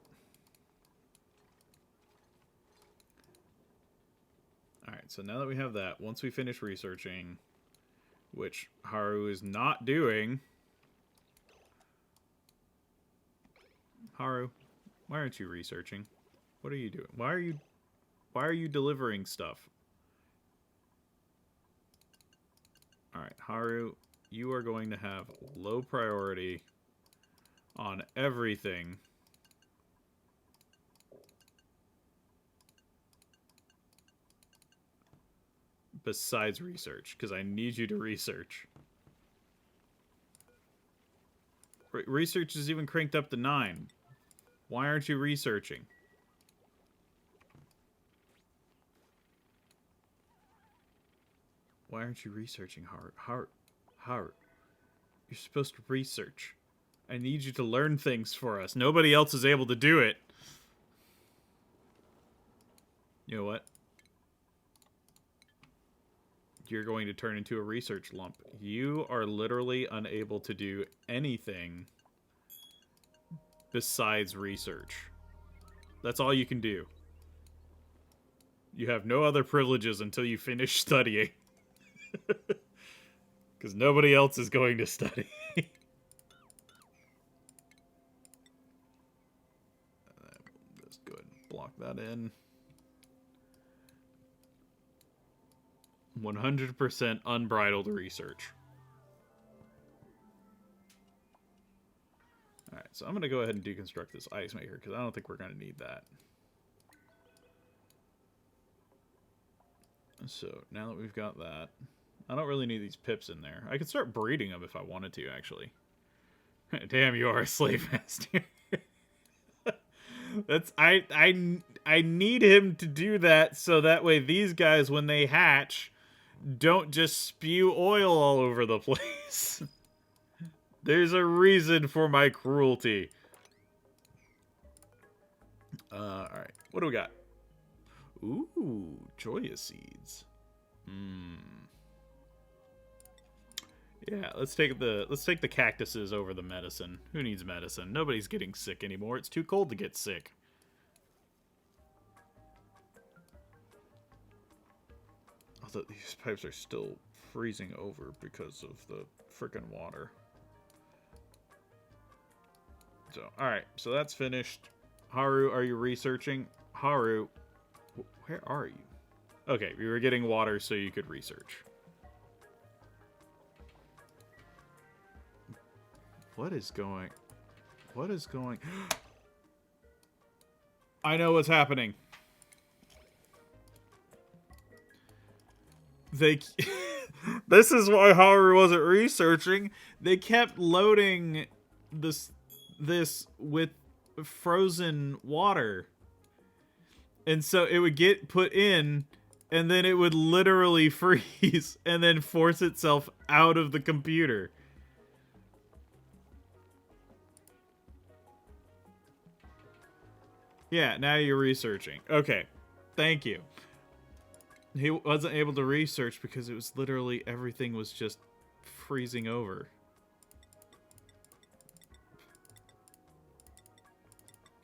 Speaker 1: Alright, so now that we have that, once we finish researching, which Haru is not doing... Haru, why aren't you researching? What are you doing? Why are you delivering stuff? Alright, Haru, you are going to have low priority on everything. Besides research, because I need you to research. Research is even cranked up to 9. Why aren't you researching? Why aren't you researching, Haru? Haru, you're supposed to research. I need you to learn things for us. Nobody else is able to do it. You know what? You're going to turn into a research lump. You are literally unable to do anything besides research. That's all you can do. You have no other privileges until you finish studying. Because nobody else is going to study. Just go ahead and block that in. 100% unbridled research. Alright, so I'm going to go ahead and deconstruct this ice maker because I don't think we're going to need that. So, now that we've got that, I don't really need these pips in there. I could start breeding them if I wanted to, actually. Damn, you are a slave master. I need him to do that so that way these guys, when they hatch, don't just spew oil all over the place. There's a reason for my cruelty. Alright. What do we got? Ooh, Joya seeds. Yeah, let's take the cactuses over the medicine. Who needs medicine? Nobody's getting sick anymore. It's too cold to get sick. Although these pipes are still freezing over because of the frickin' water. So, alright, so that's finished. Haru, are you researching? Haru, where are you? Okay, we were getting water so you could research. What is going... I know what's happening. This is why Haru wasn't researching. They kept loading this with frozen water. And so it would get put in, and then it would literally freeze, and then force itself out of the computer. Yeah, now you're researching. Okay, thank you. He wasn't able to research because it was literally everything was just freezing over.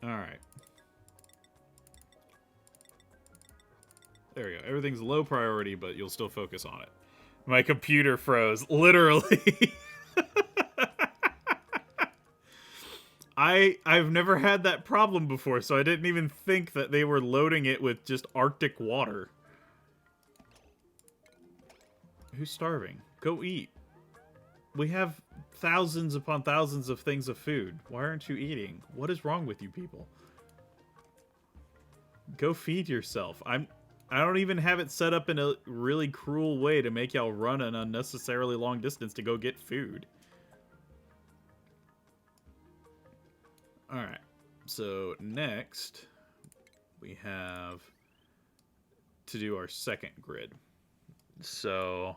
Speaker 1: Alright. There we go. Everything's low priority, but you'll still focus on it. My computer froze. Literally. I've never had that problem before, so I didn't even think that they were loading it with just Arctic water. Who's starving? Go eat. We have thousands upon thousands of things of food. Why aren't you eating? What is wrong with you people? Go feed yourself. I don't even have it set up in a really cruel way to make y'all run an unnecessarily long distance to go get food. Alright. So next we have to do our second grid. So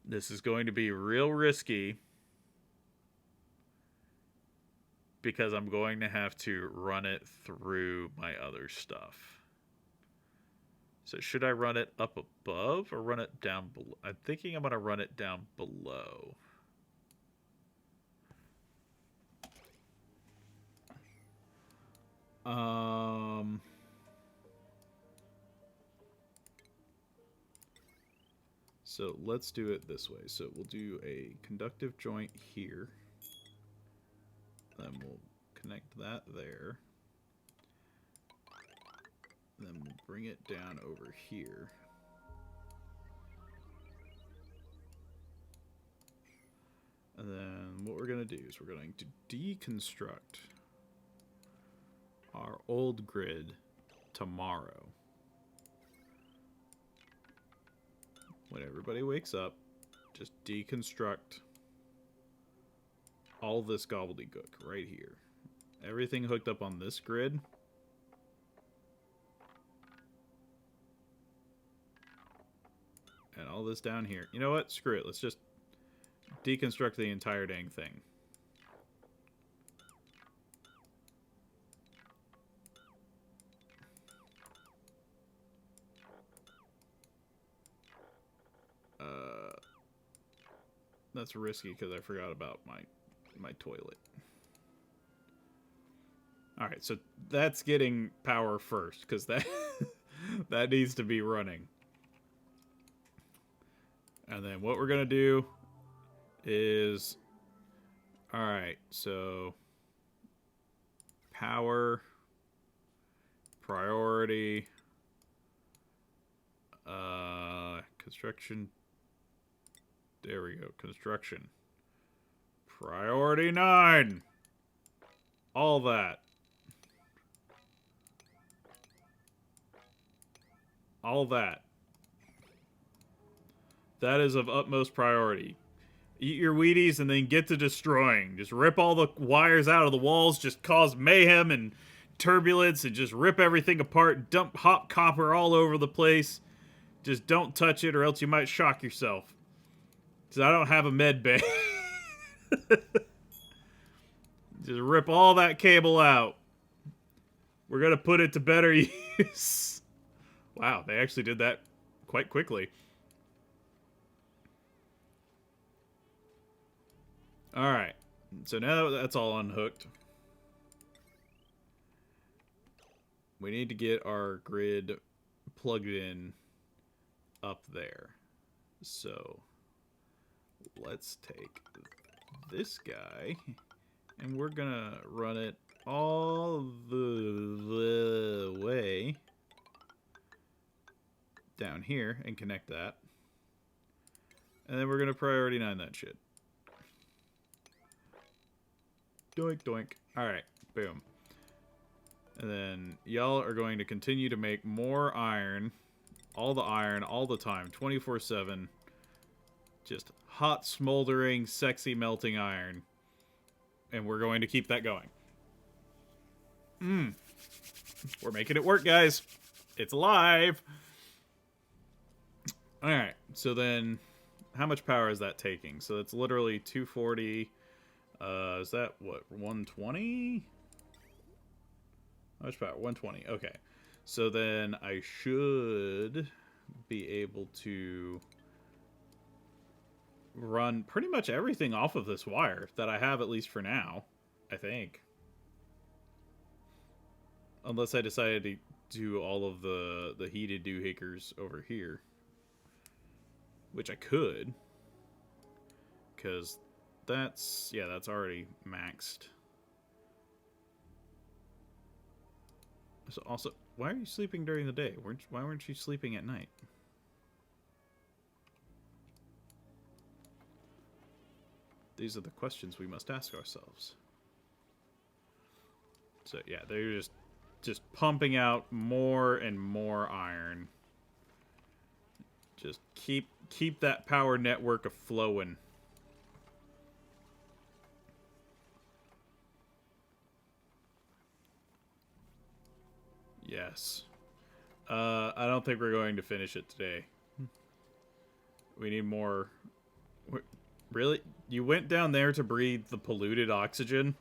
Speaker 1: this is going to be real risky because I'm going to have to run it through my other stuff. So should I run it up above or run it down below? I'm thinking I'm going to run it down below. So let's do it this way. So we'll do a conductive joint here. Then we'll connect that there. Then we'll bring it down over here. And then what we're going to do is we're going to deconstruct our old grid tomorrow. When everybody wakes up, just deconstruct all this gobbledygook right here. Everything hooked up on this grid. And all this down here. You know what? Screw it. Let's just deconstruct the entire dang thing. That's risky because I forgot about my toilet. Alright, so that's getting power first, because that that needs to be running. And then what we're going to do is... Alright, so... Power... Priority... Construction... There we go. Construction. Priority 9. All that. All that. That is of utmost priority. Eat your Wheaties and then get to destroying. Just rip all the wires out of the walls. Just cause mayhem and turbulence and just rip everything apart, dump hot copper all over the place. Just don't touch it or else you might shock yourself. Because I don't have a med bay. Just rip all that cable out. We're going to put it to better use. Wow, they actually did that quite quickly. Alright, so now that that's all unhooked, we need to get our grid plugged in up there. So let's take this guy and we're gonna run it all the way down here and connect that. And then we're gonna priority 9 that shit. Doink doink. Alright, boom. And then y'all are going to continue to make more iron all the time, 24/7. Just hot, smoldering, sexy, melting iron. And we're going to keep that going. We're making it work, guys. It's alive. Alright, so then how much power is that taking? So it's literally 240. Is that, what, 120? How much power? 120. Okay. So then I should be able to run pretty much everything off of this wire that I have, at least for now, I think. Unless I decided to do all of the heated doohickers over here. Which I could. Because that's already maxed. So also, why are you sleeping during the day? Why weren't you sleeping at night? These are the questions we must ask ourselves. So yeah, they're just pumping out more and more iron. Just keep that power network a-flowing. Yes. I don't think we're going to finish it today. We need more. Really? You went down there to breathe the polluted oxygen?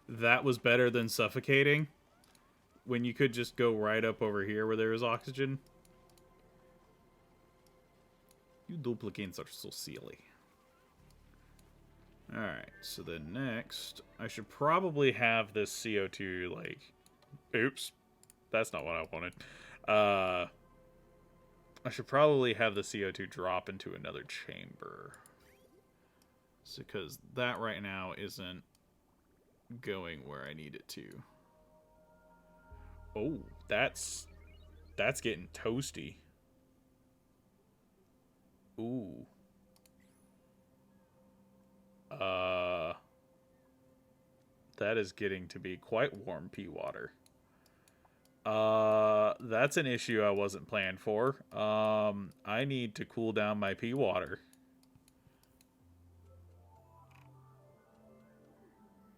Speaker 1: That was better than suffocating? When you could just go right up over here where there is oxygen? You duplicants are so silly. Alright, so then next, I should probably have this CO2, like... Oops. That's not what I wanted. I should probably have the CO2 drop into another chamber. Because that right now isn't going where I need it to. Oh, that's getting toasty. Ooh. That is getting to be quite warm pea water. That's an issue I wasn't planned for. I need to cool down my pea water.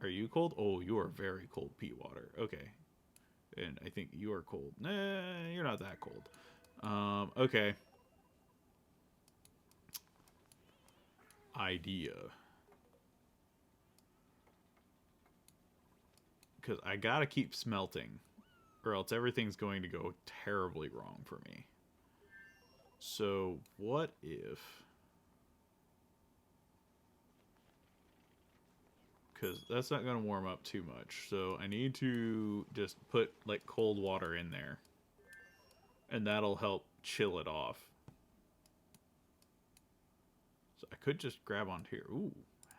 Speaker 1: Are you cold? Oh, you are very cold pea water. Okay. And I think you are cold. Nah, you're not that cold. Okay. Idea. Because I gotta keep smelting, or else everything's going to go terribly wrong for me. So, what if... Because that's not going to warm up too much. So, I need to just put, like, cold water in there. And that'll help chill it off. So, I could just grab onto here. Ooh,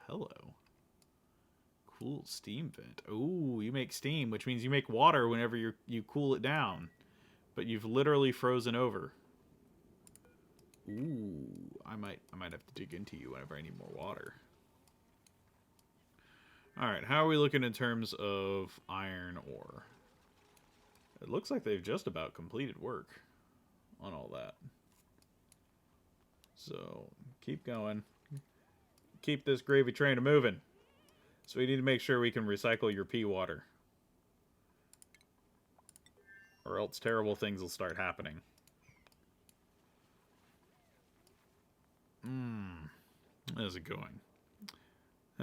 Speaker 1: hello. Cool steam vent. Ooh, you make steam, which means you make water whenever you cool it down. But you've literally frozen over. Ooh, I might have to dig into you whenever I need more water. Alright, how are we looking in terms of iron ore? It looks like they've just about completed work on all that. So, keep going. Keep this gravy train a-moving. So we need to make sure we can recycle your pea water. or else terrible things will start happening. How's it going?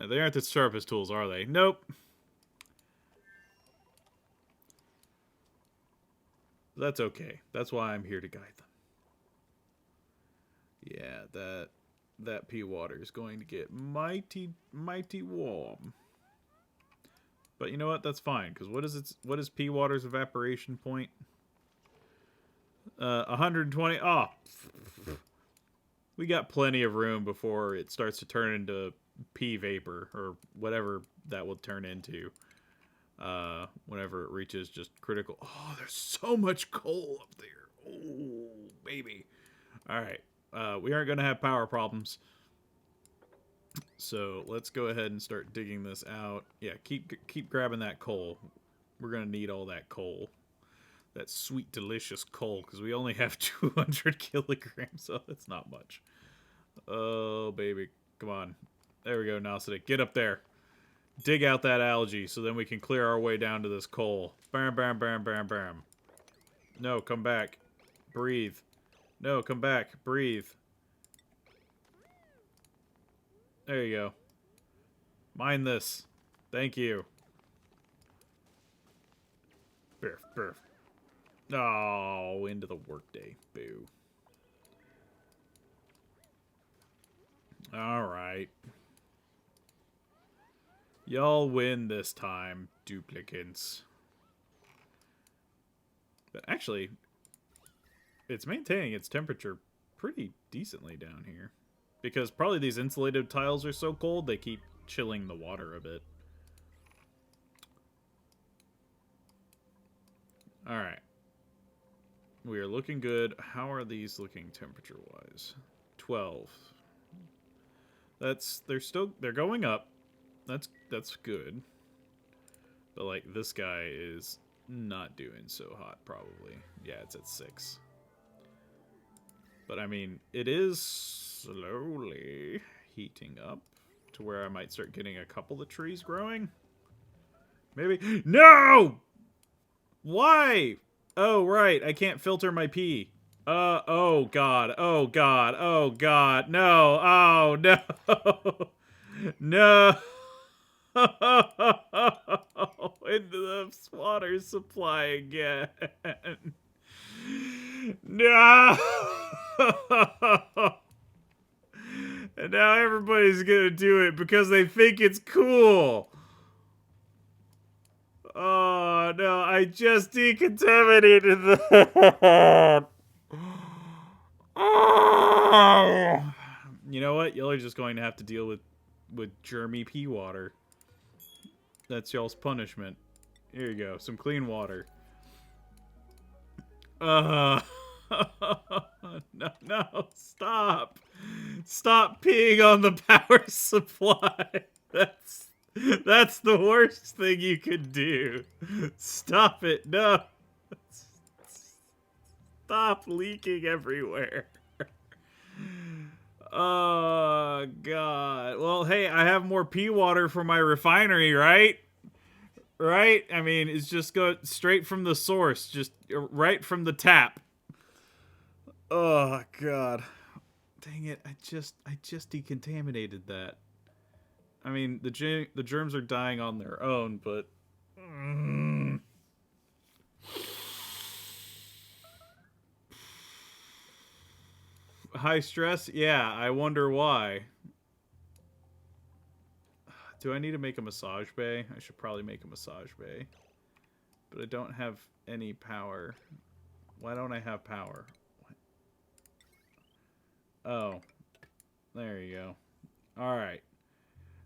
Speaker 1: They aren't the sharpest tools, are they? Nope. That's okay. That's why I'm here to guide them. Yeah, that pea water is going to get mighty warm. But you know what? That's fine, because what is pea water's evaporation point? 120. Oh, we got plenty of room before it starts to turn into pea vapor or whatever that will turn into. Whenever it reaches just critical. Oh, there's so much coal up there. Oh, baby. All right. We aren't going to have power problems. So let's go ahead and start digging this out. Yeah, keep grabbing that coal. We're going to need all that coal. That sweet, delicious coal, because we only have 200 kilograms, so that's not much. Oh, baby. Come on. There we go, Nasidik. Get up there. Dig out that algae so then we can clear our way down to this coal. Bam, bam, bam, bam, bam. No, come back. Breathe. No, come back. Breathe. There you go. Mine this. Thank you. Burf, burf. Oh, into the workday. Boo. Alright. Y'all win this time, duplicants. But actually, it's maintaining its temperature pretty decently down here. Because probably these insulated tiles are so cold, they keep chilling the water a bit. Alright. We are looking good. How are these looking temperature-wise? 12. They're going up. That's good. But like this guy is not doing so hot probably. Yeah, it's at 6. But I mean, it is slowly heating up to where I might start getting a couple of trees growing. Maybe. No! Why? Oh, right. I can't filter my pee. Oh, God. Oh, God. Oh, God. No. Oh, no. No. Into the water supply again. No. And now everybody's gonna do it because they think it's cool. Oh, no, I just decontaminated that. Oh. You know what? Y'all are just going to have to deal with germy pea water. That's y'all's punishment. Here you go. Some clean water. No, stop. Stop peeing on the power supply. That's the worst thing you could do. Stop it. No. Stop leaking everywhere. Oh, God. Well, hey, I have more pea water for my refinery, right? Right? I mean, it's just go straight from the source. Just right from the tap. Oh, God. Dang it. I just decontaminated that. I mean, the germs are dying on their own, but... High stress? Yeah, I wonder why. Do I need to make a massage bay? I should probably make a massage bay. But I don't have any power. Why don't I have power? What? Oh. There you go. Alright.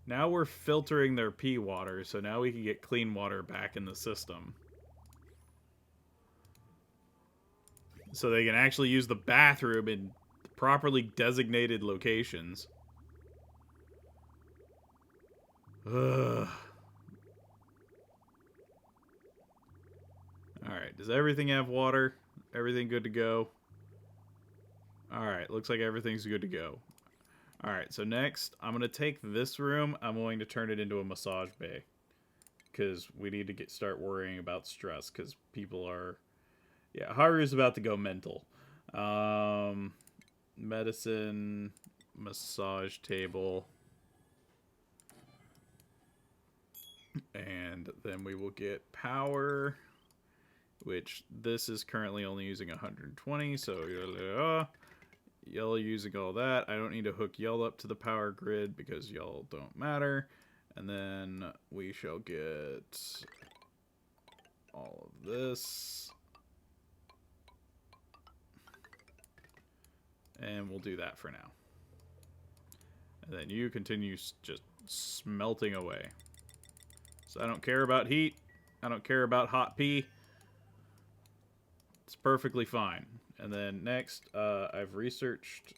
Speaker 1: Now we're filtering their pea water, so now we can get clean water back in the system. So they can actually use the bathroom in properly designated locations. Ugh. Alright, does everything have water? Everything good to go? Alright, looks like everything's good to go. Alright, so next, I'm going to take this room, I'm going to turn it into a massage bay. Because we need to start worrying about stress, because people are Yeah, Haru's about to go mental. Medicine, massage table. And then we will get power, which this is currently only using 120, so y'all using all that. I don't need to hook y'all up to the power grid because y'all don't matter. And then we shall get all of this. And we'll do that for now. And then you continue just smelting away. So I don't care about heat. I don't care about hot pee. It's perfectly fine. And then next, I've researched...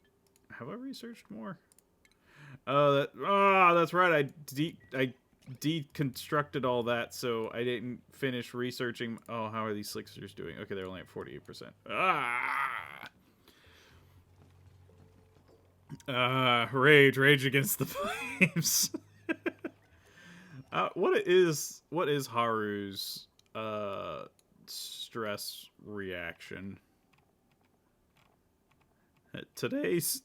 Speaker 1: Have I researched more? That's right. I deconstructed all that, so I didn't finish researching... Oh, how are these slicksters doing? Okay, they're only at 48%. Rage against the flames. What is Haru's stress reaction? Today's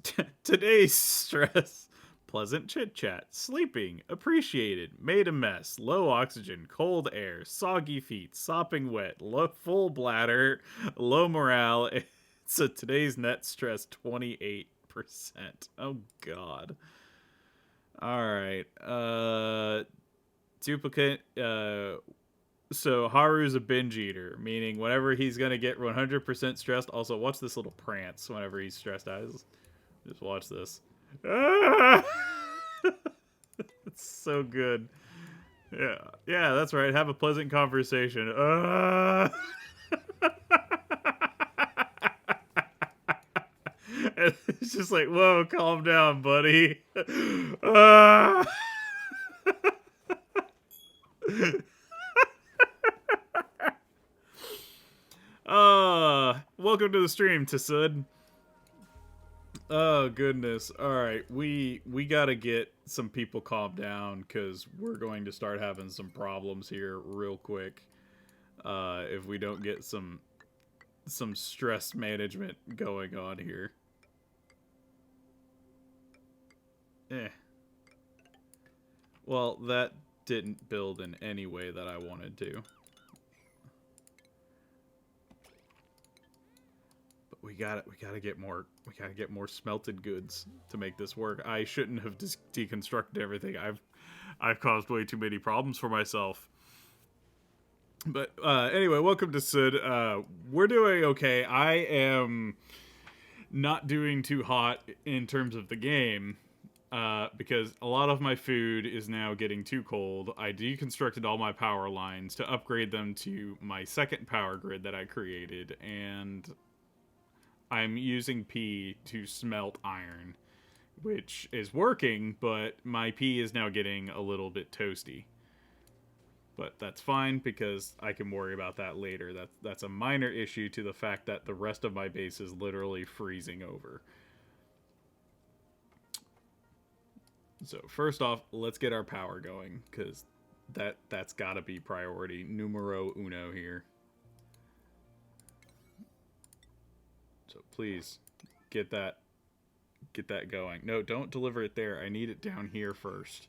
Speaker 1: stress: pleasant chit chat, sleeping, appreciated, made a mess, low oxygen, cold air, soggy feet, sopping wet, full bladder, low morale. So today's net stress 28%. Oh God. All right. Duplicant. So Haru's a binge eater, meaning whenever he's gonna get 100% stressed. Also, watch this little prance whenever he's stressed out. Just watch this. Ah! It's so good. Yeah, that's right. Have a pleasant conversation. It's just like, whoa, calm down, buddy. Welcome to the stream, Tasud. Oh goodness. Alright, we gotta get some people calmed down, because we're going to start having some problems here real quick. If we don't get some stress management going on here. Well, that didn't build in any way that I wanted to. But we gotta get more smelted goods to make this work. I shouldn't have deconstructed everything. I've caused way too many problems for myself. But anyway, welcome to Sud. We're doing okay. I am not doing too hot in terms of the game. Because a lot of my food is now getting too cold. I deconstructed all my power lines to upgrade them to my second power grid that I created, and I'm using P to smelt iron, which is working, but my P is now getting a little bit toasty. But that's fine, because I can worry about that later. That's a minor issue to the fact that the rest of my base is literally freezing over. So first off, let's get our power going, because that's gotta be priority numero uno here. So please, get that going. No, don't deliver it there. I need it down here first.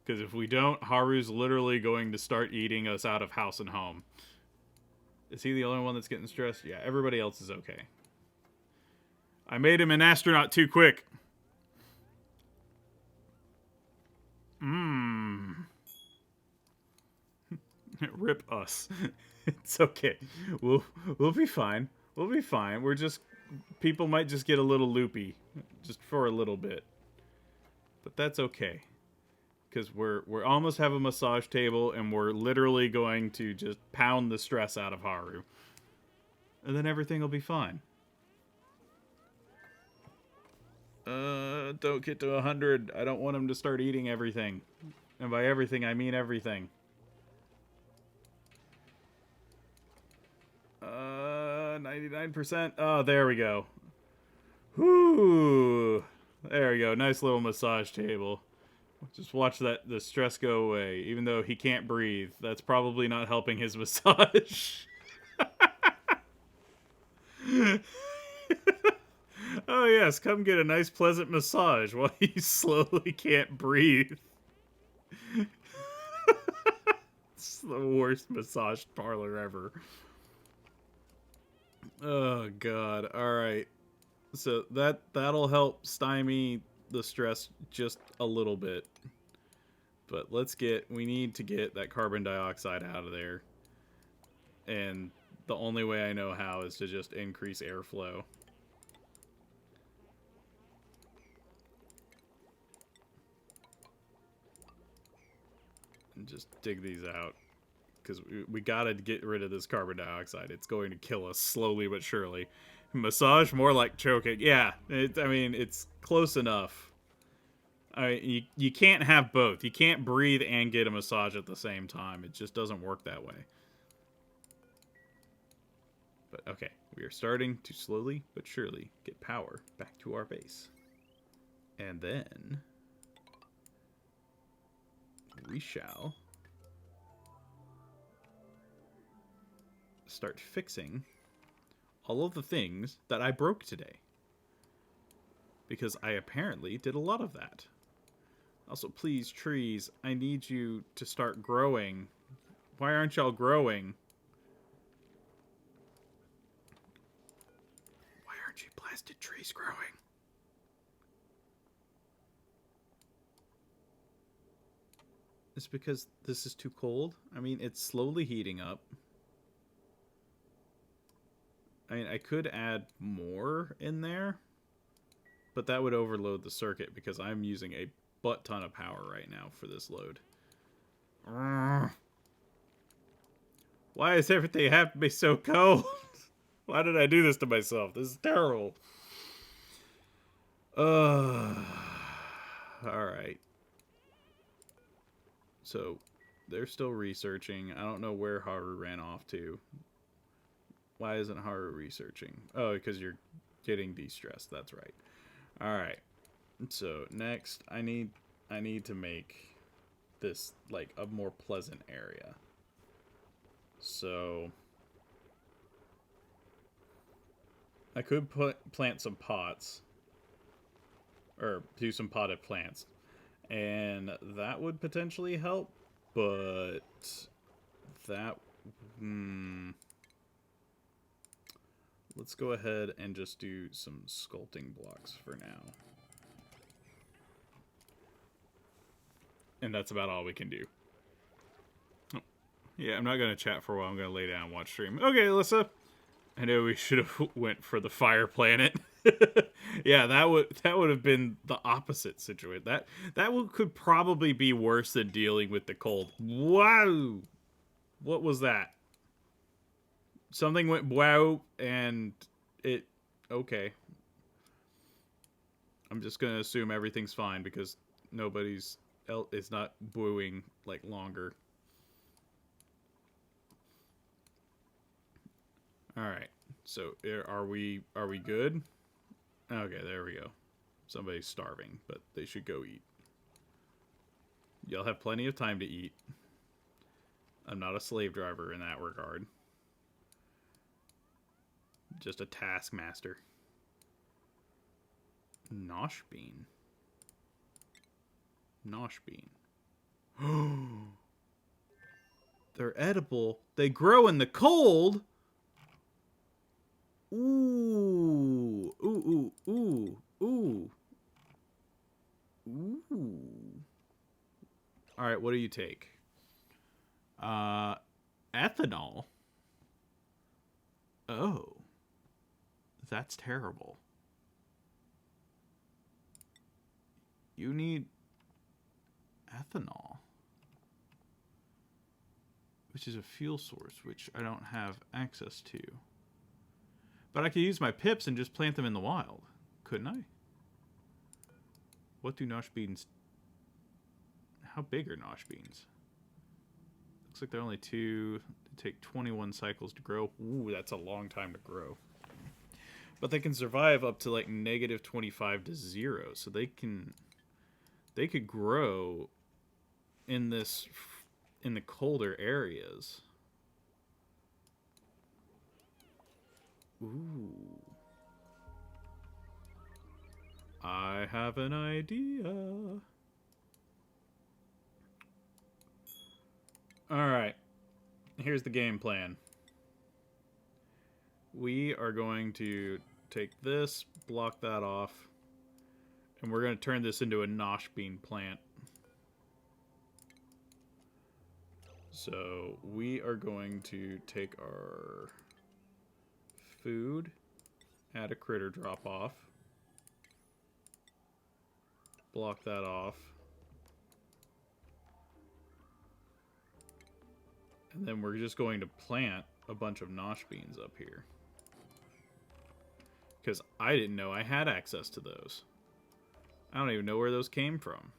Speaker 1: Because if we don't, Haru's literally going to start eating us out of house and home. Is he the only one that's getting stressed? Yeah, everybody else is okay. I made him an astronaut too quick. Rip us. It's okay. We'll be fine. We'll be fine. We're just... People might just get a little loopy. Just for a little bit. But that's okay. Because we're almost have a massage table, and we're literally going to just pound the stress out of Haru. And then everything will be fine. Don't get to 100. I don't want him to start eating everything. And by everything, I mean everything. 99%. Oh, there we go. Whoo! There we go. Nice little massage table. Just watch the stress go away. Even though he can't breathe. That's probably not helping his massage. Oh yes, come get a nice pleasant massage while you slowly can't breathe. It's the worst massage parlor ever. Oh god. Alright. So that'll help stymie the stress just a little bit. But we need to get that carbon dioxide out of there. And the only way I know how is to just increase airflow. And just dig these out. Because we gotta get rid of this carbon dioxide. It's going to kill us slowly but surely. Massage, more like choking. Yeah, I mean, it's close enough. You can't have both. You can't breathe and get a massage at the same time. It just doesn't work that way. But okay, we are starting to slowly but surely get power back to our base. And then we shall start fixing all of the things that I broke today. Because I apparently did a lot of that. Also, please, trees, I need you to start growing. Why aren't y'all growing? Why aren't you blasted trees growing? It's because this is too cold? I mean, it's slowly heating up. I mean, I could add more in there, but that would overload the circuit because I'm using a butt ton of power right now for this load. Why does everything have to be so cold? Why did I do this to myself? This is terrible. Alright. So, they're still researching. I don't know where Haru ran off to. Why isn't Haru researching? Oh, because you're getting de-stressed. That's right. Alright. So, next, I need to make this, like, a more pleasant area. So, I could plant some pots. Or do some potted plants. And that would potentially help. But that... Let's go ahead and just do some sculpting blocks for now. And that's about all we can do. Oh. Yeah, I'm not going to chat for a while. I'm going to lay down and watch stream. Okay, Alyssa. I know we should have went for the fire planet. Yeah, that would have been the opposite situation. That could probably be worse than dealing with the cold. Wow! What was that? Something went wow, and it... Okay. I'm just gonna assume everything's fine, because nobody's... It's not booing, like, longer. Alright. So, are we good? Okay, there we go. Somebody's starving, but they should go eat. Y'all have plenty of time to eat. I'm not a slave driver in that regard. Just a taskmaster. Nosh bean. Nosh bean. They're edible. They grow in the cold. Ooh. Ooh, ooh, ooh, ooh. Ooh. Alright, what do you take? Ethanol. Oh. That's terrible. You need ethanol. Which is a fuel source, which I don't have access to. But I could use my pips and just plant them in the wild. Couldn't I? What do nosh beans... How big are nosh beans? Looks like they're only two... They take 21 cycles to grow. Ooh, that's a long time to grow. But they can survive up to like negative 25 to 0. So they could grow in the colder areas. Ooh. I have an idea. Alright. Here's the game plan. We are going to take this, block that off, and we're going to turn this into a nosh bean plant. So we are going to take our food, add a critter drop off, block that off, and then we're just going to plant a bunch of nosh beans up here. Because I didn't know I had access to those. I don't even know where those came from.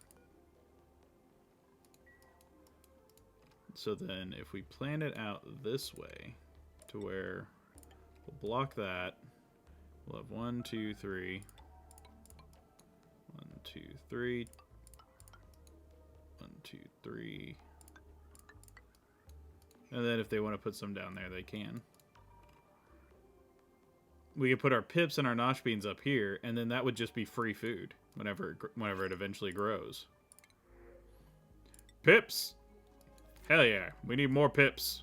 Speaker 1: So then if we plan it out this way to where we'll block that, we'll have 1, 2, 3. 1, 2, 3. 1, 2, 3. And then if they want to put some down there, they can. We could put our pips and our nosh beans up here, and then that would just be free food whenever it eventually grows. Pips! Hell yeah, we need more pips.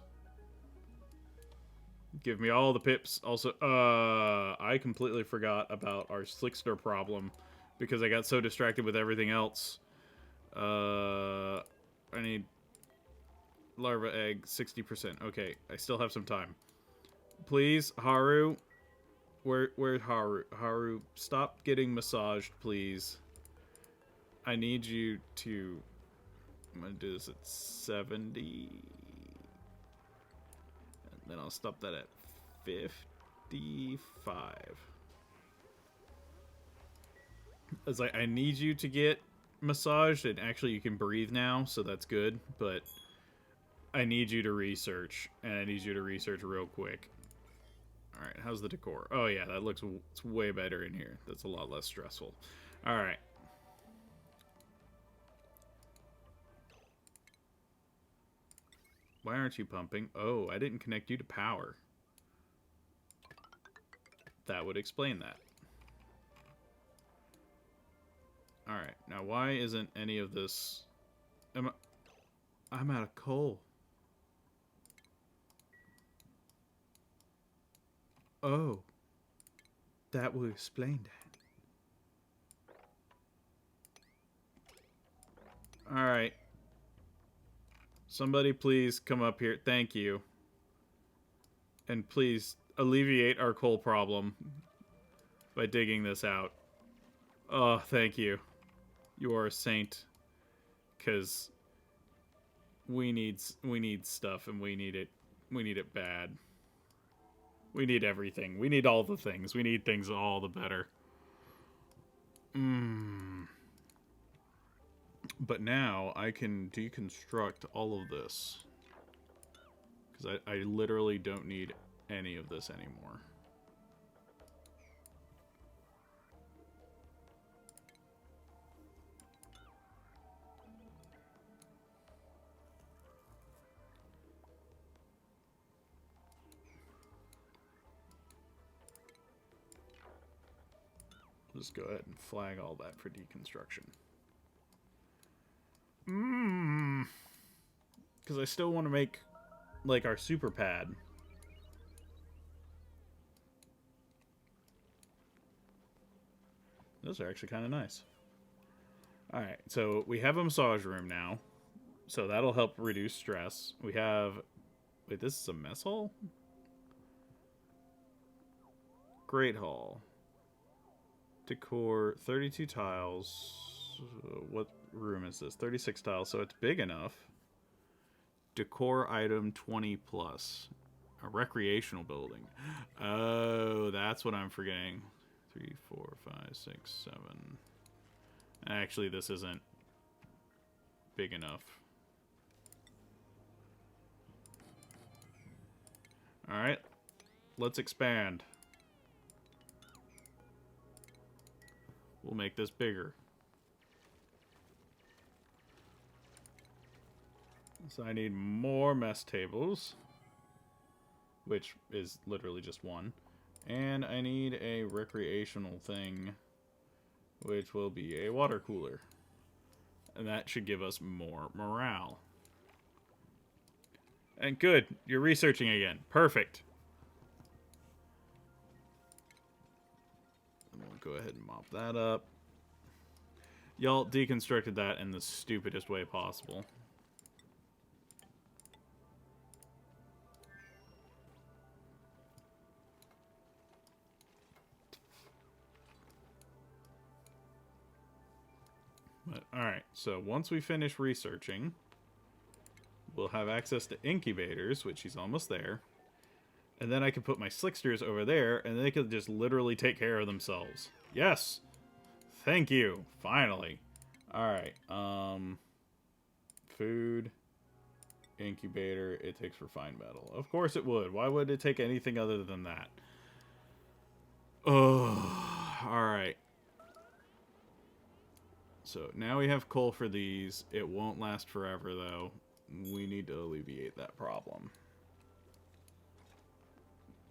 Speaker 1: Give me all the pips. Also, I completely forgot about our slickster problem because I got so distracted with everything else. I need larva egg 60%. Okay, I still have some time. Please, Haru. Where's Haru? Haru, stop getting massaged, please. I need you to... I'm gonna do this at 70. And then I'll stop that at 55. It's like, I need you to get massaged, and actually you can breathe now, so that's good, but I need you to research, and I need you to research real quick. Alright, how's the decor? Oh yeah, that looks it's way better in here. That's a lot less stressful. Alright. Why aren't you pumping? Oh, I didn't connect you to power. That would explain that. Alright, now why isn't any of this... I'm out of coal. Oh. That will explain that. Alright. Somebody please come up here. Thank you. And please alleviate our coal problem by digging this out. Oh, thank you. You are a saint. Because we need stuff, and we need it bad. We need everything. We need all the things. We need things all the better. But now I can deconstruct all of this. Because I literally don't need any of this anymore. Just go ahead and flag all that for deconstruction. Because I still want to make, like, our super pad. Those are actually kind of nice. Alright, so we have a massage room now. So that'll help reduce stress. We have... Wait, this is a mess hall? Great hall. Decor, 32 tiles. What room is this? 36 tiles, so it's big enough. Decor item 20 plus. A recreational building. Oh, that's what I'm forgetting. 3, 4, 5, 6, 7. Actually, this isn't big enough. Alright. Let's expand. We'll make this bigger. So I need more mess tables, which is literally just one. And I need a recreational thing, which will be a water cooler. And that should give us more morale. And good, you're researching again. Perfect. And we'll go ahead and mop that up. Y'all deconstructed that in the stupidest way possible. But, alright, so once we finish researching, we'll have access to incubators, which he's almost there. And then I can put my slicksters over there, and they could just literally take care of themselves. Yes! Thank you! Finally. Alright, food, incubator, it takes refined metal. Of course it would. Why would it take anything other than that? Oh, alright. So now we have coal for these. It won't last forever, though. We need to alleviate that problem.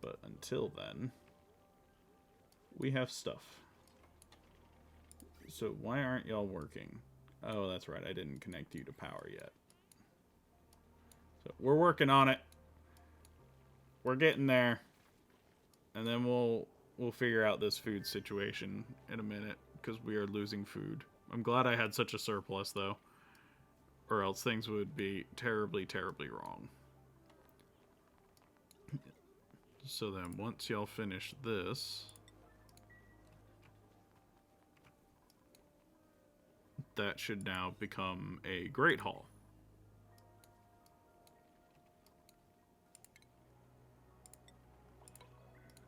Speaker 1: But until then, we have stuff. So why aren't y'all working? Oh, that's right. I didn't connect you to power yet. So we're working on it. We're getting there. And then we'll figure out this food situation in a minute, because we are losing food. I'm glad I had such a surplus, though. Or else things would be terribly, terribly wrong. So then, once y'all finish this, that should now become a Great Hall.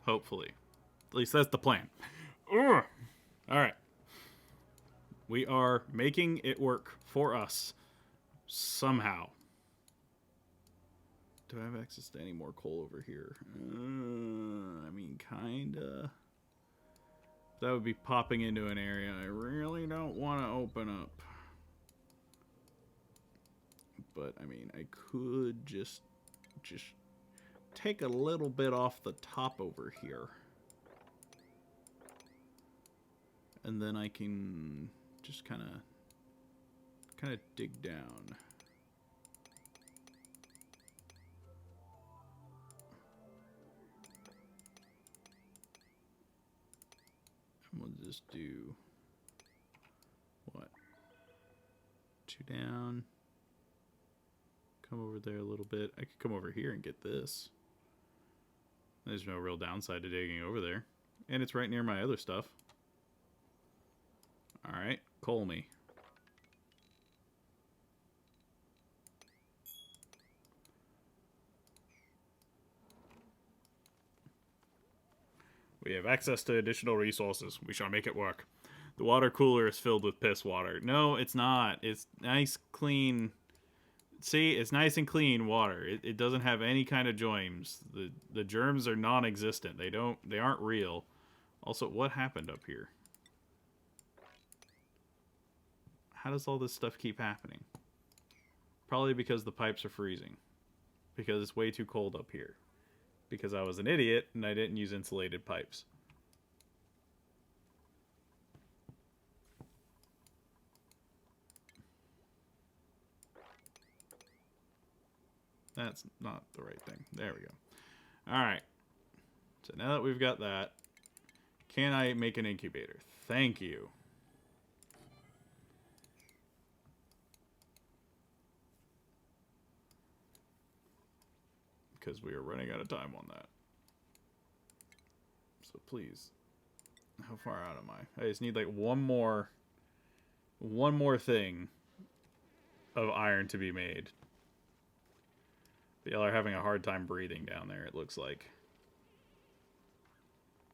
Speaker 1: Hopefully. At least that's the plan. Ugh. All right. We are making it work for us. Somehow. Do I have access to any more coal over here? I mean, kinda. That would be popping into an area I really don't want to open up. But, I mean, I could just take a little bit off the top over here. And then I can just kind of dig down. And we'll just do what? 2 down. Come over there a little bit. I could come over here and get this. There's no real downside to digging over there. And it's right near my other stuff. Alright, coal me. We have access to additional resources. We shall make it work. The water cooler is filled with piss water. No, it's not. It's nice, clean... See, it's nice and clean water. It doesn't have any kind of germs. The germs are non-existent. They aren't real. Also, what happened up here? How does all this stuff keep happening? Probably because the pipes are freezing. Because it's way too cold up here. Because I was an idiot and I didn't use insulated pipes. That's not the right thing. There we go. Alright. So now that we've got that, can I make an incubator? Thank you. Because we are running out of time on that. So please. How far out am I? I just need like one more thing of iron to be made. But y'all are having a hard time breathing down there, it looks like.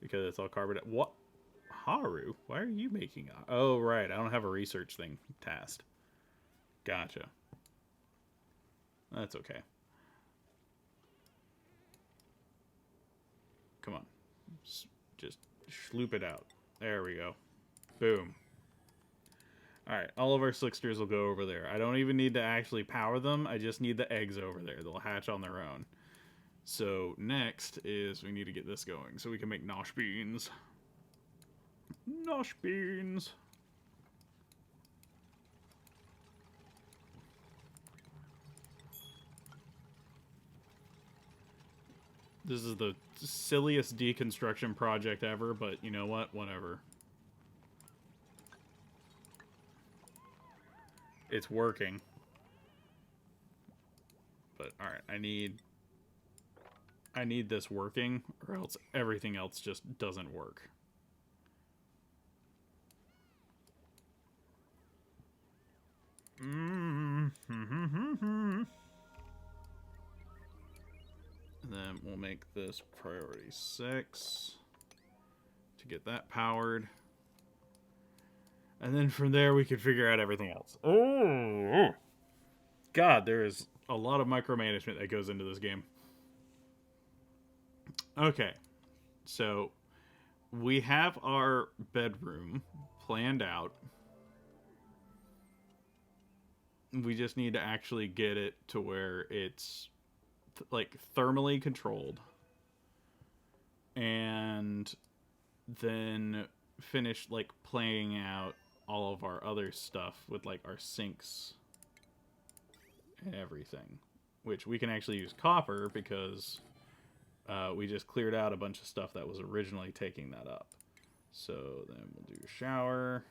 Speaker 1: Because it's all carbonate. What? Haru? Why are you making a... Oh, right. I don't have a research thing tasked. Gotcha. That's okay. Come on. Just sloop it out. There we go. Boom. Alright, all of our slicksters will go over there. I don't even need to actually power them. I just need the eggs over there. They'll hatch on their own. So next is we need to get this going so we can make nosh beans. Nosh beans. This is the silliest deconstruction project ever, but you know what? Whatever. It's working. But alright, I need this working, or else everything else just doesn't work. And then we'll make this priority 6 to get that powered. And then from there we can figure out everything else. Oh! God, there is a lot of micromanagement that goes into this game. Okay, so we have our bedroom planned out. We just need to actually get it to where it's like thermally controlled, and then finish like playing out all of our other stuff with like our sinks and everything, which we can actually use copper because we just cleared out a bunch of stuff that was originally taking that up. So then we'll do shower,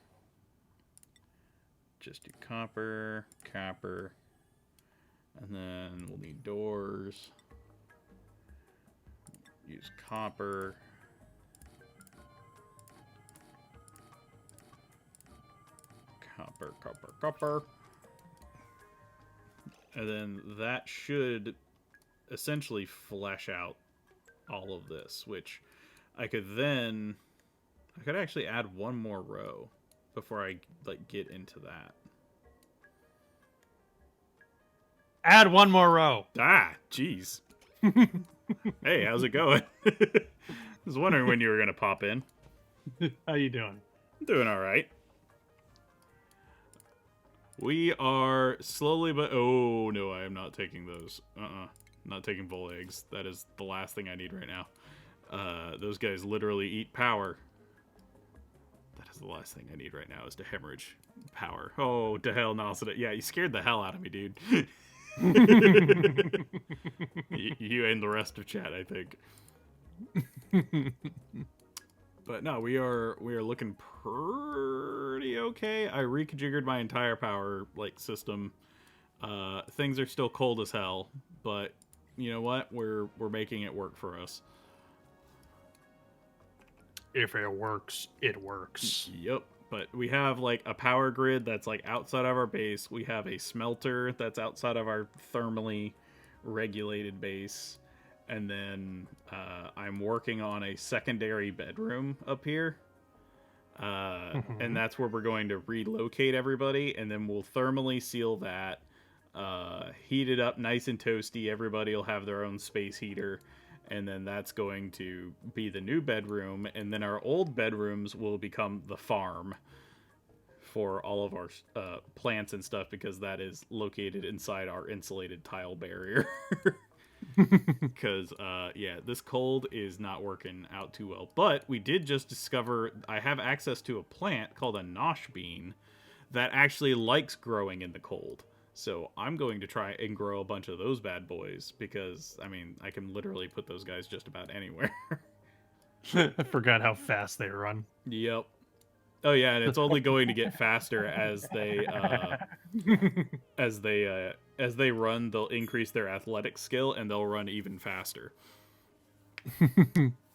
Speaker 1: just do copper, and then we'll need doors, use copper, copper, and then that should essentially flesh out all of this, which I could actually add one more row before I like get into that.
Speaker 2: Add one more row.
Speaker 1: Ah, jeez. Hey, how's it going? I was wondering when you were gonna pop in.
Speaker 2: How you doing?
Speaker 1: I'm doing all right. We are slowly, but oh no, I am not taking those. Not taking full eggs. That is the last thing I need right now. Those guys literally eat power. That is the last thing I need right now is to hemorrhage power. Oh, to hell no. Yeah, you scared the hell out of me, dude. You and the rest of chat, I think. But no, we are looking pretty okay. I reconfigured my entire power like system. Things are still cold as hell, but you know what? We're making it work for us.
Speaker 2: If it works, it works.
Speaker 1: Yep. But we have like a power grid that's like outside of our base. We have a smelter that's outside of our thermally regulated base. And then I'm working on a secondary bedroom up here. And that's where we're going to relocate everybody. And then we'll thermally seal that. Heat it up nice and toasty. Everybody will have their own space heater. And then that's going to be the new bedroom. And then our old bedrooms will become the farm for all of our plants and stuff, because that is located inside our insulated tile barrier. Because, yeah, this cold is not working out too well. But we did just discover I have access to a plant called a nosh bean that actually likes growing in the cold. So I'm going to try and grow a bunch of those bad boys because, I mean, I can literally put those guys just about anywhere.
Speaker 2: I forgot how fast they run.
Speaker 1: Yep. Oh yeah, and it's only going to get faster as they as they run. They'll increase their athletic skill and they'll run even faster.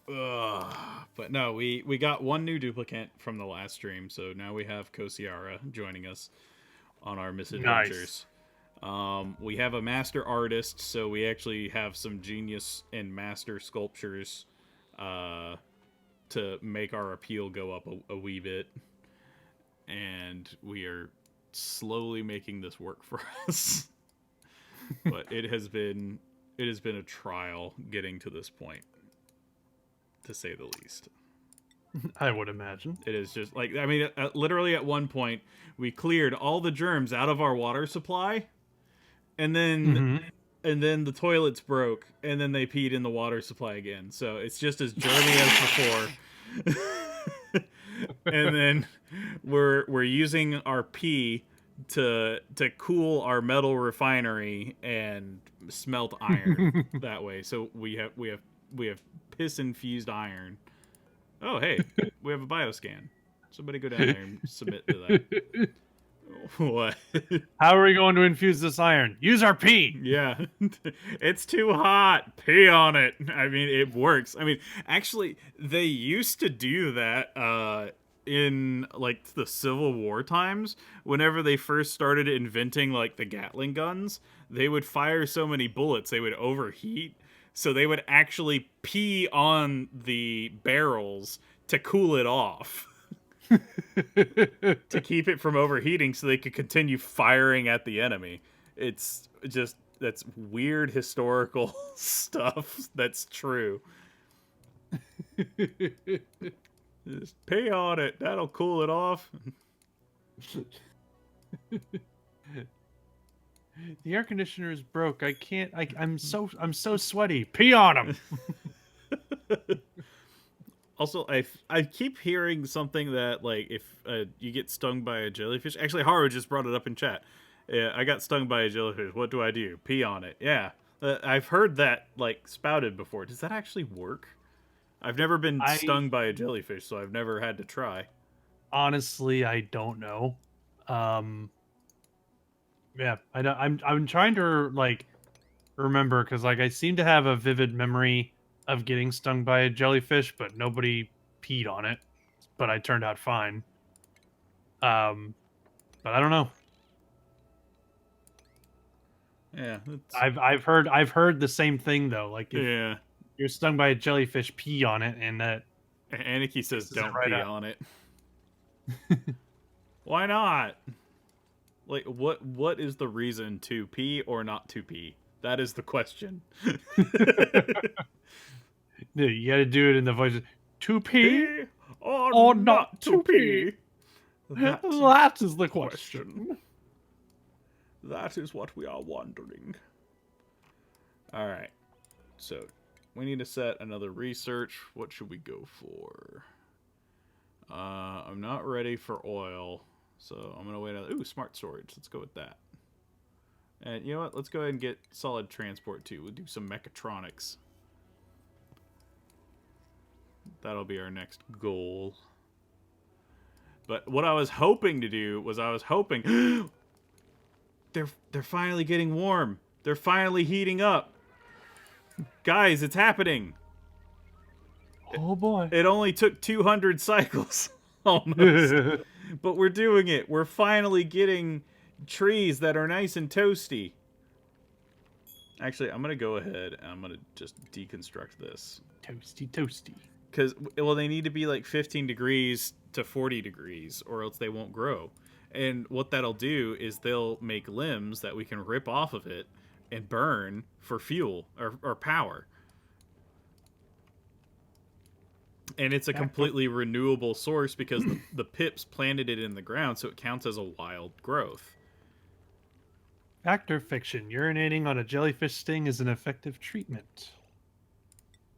Speaker 1: But no, we got one new duplicant from the last stream, so now we have Kosiara joining us on our misadventures. Nice. We have a master artist, so we actually have some genius and master sculptures to make our appeal go up a wee bit. And we are slowly making this work for us. But it has been a trial getting to this point, to say the least.
Speaker 2: I would imagine.
Speaker 1: It is just like, I mean, literally at one point, we cleared all the germs out of our water supply. And then and then the toilets broke, and then they peed in the water supply again. So it's just as dirty as before. And then we're using our pee to cool our metal refinery and smelt iron that way. So we have piss infused iron. Oh hey, we have a bioscan. Somebody go down there and submit to that. What?
Speaker 2: How are we going to infuse this iron? Use our pee.
Speaker 1: Yeah. It's too hot. Pee on it. I mean, it works. I mean, actually, they used to do that in like the Civil War times. Whenever they first started inventing like the Gatling guns, they would fire so many bullets they would overheat. So they would actually pee on the barrels to cool it off. To keep it from overheating so they could continue firing at the enemy. It's just, that's weird historical stuff that's true. Just pee on it. That'll cool it off.
Speaker 2: The air conditioner is broke. I can't. I'm so sweaty. Pee on him.
Speaker 1: Also, I keep hearing something that, like, if you get stung by a jellyfish... Actually, Haru just brought it up in chat. Yeah, I got stung by a jellyfish. What do I do? Pee on it. Yeah. I've heard that, like, spouted before. Does that actually work? I've never been stung by a jellyfish, so I've never had to try.
Speaker 2: Honestly, I don't know. Yeah, I'm trying to, like, remember, because, like, I seem to have a vivid memory of getting stung by a jellyfish, but nobody peed on it. But I turned out fine. But I don't know.
Speaker 1: Yeah,
Speaker 2: I've heard the same thing though. Like, if
Speaker 1: yeah,
Speaker 2: you're stung by a jellyfish, pee on it, and that.
Speaker 1: Aniki says don't
Speaker 2: right
Speaker 1: pee
Speaker 2: up.
Speaker 1: on it. Why not? Like, what is the reason to pee or not to pee? That is the question.
Speaker 2: You got to do it in the voice of, to pee
Speaker 1: or not to pee?
Speaker 2: That is the question.
Speaker 1: That is what we are wondering. All right. So, we need to set another research. What should we go for? I'm not ready for oil, so I'm going to wait. Ooh, smart storage. Let's go with that. And you know what? Let's go ahead and get solid transport, too. We'll do some mechatronics. That'll be our next goal. But what I was hoping to do was they're finally getting warm. They're finally heating up. Guys, it's happening.
Speaker 2: Oh boy.
Speaker 1: It only took 200 cycles almost. But we're doing it. We're finally getting trees that are nice and toasty. Actually, I'm going to go ahead and I'm going to just deconstruct this.
Speaker 2: Toasty.
Speaker 1: Because, well, they need to be like 15 degrees to 40 degrees or else they won't grow. And what that'll do is they'll make limbs that we can rip off of it and burn for fuel or power. And it's a completely renewable source because the pips planted it in the ground, so it counts as a wild growth.
Speaker 2: Fact or fiction? Urinating on a jellyfish sting is an effective treatment.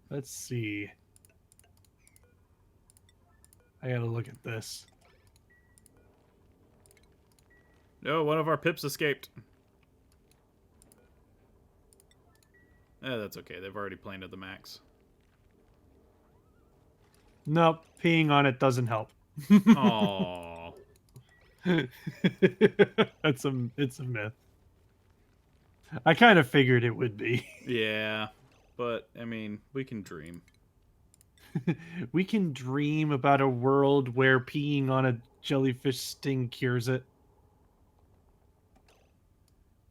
Speaker 2: Let's see. I gotta look at this.
Speaker 1: No, one of our pips escaped. That's okay. They've already planted the max.
Speaker 2: Nope, peeing on it doesn't help.
Speaker 1: Aww.
Speaker 2: It's a myth. I kind of figured it would be.
Speaker 1: Yeah, but, I mean, we can dream.
Speaker 2: We can dream about a world where peeing on a jellyfish sting cures it.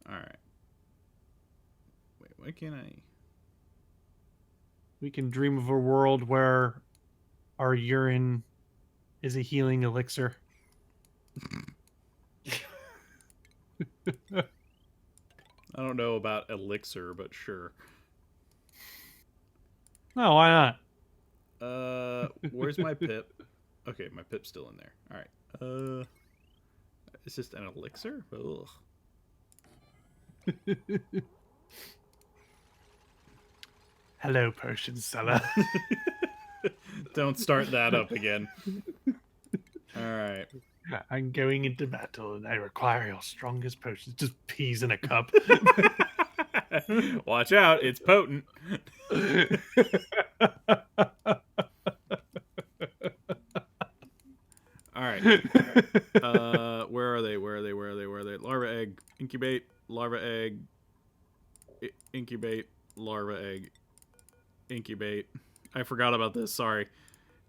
Speaker 1: Alright. Wait, why can't I...
Speaker 2: We can dream of a world where our urine is a healing elixir.
Speaker 1: I don't know about elixir, but sure.
Speaker 2: No, why not?
Speaker 1: Where's my pip? Okay, my pip's still in there. Alright. It's just an elixir? Ugh.
Speaker 2: Hello, potion seller.
Speaker 1: Don't start that up again. All right.
Speaker 2: I'm going into battle, and I require your strongest potions. Just peas in a cup.
Speaker 1: Watch out, it's potent. All right. Where are they? Larva egg, incubate, larva egg, incubate, larva egg, incubate. I forgot about this. Sorry.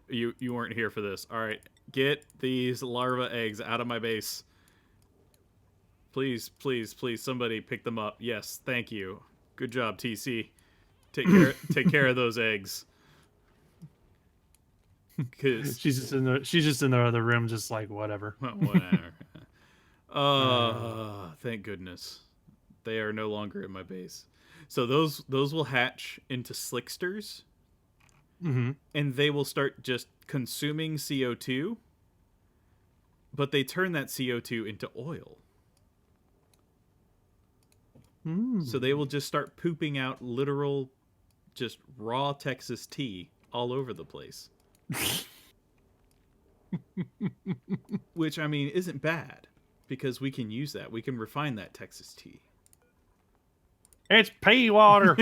Speaker 1: You weren't here for this. All right. Get these larva eggs out of my base. Please, please, please, somebody pick them up. Yes, thank you. Good job, TC. Take care of those eggs. Cause
Speaker 2: she's just in the other room, just like whatever.
Speaker 1: Whatever. Thank goodness. They are no longer in my base. So those will hatch into slicksters.
Speaker 2: Mm-hmm.
Speaker 1: And they will start just consuming CO2. But they turn that CO2 into oil. So they will just start pooping out literal, just raw Texas tea all over the place. Which, I mean, isn't bad. Because we can use that. We can refine that Texas tea.
Speaker 2: It's pea water.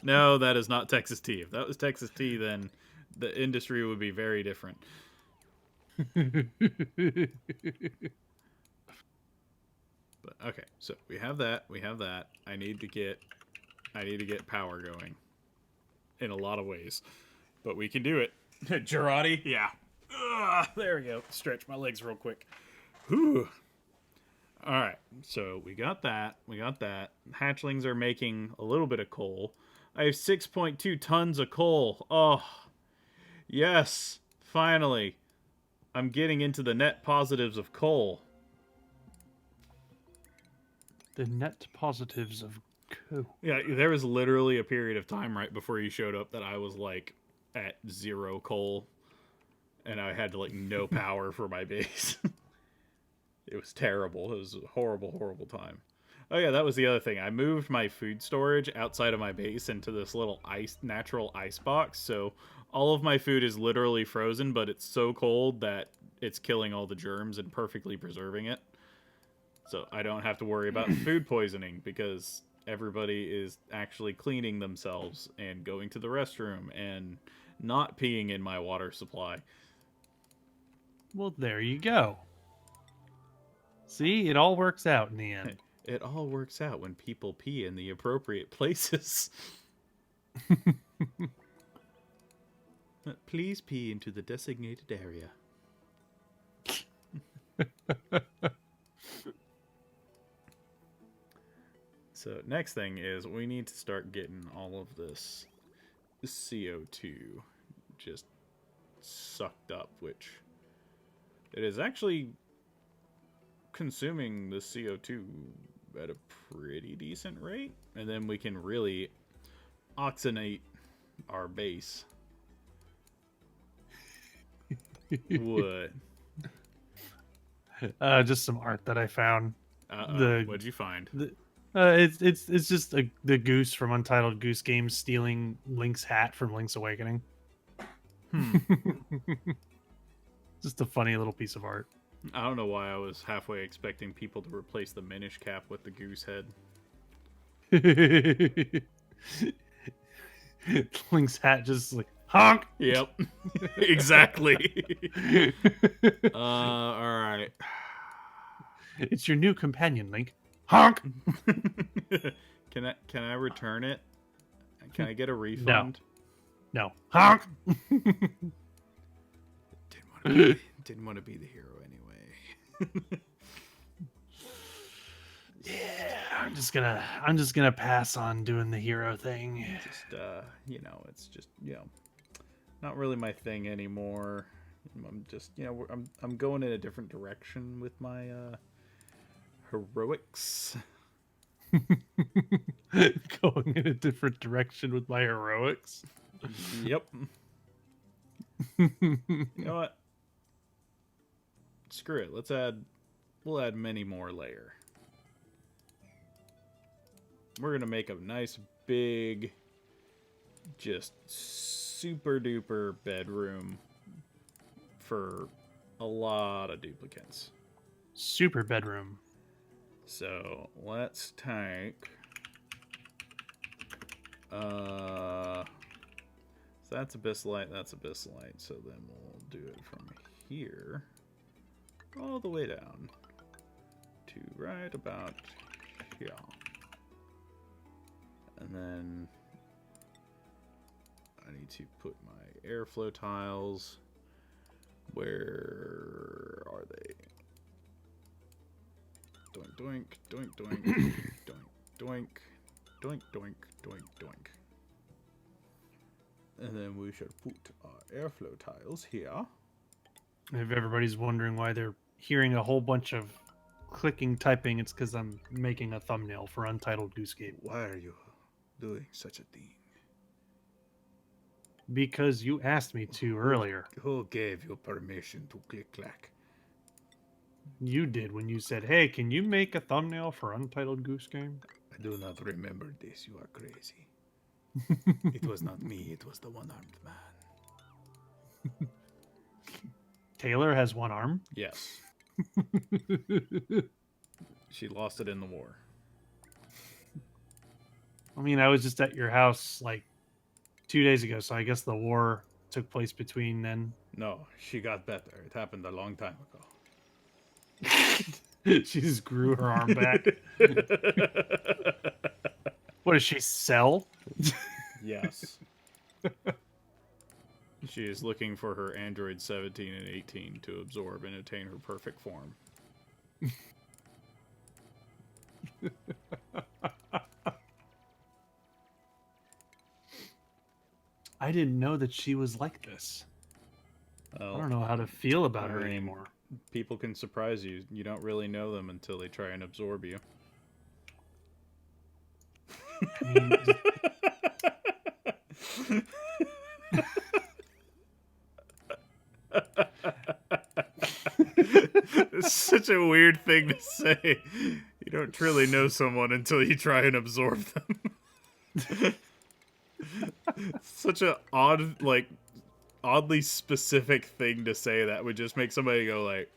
Speaker 1: No, that is not Texas tea. If that was Texas tea, then the industry would be very different. But okay, so we have that. I need to get power going in a lot of ways, but we can do it. Girardi, yeah. There we go. Stretch my legs real quick. Whew. All right, so we got that. Hatchlings are making a little bit of coal. I have 6.2 tons of coal. Oh, yes, finally. I'm getting into the net positives of coal.
Speaker 2: The net positives of coal.
Speaker 1: Yeah, there was literally a period of time right before you showed up that I was like at 0 coal, and I had like no power for my base. It was terrible. It was a horrible, horrible time. Oh yeah, that was the other thing. I moved my food storage outside of my base into this little natural ice box, so all of my food is literally frozen, but it's so cold that it's killing all the germs and perfectly preserving it. So I don't have to worry about food poisoning because everybody is actually cleaning themselves and going to the restroom and not peeing in my water supply.
Speaker 2: Well, there you go. See, it all works out in the end.
Speaker 1: It all works out when people pee in the appropriate places. Please pee into the designated area. So next thing is we need to start getting all of this CO2 just sucked up, which it is actually consuming the CO2 at a pretty decent rate. And then we can really oxygenate our base. What?
Speaker 2: Just some art that I found.
Speaker 1: What'd you find?
Speaker 2: It's just the goose from Untitled Goose Games stealing Link's hat from Link's Awakening. Just a funny little piece of art.
Speaker 1: I don't know why I was halfway expecting people to replace the Minish cap with the goose head.
Speaker 2: Link's hat just like honk.
Speaker 1: Yep, exactly. All right.
Speaker 2: It's your new companion, Link. Honk.
Speaker 1: Can I return it? Can I get a refund?
Speaker 2: No. Honk.
Speaker 1: Didn't want to be the hero anyway.
Speaker 2: Yeah, I'm just gonna pass on doing the hero thing.
Speaker 1: Just it's just not really my thing anymore. I'm just I'm going in a different direction with my heroics.
Speaker 2: Going in a different direction with my heroics.
Speaker 1: Yep. You know what? Screw it. We'll add many more layer. we're gonna make a nice big, just super duper bedroom for a lot of duplicants.
Speaker 2: Super bedroom.
Speaker 1: So let's take. So that's abyssalite. That's abyssalite. So then we'll do it from here all the way down to right about here. And then I need to put my airflow tiles. Where are they? Doink, doink, doink, doink, doink, doink, doink, doink, doink. And then we should put our airflow tiles here.
Speaker 2: If everybody's wondering why they're hearing a whole bunch of clicking, typing, it's because I'm making a thumbnail for Untitled Goose Game.
Speaker 1: Why are you doing such a thing?
Speaker 2: Because you asked me to earlier.
Speaker 1: Who gave you permission to click clack?
Speaker 2: You did when you said, hey, can you make a thumbnail for Untitled Goose Game?
Speaker 1: I do not remember this. You are crazy. It was not me. It was the one-armed man.
Speaker 2: Taylor has one arm?
Speaker 1: Yes. She lost it in the war.
Speaker 2: I mean, I was just at your house like 2 days ago, so I guess the war took place between then.
Speaker 1: No, she got better. It happened a long time ago.
Speaker 2: She just grew her arm back. What does she sell?
Speaker 1: Yes. She is looking for her Android 17 and 18 to absorb and attain her perfect form.
Speaker 2: I didn't know that she was like this.
Speaker 1: Well,
Speaker 2: I don't know how to feel about her
Speaker 1: I mean,
Speaker 2: anymore.
Speaker 1: People can surprise you. You don't really know them until they try and absorb you.
Speaker 2: I mean,
Speaker 1: It's such a weird thing to say. You don't truly know someone until you try and absorb them. Such a oddly specific thing to say that would just make somebody go like,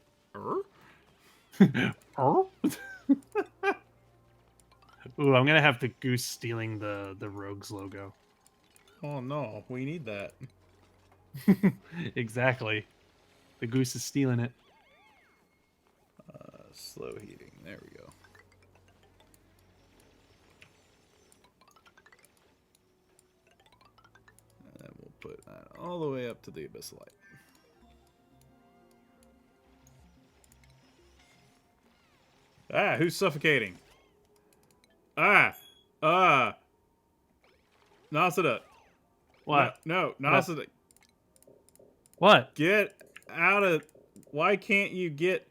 Speaker 2: oh? Ooh, I'm gonna have the goose stealing the Rogues logo.
Speaker 1: oh no, we need that.
Speaker 2: Exactly. The goose is stealing it.
Speaker 1: Slow heating. There we go. And then we'll put that all the way up to the abyssalite. Ah, who's suffocating? Nasada.
Speaker 2: What?
Speaker 1: No, Nasada.
Speaker 2: What?
Speaker 1: Get out of... Why can't you get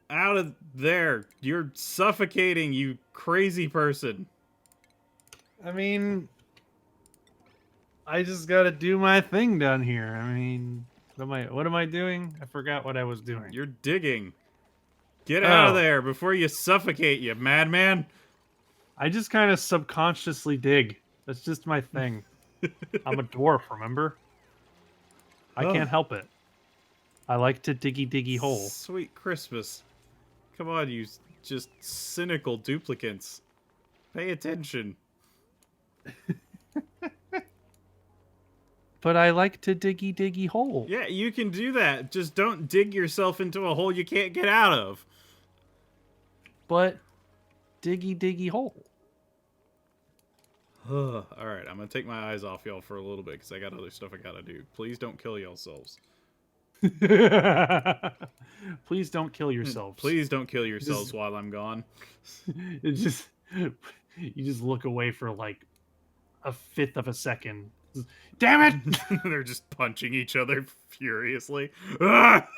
Speaker 1: out of there? You're suffocating, you crazy person.
Speaker 2: I mean, I just gotta do my thing down here. I mean, what am I doing? I forgot what I was doing.
Speaker 1: You're digging. Get out of
Speaker 2: Oh.
Speaker 1: there before you suffocate, you madman.
Speaker 2: I just kind of subconsciously dig. That's just my thing. I'm a dwarf, remember? I
Speaker 1: Oh.
Speaker 2: can't help it. I like to diggy hole.
Speaker 1: Sweet Christmas. Come on, you just cynical duplicants. Pay attention.
Speaker 2: But I like to diggy hole.
Speaker 1: Yeah, you can do that. Just don't dig yourself into a hole you can't get out of.
Speaker 2: But diggy hole.
Speaker 1: Alright, I'm gonna take my eyes off y'all for a little bit because I got other stuff I gotta do. Please don't kill yourselves.
Speaker 2: Please don't kill yourselves.
Speaker 1: Please don't kill yourselves while I'm gone.
Speaker 2: It's just you just look away for like a fifth of a second. Damn it!
Speaker 1: They're just punching each other furiously. Ah!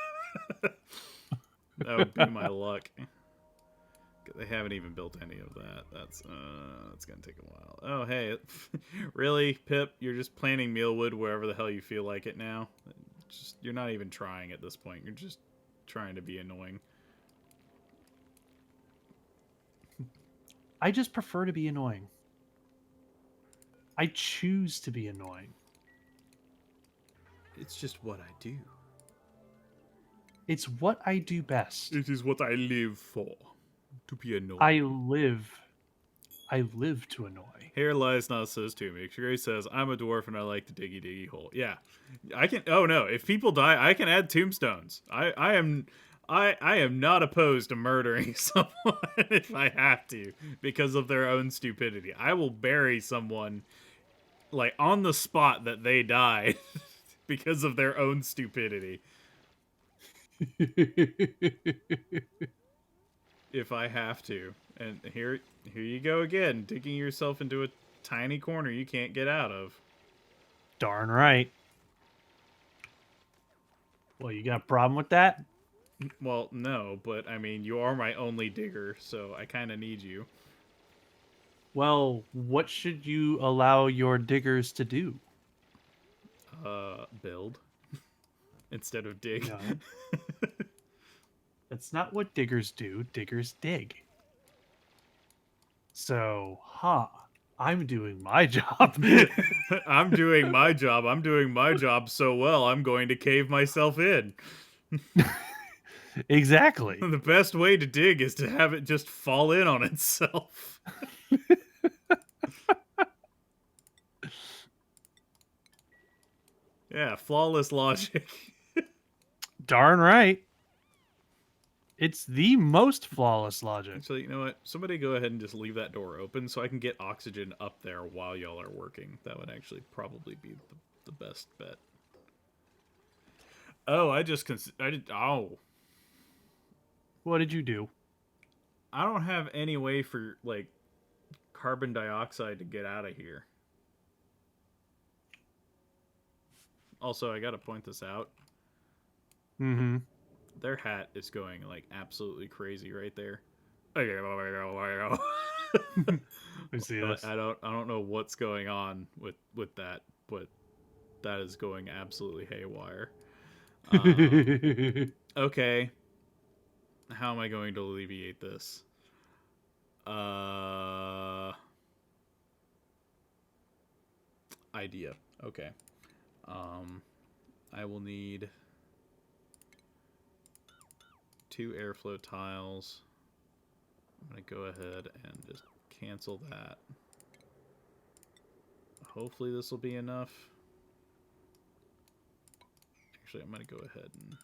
Speaker 1: That would be my luck. They haven't even built any of that. That's gonna take a while. Oh hey, really, Pip? You're just planting mealwood wherever the hell you feel like it now. You're not even trying at this point. You're just trying to be annoying.
Speaker 2: I just prefer to be annoying. I choose to be annoying.
Speaker 1: It's just what I do.
Speaker 2: It's what I do best.
Speaker 1: It is what I live for. To be annoying.
Speaker 2: I live to annoy.
Speaker 1: Here lies not says to me. Gray says, I'm a dwarf and I like the diggy diggy hole. Yeah. I can oh no, if people die, I can add tombstones. I am not opposed to murdering someone if I have to, because of their own stupidity. I will bury someone like on the spot that they died because of their own stupidity. If I have to. And here you go again, digging yourself into a tiny corner you can't get out of.
Speaker 2: Darn right. Well, you got a problem with that?
Speaker 1: Well, no, but I mean, you are my only digger, so I kind of need you.
Speaker 2: Well, what should you allow your diggers to do?
Speaker 1: Build instead of dig.
Speaker 2: No. That's not what diggers do. Diggers dig. So, I'm doing my job.
Speaker 1: I'm doing my job. I'm doing my job so well, I'm going to cave myself in.
Speaker 2: Exactly.
Speaker 1: The best way to dig is to have it just fall in on itself. Yeah, flawless logic.
Speaker 2: Darn right. It's the most flawless logic.
Speaker 1: So, you know what? Somebody go ahead and just leave that door open so I can get oxygen up there while y'all are working. That would actually probably be the best bet. Oh, oh.
Speaker 2: What did you do?
Speaker 1: I don't have any way for, like, carbon dioxide to get out of here. Also, I gotta point this out.
Speaker 2: Mm-hmm.
Speaker 1: Their hat is going, like, absolutely crazy right there.
Speaker 2: I see this.
Speaker 1: I don't know what's going on with that, but that is going absolutely haywire. Okay. How am I going to alleviate this? Idea. Okay. I will need 2 airflow tiles. I'm going to go ahead and just cancel that. Hopefully this will be enough. Actually, I'm going to go ahead and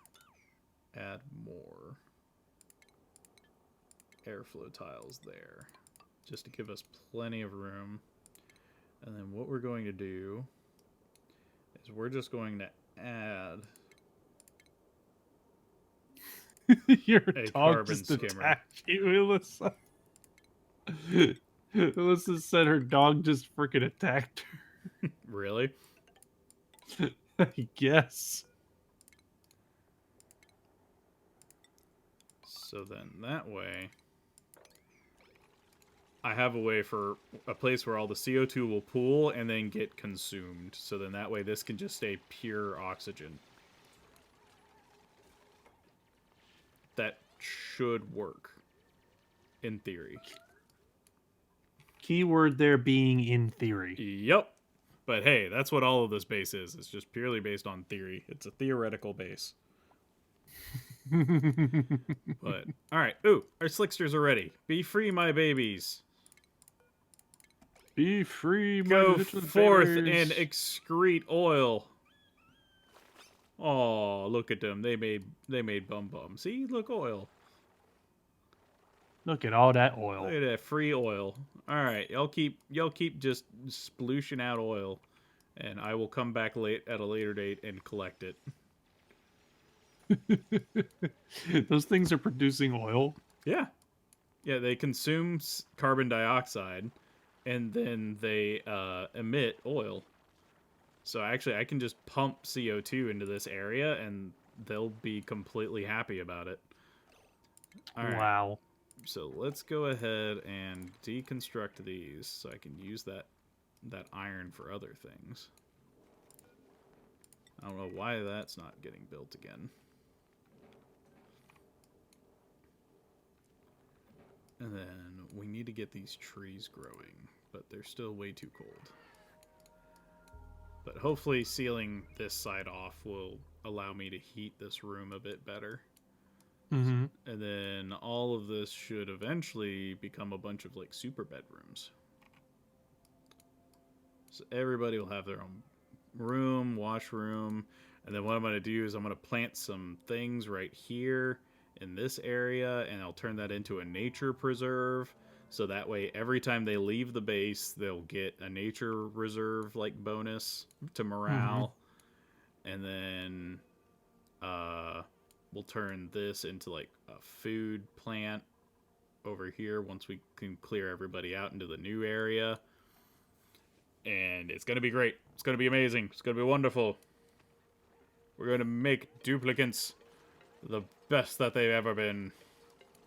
Speaker 1: add more airflow tiles there, just to give us plenty of room. And then what we're going to do is we're just going to add
Speaker 2: Your
Speaker 1: a
Speaker 2: dog
Speaker 1: carbon
Speaker 2: just
Speaker 1: skimmer.
Speaker 2: attacked you, Alyssa. Alyssa said her dog just freaking attacked her.
Speaker 1: Really?
Speaker 2: I guess.
Speaker 1: So then that way, I have a way for a place where all the CO2 will pool and then get consumed. So then that way this can just stay pure oxygen. That should work, in theory.
Speaker 2: Keyword there being in theory.
Speaker 1: Yep. But hey, that's what all of this base is. It's just purely based on theory. It's a theoretical base. But, alright. Ooh, our slicksters are ready. Be free, my babies.
Speaker 2: Be free, my
Speaker 1: Go
Speaker 2: little
Speaker 1: forth
Speaker 2: babies.
Speaker 1: and excrete oil. Oh, look at them. They made bum bum. See, look, oil.
Speaker 2: Look at all that oil.
Speaker 1: Look at that free oil. All right, y'all keep just splooshing out oil, and I will come back at a later date and collect it.
Speaker 2: Those things are producing oil.
Speaker 1: Yeah, yeah. They consume carbon dioxide, and then they emit oil. So actually, I can just pump CO2 into this area, and they'll be completely happy about it. All right.
Speaker 2: Wow.
Speaker 1: So let's go ahead and deconstruct these so I can use that iron for other things. I don't know why that's not getting built again. And then we need to get these trees growing, but they're still way too cold. But hopefully sealing this side off will allow me to heat this room a bit better.
Speaker 2: Mm-hmm.
Speaker 1: And then all of this should eventually become a bunch of like super bedrooms. So everybody will have their own room, washroom. And then what I'm going to do is I'm going to plant some things right here in this area, and I'll turn that into a nature preserve. So that way, every time they leave the base, they'll get a nature reserve like bonus to morale. And then we'll turn this into like a food plant over here once we can clear everybody out into the new area. And it's going to be great. It's going to be amazing. It's going to be wonderful. We're going to make Duplicants the best that they've ever been.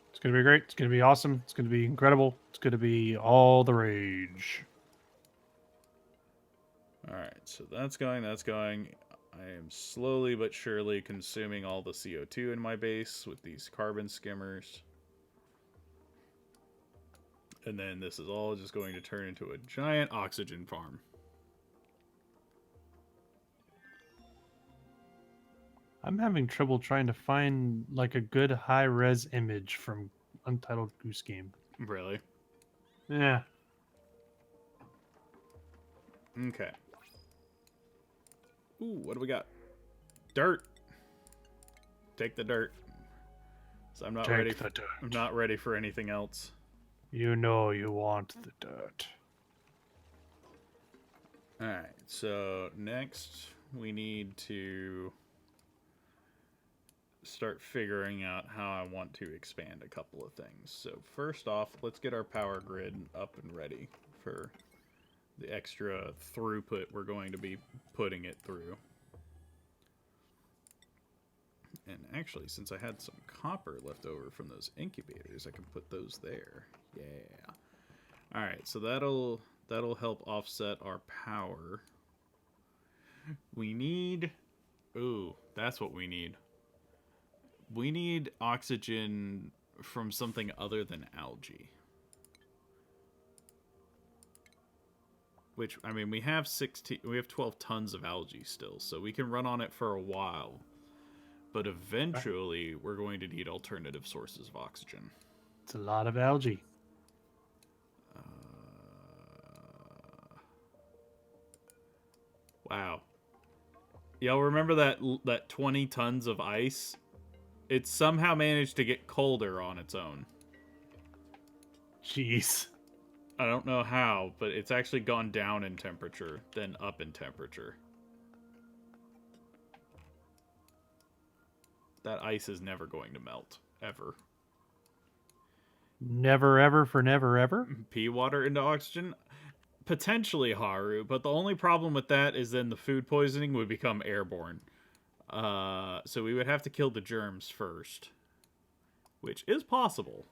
Speaker 2: It's going to be great. It's going to be awesome. It's going to be incredible. It's going to be all the rage.
Speaker 1: Alright, so that's going, that's going. I am slowly but surely consuming all the CO2 in my base with these carbon skimmers. And then this is all just going to turn into a giant oxygen farm.
Speaker 2: I'm having trouble trying to find like a good high-res image from Untitled Goose Game.
Speaker 1: Really?
Speaker 2: Yeah.
Speaker 1: Okay. Ooh, what do we got? Dirt. Take the dirt. So I'm not
Speaker 2: Take
Speaker 1: ready.
Speaker 2: the dirt.
Speaker 1: I'm not ready for anything else.
Speaker 2: You know you want the dirt.
Speaker 1: All right. So next we need to start figuring out how I want to expand a couple of things. So first off, let's get our power grid up and ready for the extra throughput we're going to be putting it through. And actually, since I had some copper left over from those incubators, I can put those there. Yeah. All right, so that'll help offset our power. We need... Ooh, that's what we need. We need oxygen from something other than algae. Which, I mean, we have 12 tons of algae still, so we can run on it for a while. But eventually, we're going to need alternative sources of oxygen.
Speaker 2: It's a lot of algae.
Speaker 1: Wow. Y'all remember that 20 tons of ice? It somehow managed to get colder on its own.
Speaker 2: Jeez.
Speaker 1: I don't know how, but it's actually gone down in temperature, then up in temperature. That ice is never going to melt, ever.
Speaker 2: Never ever for never ever?
Speaker 1: Pea water into oxygen? Potentially, Haru, but the only problem with that is then the food poisoning would become airborne. So we would have to kill the germs first, which is possible.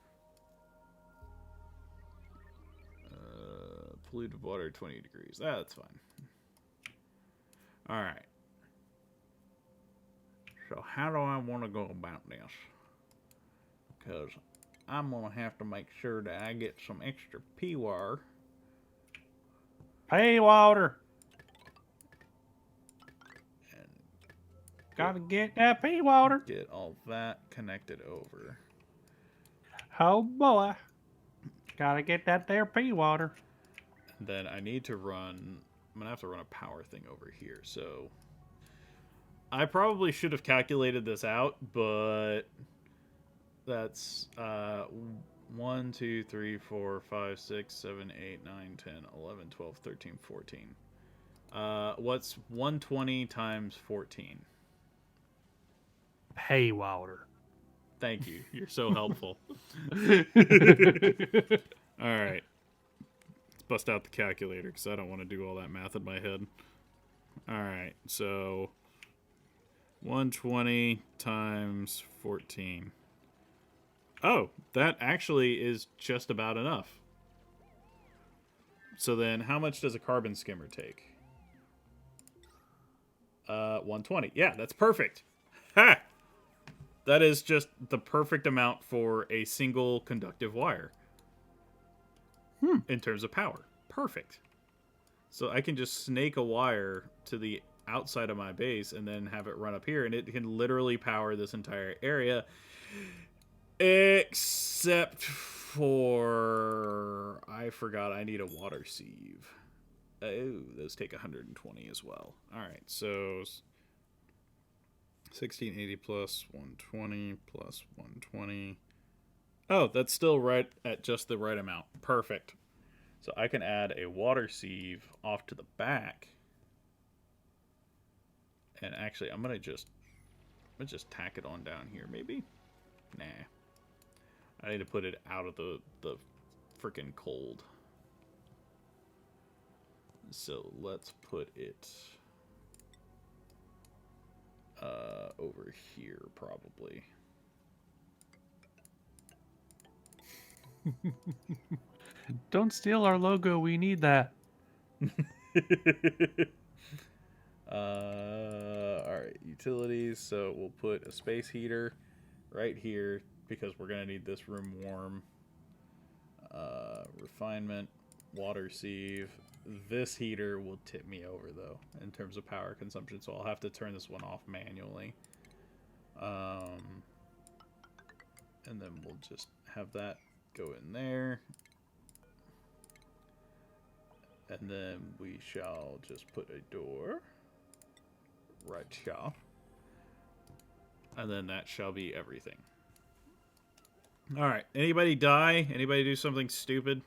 Speaker 1: Polluted water, 20 degrees. That's fine. All right. So how do I want to go about this? Because I'm going to have to make sure that I get some extra pea water.
Speaker 2: Pea water. Gotta get that pea water.
Speaker 1: Get all that connected over.
Speaker 2: Oh boy. Gotta get that there pea water.
Speaker 1: Then I need to run... I'm going to have to run a power thing over here. So I probably should have calculated this out, but that's 1, 2, 3, 4, 5, 6, 7, 8, 9, 10, 11, 12, 13, 14. What's 120 times 14?
Speaker 2: Pea water.
Speaker 1: Thank you. You're so helpful. All right. Let's bust out the calculator because I don't want to do all that math in my head. All right. So 120 times 14. Oh, that actually is just about enough. So then how much does a carbon skimmer take? 120. Yeah, that's perfect. Ha! That is just the perfect amount for a single conductive wire. in terms of power. Perfect. So I can just snake a wire to the outside of my base and then have it run up here, and it can literally power this entire area, except for I forgot I need a water sieve. Oh, those take 120 as well. All right, so 1680 plus 120 plus 120. Oh, that's still right at just the right amount. Perfect. So I can add a water sieve off to the back. And actually, I'm gonna just tack it on down here, maybe. Nah, I need to put it out of the freaking cold. So let's put it over here, probably.
Speaker 2: Don't steal our logo. We need that.
Speaker 1: Alright, utilities. So we'll put a space heater right here because we're going to need this room warm. Refinement, water sieve. This heater will tip me over, though, in terms of power consumption, so I'll have to turn this one off manually. And then we'll just have that go in there. And then we shall just put a door right here. And then that shall be everything. Alright, anybody die? Anybody do something stupid?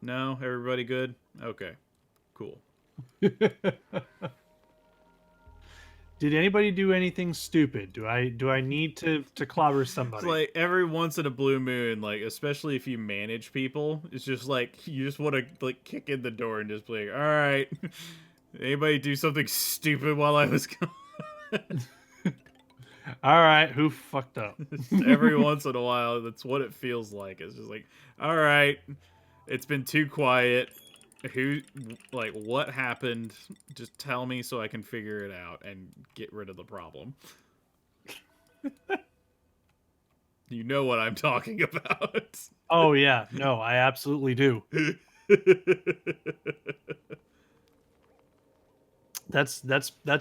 Speaker 1: No? Everybody good? Okay, cool.
Speaker 2: Did anybody do anything stupid? Do I need to clobber somebody?
Speaker 1: It's like every once in a blue moon, like especially if you manage people, it's just like you just want to like kick in the door and just be like, all right, anybody do something stupid while I was gone?
Speaker 2: All right, who fucked up?
Speaker 1: Every once in a while, that's what it feels like. It's just like, all right, it's been too quiet. Who, like, what happened? Just tell me so I can figure it out and get rid of the problem. You know what I'm talking about.
Speaker 2: Oh yeah, no, I absolutely do. That's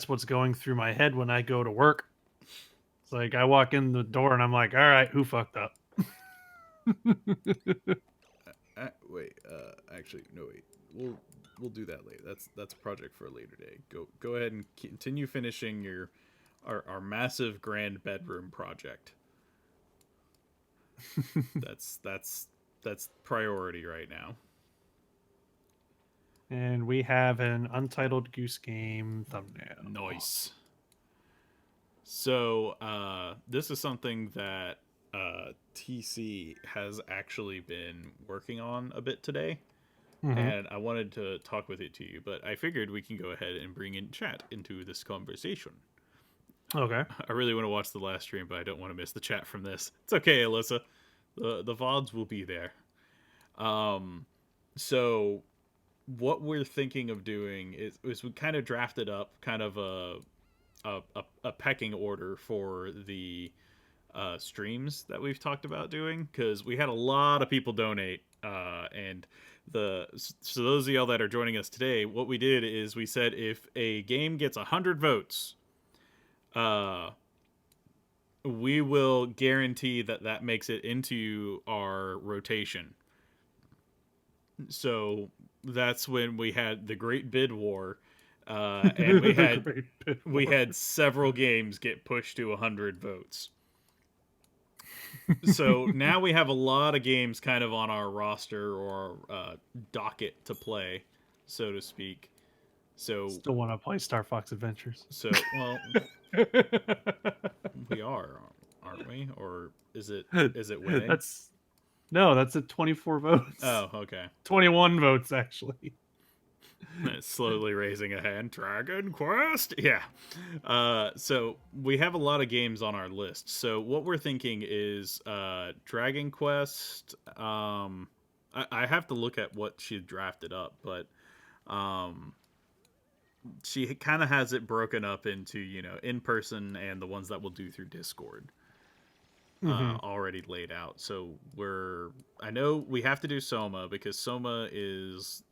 Speaker 2: what's going through my head when I go to work. It's like I walk in the door and I'm like, all right, who fucked up?
Speaker 1: Wait, actually, no, wait. We'll do that later. That's a project for a later day. Go ahead and continue finishing our massive grand bedroom project. that's priority right now.
Speaker 2: And we have an Untitled Goose Game thumbnail.
Speaker 1: Nice. So this is something that TC has actually been working on a bit today.
Speaker 2: Mm-hmm.
Speaker 1: And I wanted to talk with it to you, but I figured we can go ahead and bring in chat into this conversation.
Speaker 2: Okay.
Speaker 1: I really want to watch the last stream, but I don't want to miss the chat from this. It's okay, Alyssa. The VODs will be there. So what we're thinking of doing is we kind of drafted up kind of a pecking order for the streams that we've talked about doing, because we had a lot of people donate, and so those of y'all that are joining us today, what we did is we said if a game gets 100 votes, we will guarantee that makes it into our rotation. So that's when we had the Great Bid War, and we had several games get pushed to 100 votes. So now we have a lot of games kind of on our roster or docket to play, so to speak. So
Speaker 2: still want to play Star Fox Adventures.
Speaker 1: So, well, we are, aren't we? Or is it winning?
Speaker 2: That's at 24 votes.
Speaker 1: Oh, okay.
Speaker 2: 21 votes actually.
Speaker 1: Slowly raising a hand. Dragon Quest? Yeah. So we have a lot of games on our list. So what we're thinking is Dragon Quest. I have to look at what she drafted up, but she kind of has it broken up into, in person and the ones that we'll do through Discord.
Speaker 2: Mm-hmm.
Speaker 1: already laid out. So I know we have to do Soma because Soma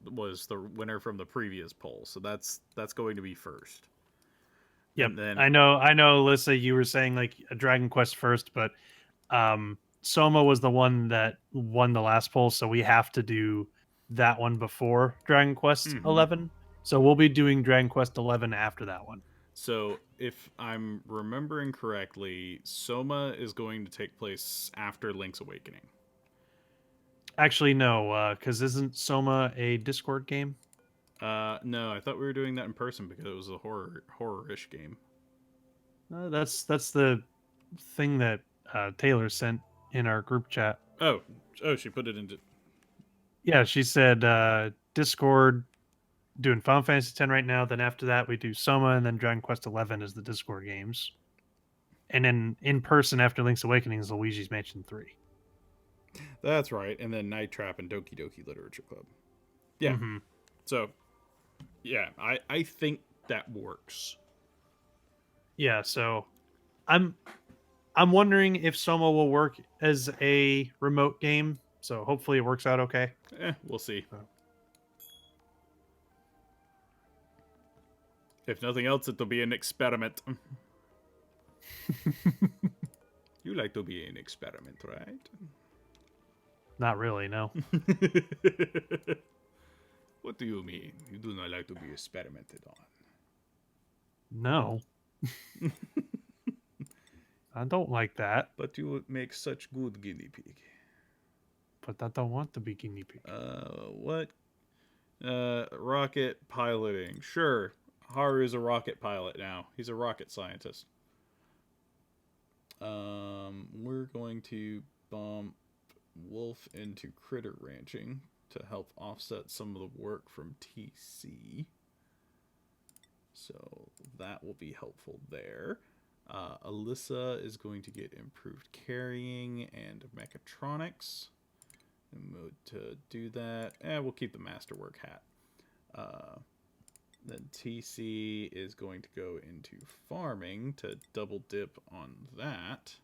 Speaker 1: was the winner from the previous poll. So that's going to be first.
Speaker 2: Yep.
Speaker 1: And then
Speaker 2: I know, Alyssa, you were saying like a Dragon Quest first, but Soma was the one that won the last poll, so we have to do that one before Dragon Quest
Speaker 1: mhm.
Speaker 2: 11. So we'll be doing Dragon Quest 11 after that one.
Speaker 1: So if I'm remembering correctly, Soma is going to take place after Link's Awakening.
Speaker 2: Actually, no, because isn't Soma a Discord game?
Speaker 1: No, I thought we were doing that in person because it was a horror-ish game.
Speaker 2: That's the thing that Taylor sent in our group chat.
Speaker 1: Oh, she put it into.
Speaker 2: Yeah, she said Discord doing Final Fantasy X right now. Then after that, we do Soma, and then Dragon Quest 11 is the Discord games. And then in person after Link's Awakening is Luigi's Mansion 3.
Speaker 1: That's right, and then Night Trap and Doki Doki Literature Club. Yeah.
Speaker 2: Mm-hmm.
Speaker 1: So, yeah, I think that works.
Speaker 2: Yeah, so I'm wondering if Soma will work as a remote game. So hopefully it works out okay.
Speaker 1: We'll see. If nothing else, it'll be an experiment. You like to be an experiment, right?
Speaker 2: Not really, no.
Speaker 1: What do you mean? You do not like to be experimented on?
Speaker 2: No. I don't like that.
Speaker 1: But you would make such good guinea pig.
Speaker 2: But I don't want to be guinea pig.
Speaker 1: What? Rocket piloting. Sure. Haru's a rocket pilot now. He's a rocket scientist. We're going to bump Wolf into critter ranching to help offset some of the work from TC. So that will be helpful there. Alyssa is going to get improved carrying and mechatronics. And to do that, we'll keep the masterwork hat. Then TC is going to go into farming to double dip on that.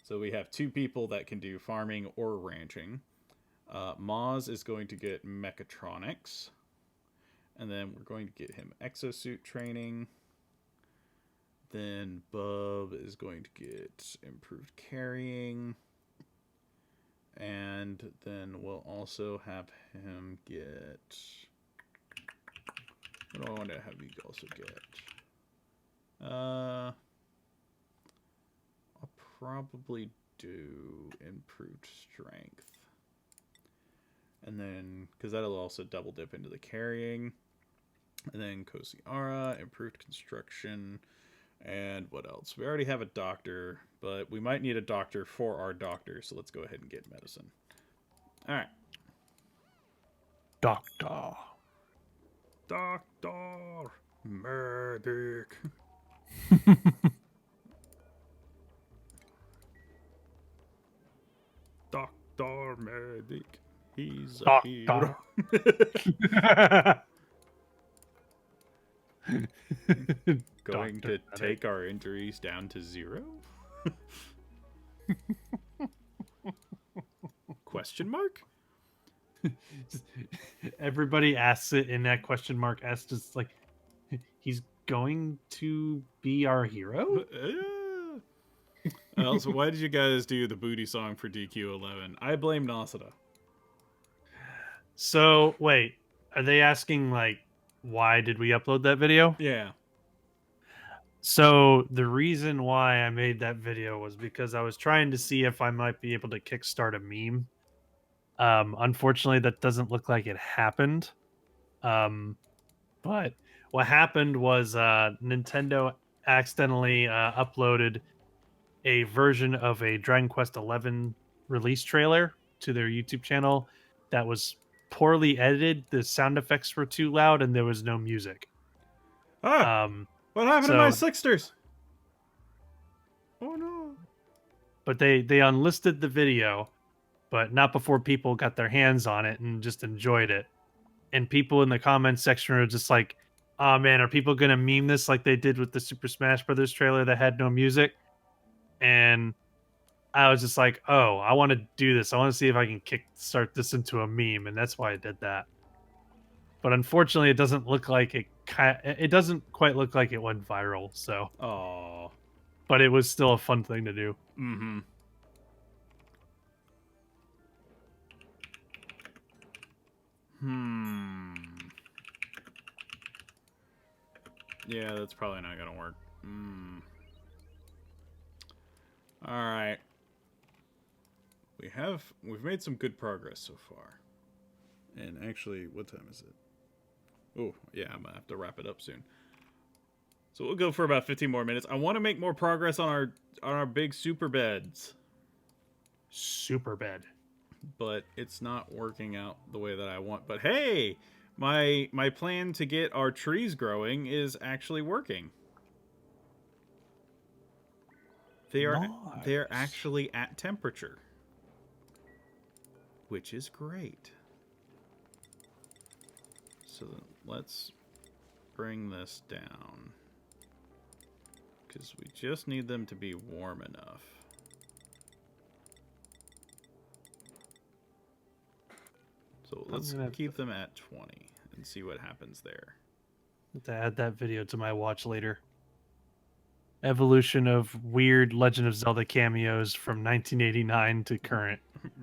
Speaker 1: So we have two people that can do farming or ranching. Maz is going to get mechatronics. And then we're going to get him exosuit training. Then Bub is going to get improved carrying. And then we'll also have him get... What do I want to have you also get? I'll probably do improved strength. And then, because that'll also double dip into the carrying. And then Kosiara, improved construction. And what else? We already have a doctor, but we might need a doctor for our doctor, so let's go ahead and get medicine. Alright.
Speaker 2: Doctor.
Speaker 1: Doctor. Medic. Doctor Medic. He's a hero. Going to take our injuries down to 0? Question mark?
Speaker 2: Everybody asks it in that question mark. Asks just like, he's going to be our hero?
Speaker 1: So why did you guys do the booty song for DQ11? I blame Nasada.
Speaker 2: So, wait. Are they asking, like, why did we upload that video?
Speaker 1: Yeah.
Speaker 2: So, the reason why I made that video was because I was trying to see if I might be able to kickstart a meme. Unfortunately, that doesn't look like it happened. But what happened was Nintendo accidentally uploaded a version of a Dragon Quest 11 release trailer to their YouTube channel that was poorly edited. The sound effects were too loud and there was no music.
Speaker 1: What happened to my Sixters? Oh no.
Speaker 2: But they unlisted the video, but not before people got their hands on it and just enjoyed it. And people in the comments section are just like, oh man, are people going to meme this like they did with the Super Smash Brothers trailer that had no music? And I was just like, oh, I want to do this. I want to see if I can start this into a meme, and that's why I did that. But unfortunately, it doesn't look like it doesn't quite look like it went viral. So,
Speaker 1: Oh.
Speaker 2: but it was still a fun thing to do.
Speaker 1: Mm-hmm. Yeah, that's probably not gonna work. All right. We've made some good progress so far. And actually, what time is it? Oh, yeah, I'm gonna have to wrap it up soon. So we'll go for about 15 more minutes. I want to make more progress on our big super beds,
Speaker 2: Super bed.
Speaker 1: but it's not working out the way that I want. But hey, my plan to get our trees growing is actually working. They're actually at temperature, which is great. So let's bring this down, because we just need them to be warm enough. So let's keep them at 20 and see what happens there.
Speaker 2: To add that video to my watch later. Evolution of weird Legend of Zelda cameos from 1989 to current.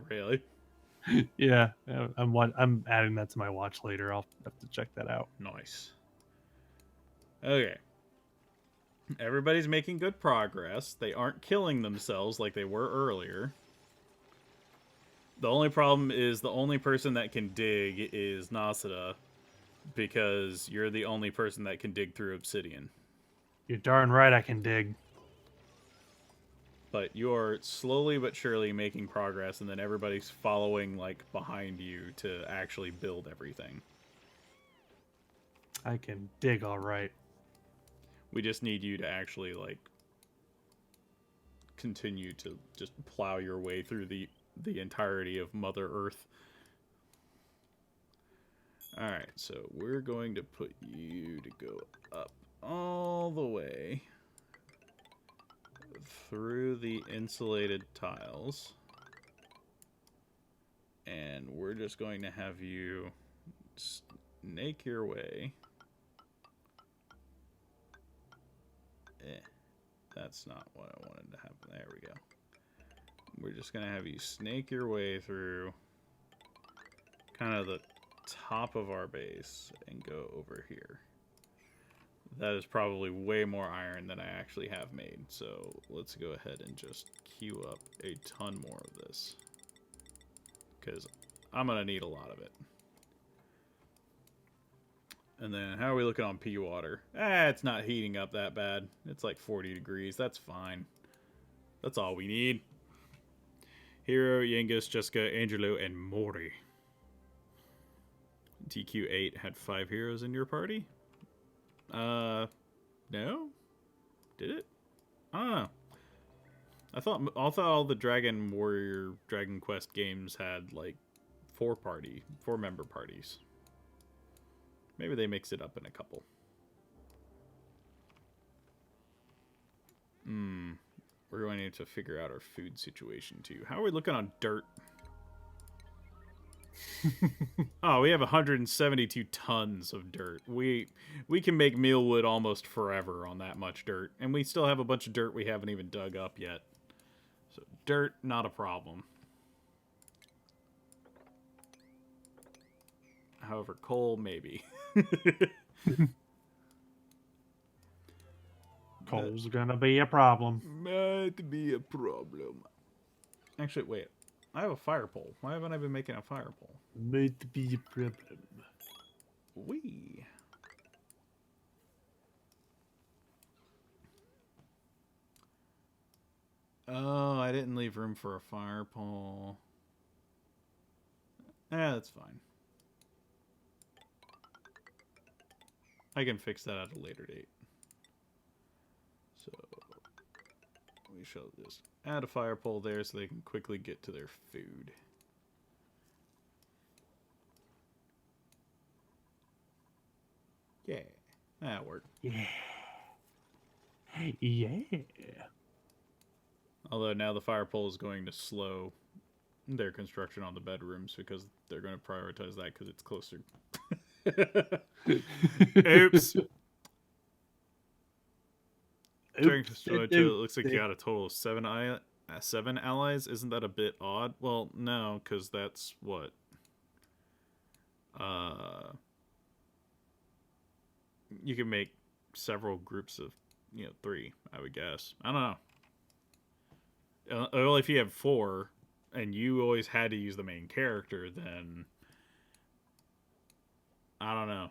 Speaker 1: Really?
Speaker 2: Yeah, I'm adding that to my watch later. I'll have to check that out.
Speaker 1: Nice. Okay. Everybody's making good progress. They aren't killing themselves like they were earlier. The only problem is the only person that can dig is Nasada, because you're the only person that can dig through obsidian.
Speaker 2: You're darn right I can dig.
Speaker 1: But you're slowly but surely making progress, and then everybody's following like behind you to actually build everything.
Speaker 2: I can dig all right.
Speaker 1: We just need you to actually like continue to just plow your way through the entirety of Mother Earth. Alright, so we're going to put you to go up all the way through the insulated tiles. And we're just going to have you snake your way. That's not what I wanted to happen. There we go. We're just going to have you snake your way through kind of the top of our base and go over here. That is probably way more iron than I actually have made. So let's go ahead and just queue up a ton more of this, because I'm going to need a lot of it. And then how are we looking on pea water? It's not heating up that bad. It's like 40 degrees. That's fine. That's all we need. Hero, Yengus, Jessica, Angelo, and Mori. TQ8 had 5 heroes in your party? No? Did it? I don't know. I thought all the Dragon Warrior Dragon Quest games had like 4 member parties. Maybe they mix it up in a couple. We're going to need to figure out our food situation too. How are we looking on dirt? Oh, we have 172 tons of dirt. We can make mealwood almost forever on that much dirt. And we still have a bunch of dirt we haven't even dug up yet. So dirt, not a problem. However, coal, maybe.
Speaker 2: Coal's gonna be a problem.
Speaker 1: Might be a problem. Actually, wait. I have a fire pole. Why haven't I been making a fire pole?
Speaker 2: Might be a problem.
Speaker 1: Wee. Oh, I didn't leave room for a fire pole. That's fine. I can fix that at a later date. So we shall just add a fire pole there so they can quickly get to their food. Yeah, that worked.
Speaker 2: Yeah. Yeah.
Speaker 1: Although now the fire pole is going to slow their construction on the bedrooms because they're going to prioritize that because it's closer. Oops. It looks like you got a total of seven allies. Isn't that a bit odd? Well, no, because that's what. You can make several groups of, 3. I would guess. I don't know. Well, if you have 4, and you always had to use the main character, then I don't know.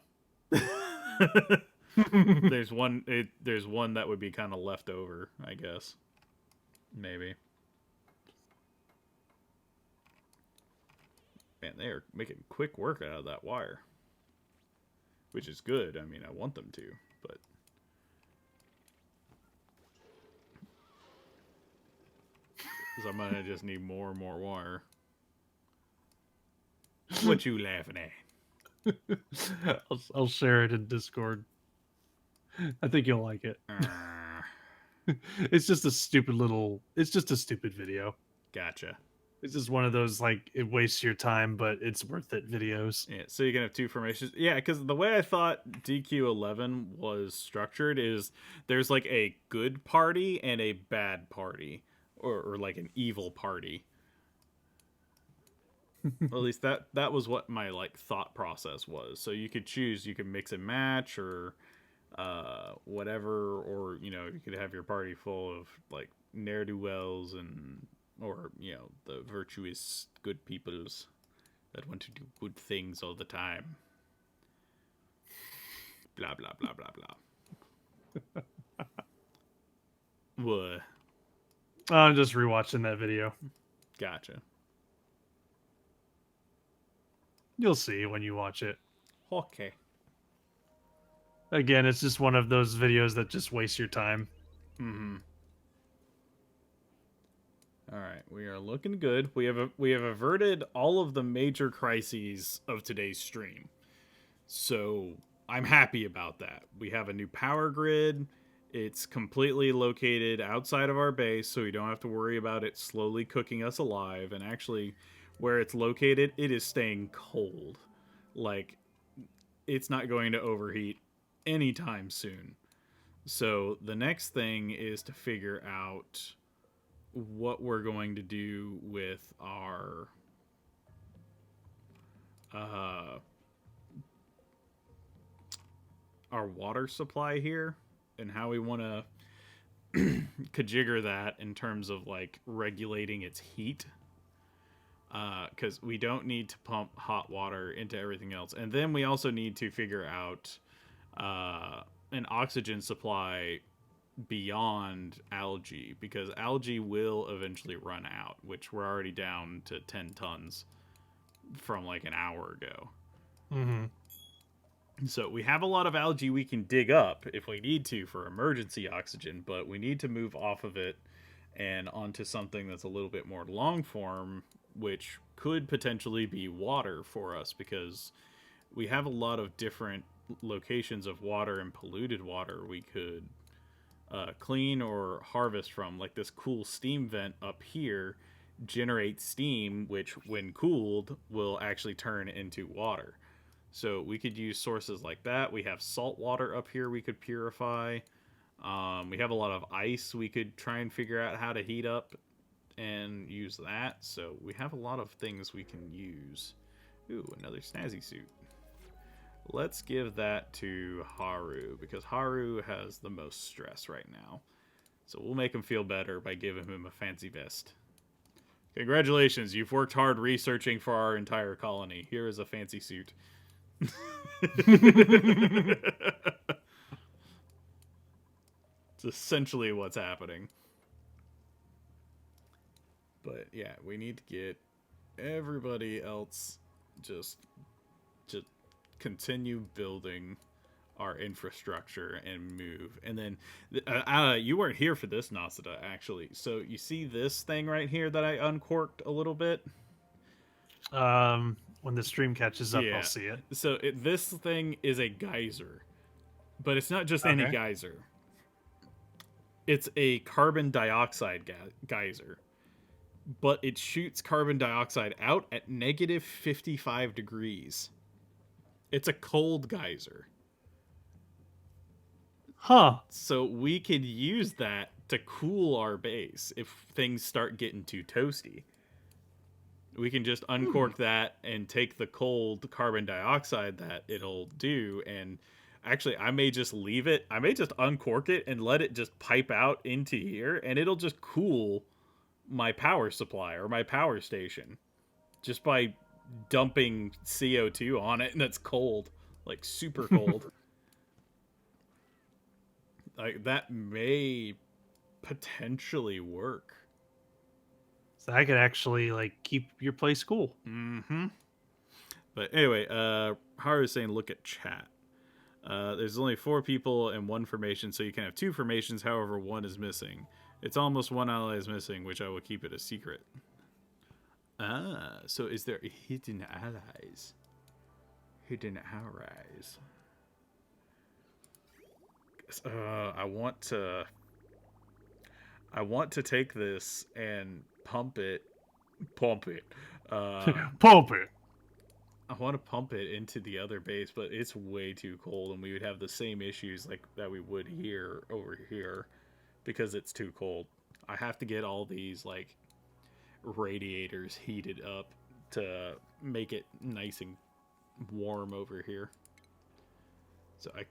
Speaker 1: There's one that would be kind of left over, I guess. Maybe. Man, they are making quick work out of that wire. Which is good. I mean, I want them to, but... Because I'm going to just need more and more wire. What you laughing at?
Speaker 2: I'll share it in Discord. I think you'll like it. It's just a stupid video.
Speaker 1: Gotcha.
Speaker 2: It's just one of those, like, it wastes your time, but it's worth it videos.
Speaker 1: Yeah, so you can have 2 formations. Yeah, because the way I thought DQ11 was structured is there's, like, a good party and a bad party. Or like, an evil party. At least that was what my, like, thought process was. So you could choose, you could mix and match, or whatever, or, you could have your party full of, like, ne'er-do-wells and... Or, the virtuous good peoples that want to do good things all the time. Blah, blah, blah, blah, blah. What?
Speaker 2: I'm just rewatching that video.
Speaker 1: Gotcha.
Speaker 2: You'll see when you watch it.
Speaker 1: Okay.
Speaker 2: Again, it's just one of those videos that just waste your time.
Speaker 1: Mm-hmm. All right, we are looking good. We have averted all of the major crises of today's stream, so I'm happy about that. We have a new power grid. It's completely located outside of our base, so we don't have to worry about it slowly cooking us alive. And actually, where it's located, it is staying cold. Like, it's not going to overheat anytime soon. So the next thing is to figure out what we're going to do with our water supply here, and how we want to configure that in terms of, like, regulating its heat, because we don't need to pump hot water into everything else. And then we also need to figure out an oxygen supply beyond algae, because algae will eventually run out, which we're already down to 10 tons from like an hour ago.
Speaker 2: Mm-hmm.
Speaker 1: So we have a lot of algae we can dig up if we need to for emergency oxygen, but we need to move off of it and onto something that's a little bit more long form, which could potentially be water for us, because we have a lot of different locations of water and polluted water we could clean or harvest from. Like this cool steam vent up here generates steam, which when cooled will actually turn into water. So we could use sources like that. We have salt water up here we could purify. We have a lot of ice we could try and figure out how to heat up and use that. So we have a lot of things we can use. Ooh, another snazzy suit. Let's give that to Haru, because Haru has the most stress right now. So we'll make him feel better by giving him a fancy vest. Congratulations, you've worked hard researching for our entire colony. Here is a fancy suit. It's essentially what's happening. But yeah, we need to get everybody else just to continue building our infrastructure and move. And then you weren't here for this, Nasada, actually. So you see this thing right here that I uncorked a little bit?
Speaker 2: When the stream catches up,
Speaker 1: Yeah.
Speaker 2: I'll see it.
Speaker 1: So this thing is a geyser, but it's not just any geyser. It's a carbon dioxide geyser, but it shoots carbon dioxide out at negative 55 degrees. It's a cold geyser.
Speaker 2: Huh.
Speaker 1: So we could use that to cool our base if things start getting too toasty. We can just uncork that and take the cold carbon dioxide that it'll do. And actually, I may just leave it. I may just uncork it and let it just pipe out into here, and it'll just cool my power supply or my power station just by dumping CO2 on it, and it's cold, like super cold. Like that may potentially work.
Speaker 2: So I could actually like keep your place cool.
Speaker 1: Mm-hmm. But anyway, Haru's saying look at chat. There's only 4 people and 1 formation, so you can have 2 formations. However, 1 is missing. It's almost 1 ally is missing, which I will keep it a secret. Ah, so is there hidden allies? Hidden allies. I want to take this and pump it.
Speaker 2: Pump it.
Speaker 1: I want to pump it into the other base, but it's way too cold, and we would have the same issues like that we would here over here because it's too cold. I have to get all these like radiators heated up to make it nice and warm over here. So I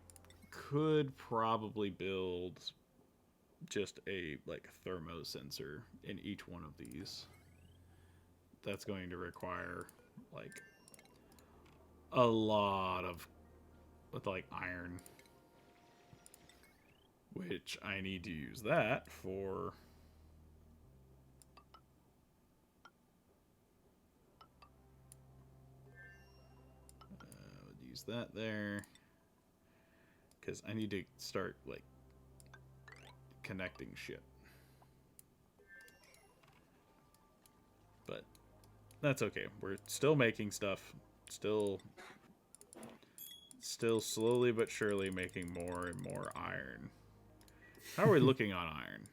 Speaker 1: could probably build just a like thermo sensor in each one of these. That's going to require like a lot of with like iron, which I need to use that for use that there because I need to start like connecting shit. But that's okay. We're still making stuff. Still slowly but surely making more and more iron. How are we looking on iron?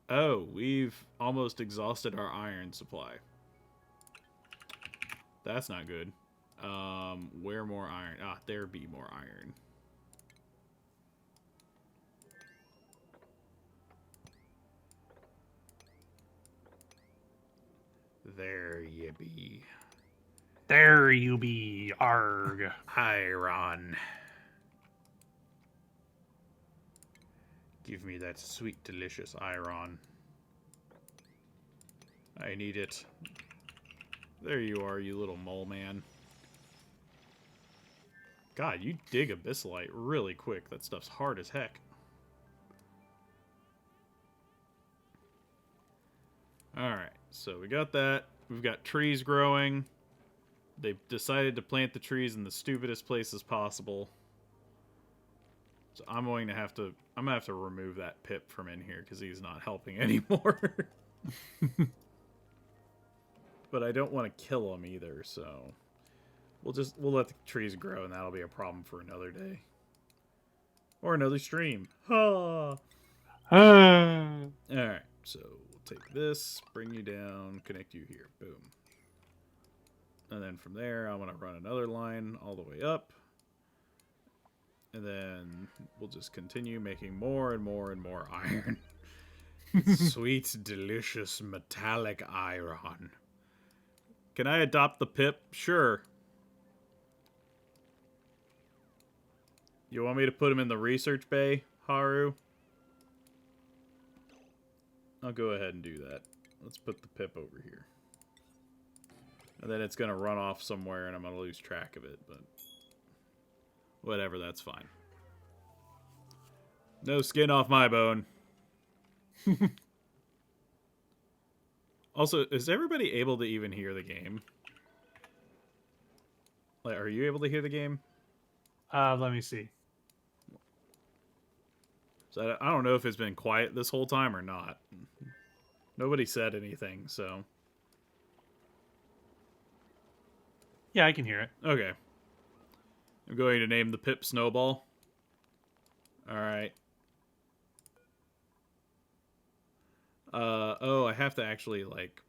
Speaker 1: Oh, we've almost exhausted our iron supply. That's not good. Where more iron? Ah, there be more iron. There you be.
Speaker 2: There you be, arg.
Speaker 1: Iron. Give me that sweet, delicious iron. I need it. There you are, you little mole man. God, you dig abyssalite really quick. That stuff's hard as heck. Alright, so we got that. We've got trees growing. They've decided to plant the trees in the stupidest places possible. So I'm gonna have to remove that Pip from in here because he's not helping anymore. But I don't want to kill him either, so we'll let the trees grow, and that'll be a problem for another day. Or another stream. Ah. Alright, so we'll take this, bring you down, connect you here. Boom. And then from there, I'm going to run another line all the way up. And then we'll just continue making more and more and more iron. Sweet, delicious, metallic iron. Can I adopt the Pip? Sure. You want me to put him in the research bay, Haru? I'll go ahead and do that. Let's put the Pip over here. And then it's going to run off somewhere and I'm going to lose track of it, but whatever, that's fine. No skin off my bone. Also, is everybody able to even hear the game? Like, are you able to hear the game?
Speaker 2: Let me see.
Speaker 1: So I don't know if it's been quiet this whole time or not. Nobody said anything, so...
Speaker 2: Yeah, I can hear it.
Speaker 1: Okay. I'm going to name the Pip Snowball. Alright. Oh, I have to actually like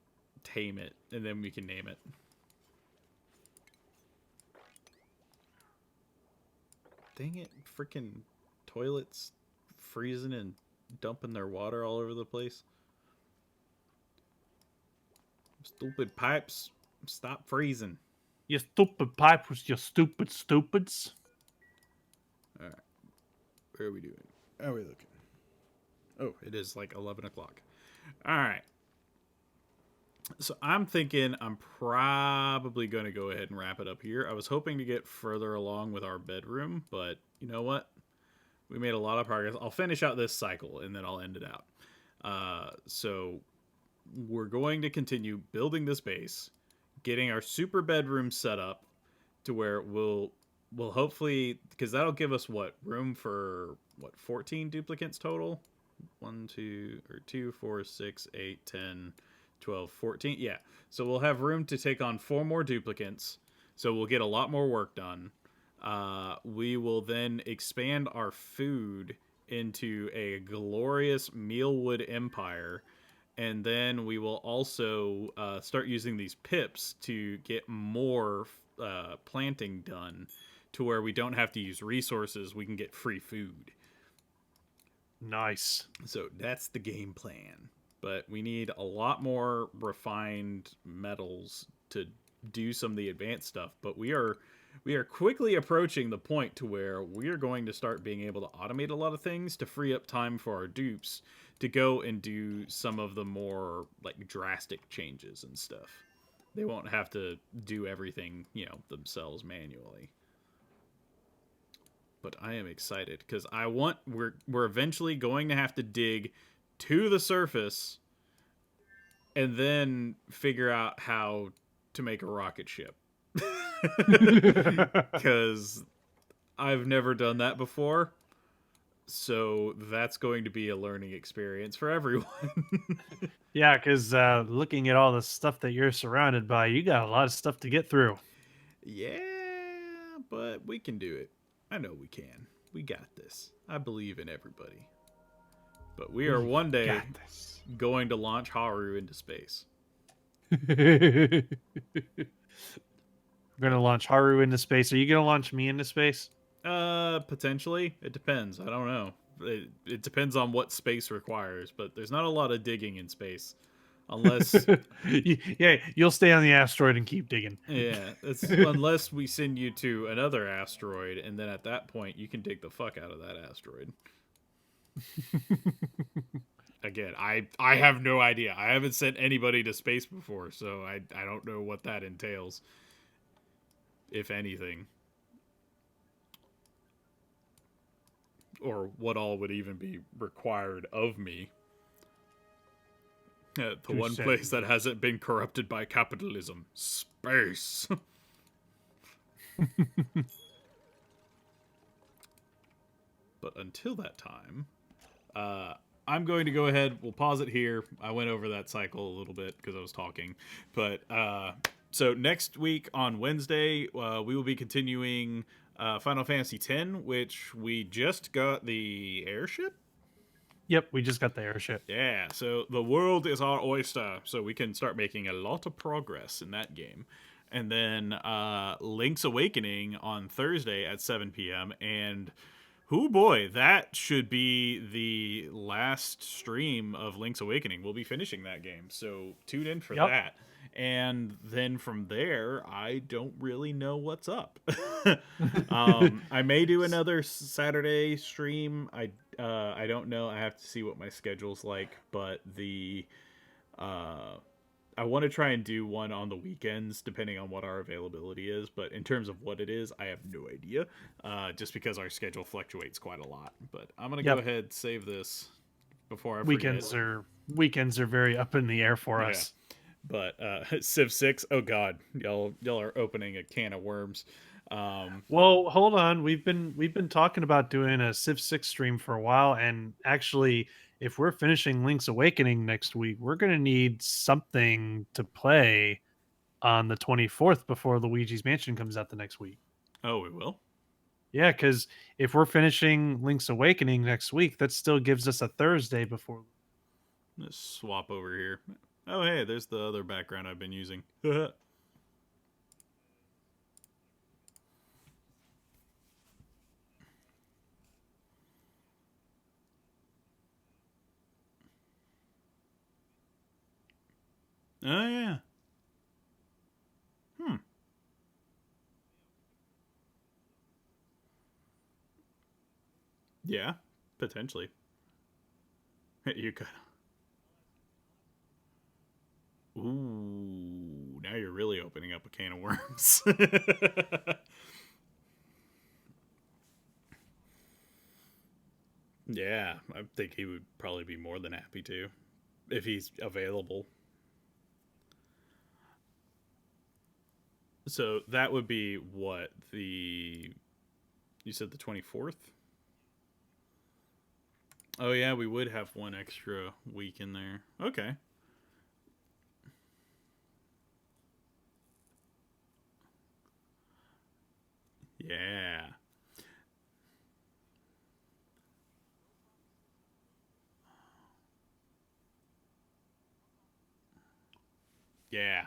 Speaker 1: tame it, and then we can name it. Dang it, freaking toilets freezing and dumping their water all over the place. Stupid pipes, stop freezing.
Speaker 2: You stupid pipers, you stupid stupids.
Speaker 1: All right, where are we doing? How are we looking? Oh, it is like 11 o'clock. All right. So I'm thinking I'm probably going to go ahead and wrap it up here. I was hoping to get further along with our bedroom, but you know what? We made a lot of progress. I'll finish out this cycle and then I'll end it out. So we're going to continue building this base, getting our super bedroom set up to where we'll hopefully, because that'll give us what, room for what, 14 duplicants total? 1 2 or 2 4 6 8 10 12 14. Yeah, so we'll have room to take on 4 more duplicants, so we'll get a lot more work done. We will then expand our food into a glorious mealwood empire, and then we will also start using these pips to get more planting done, to where we don't have to use resources, we can get free food.
Speaker 2: Nice.
Speaker 1: So that's the game plan. But we need a lot more refined metals to do some of the advanced stuff. But we are quickly approaching the point to where we are going to start being able to automate a lot of things to free up time for our dupes to go and do some of the more like drastic changes and stuff. They won't have to do everything, themselves manually. But I am excited because we're eventually going to have to dig to the surface and then figure out how to make a rocket ship. Because I've never done that before. So that's going to be a learning experience for everyone.
Speaker 2: Yeah, because looking at all the stuff that you're surrounded by, you got a lot of stuff to get through.
Speaker 1: Yeah, but we can do it. I know we can. We got this. I believe in everybody. But we are one day going to launch Haru into space.
Speaker 2: We're gonna launch Haru into space. Are you gonna launch me into space?
Speaker 1: Potentially. It depends. I don't know. It depends on what space requires, but there's not a lot of digging in space. Unless
Speaker 2: yeah, you'll stay on the asteroid and keep digging.
Speaker 1: Yeah, it's unless we send you to another asteroid, and then at that point you can dig the fuck out of that asteroid. Again, I have no idea. I haven't sent anybody to space before, so I don't know what that entails, if anything, or what all would even be required of me. The one place that hasn't been corrupted by capitalism. Space. But until that time, I'm going to go ahead. We'll pause it here. I went over that cycle a little bit because I was talking. But so next week on Wednesday, we will be continuing Final Fantasy X, which we just got the airship.
Speaker 2: Yep, we just got the airship.
Speaker 1: Yeah, so the world is our oyster, so we can start making a lot of progress in that game. And then Link's Awakening on Thursday at 7 p.m. And, oh boy, that should be the last stream of Link's Awakening. We'll be finishing that game, so tune in for that. And then from there, I don't really know what's up. I may do another Saturday stream. I don't know. I have to see what my schedule's like, but I want to try and do one on the weekends, depending on what our availability is. But in terms of what it is, I have no idea, just because our schedule fluctuates quite a lot. But I'm gonna go ahead and save this before I forget.
Speaker 2: Weekends are very up in the air for us.
Speaker 1: But Civ 6, oh god, y'all are opening a can of worms.
Speaker 2: Well, hold on. We've been talking about doing a Civ 6 stream for a while, and actually, if we're finishing Link's Awakening next week, we're gonna need something to play on the 24th before Luigi's Mansion comes out the next week.
Speaker 1: Oh, we will?
Speaker 2: Yeah, because if we're finishing Link's Awakening next week, that still gives us a Thursday before.
Speaker 1: Let's swap over here. Oh, hey, there's the other background I've been using. Oh, yeah. Hmm. Yeah, potentially. You could. Ooh, now you're really opening up a can of worms. Yeah, I think he would probably be more than happy to if he's available. So that would be what the you said the 24th? Oh yeah, we would have one extra week in there. Okay. Yeah. Yeah.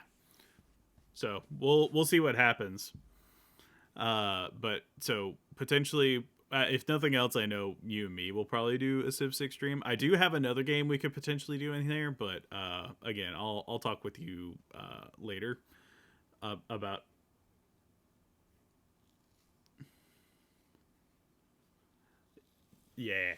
Speaker 1: So we'll see what happens. But so potentially, if nothing else, I know you and me will probably do a Civ 6 stream. I do have another game we could potentially do in there, but again, I'll talk with you later about. Yeah.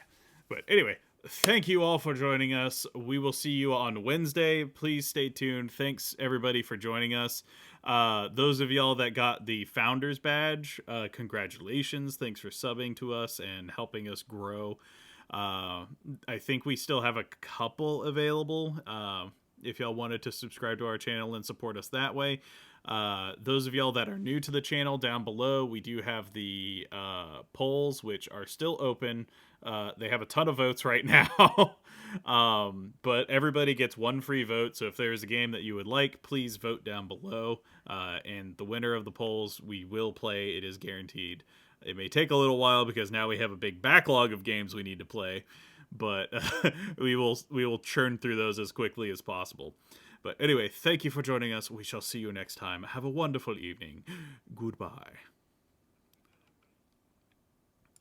Speaker 1: But anyway, thank you all for joining us. We will see you on Wednesday. Please stay tuned. Thanks everybody for joining us. Those of y'all that got the founders badge, congratulations. Thanks for subbing to us and helping us grow. I think we still have a couple available. If y'all wanted to subscribe to our channel and support us that way. Those of y'all that are new to the channel, down below, we do have the polls, which are still open. They have a ton of votes right now. But everybody gets one free vote. So if there's a game that you would like, please vote down below. And the winner of the polls, we will play. It is guaranteed. It may take a little while because now we have a big backlog of games we need to play. But we will churn through those as quickly as possible. But anyway, thank you for joining us. We shall see you next time. Have a wonderful evening. Goodbye.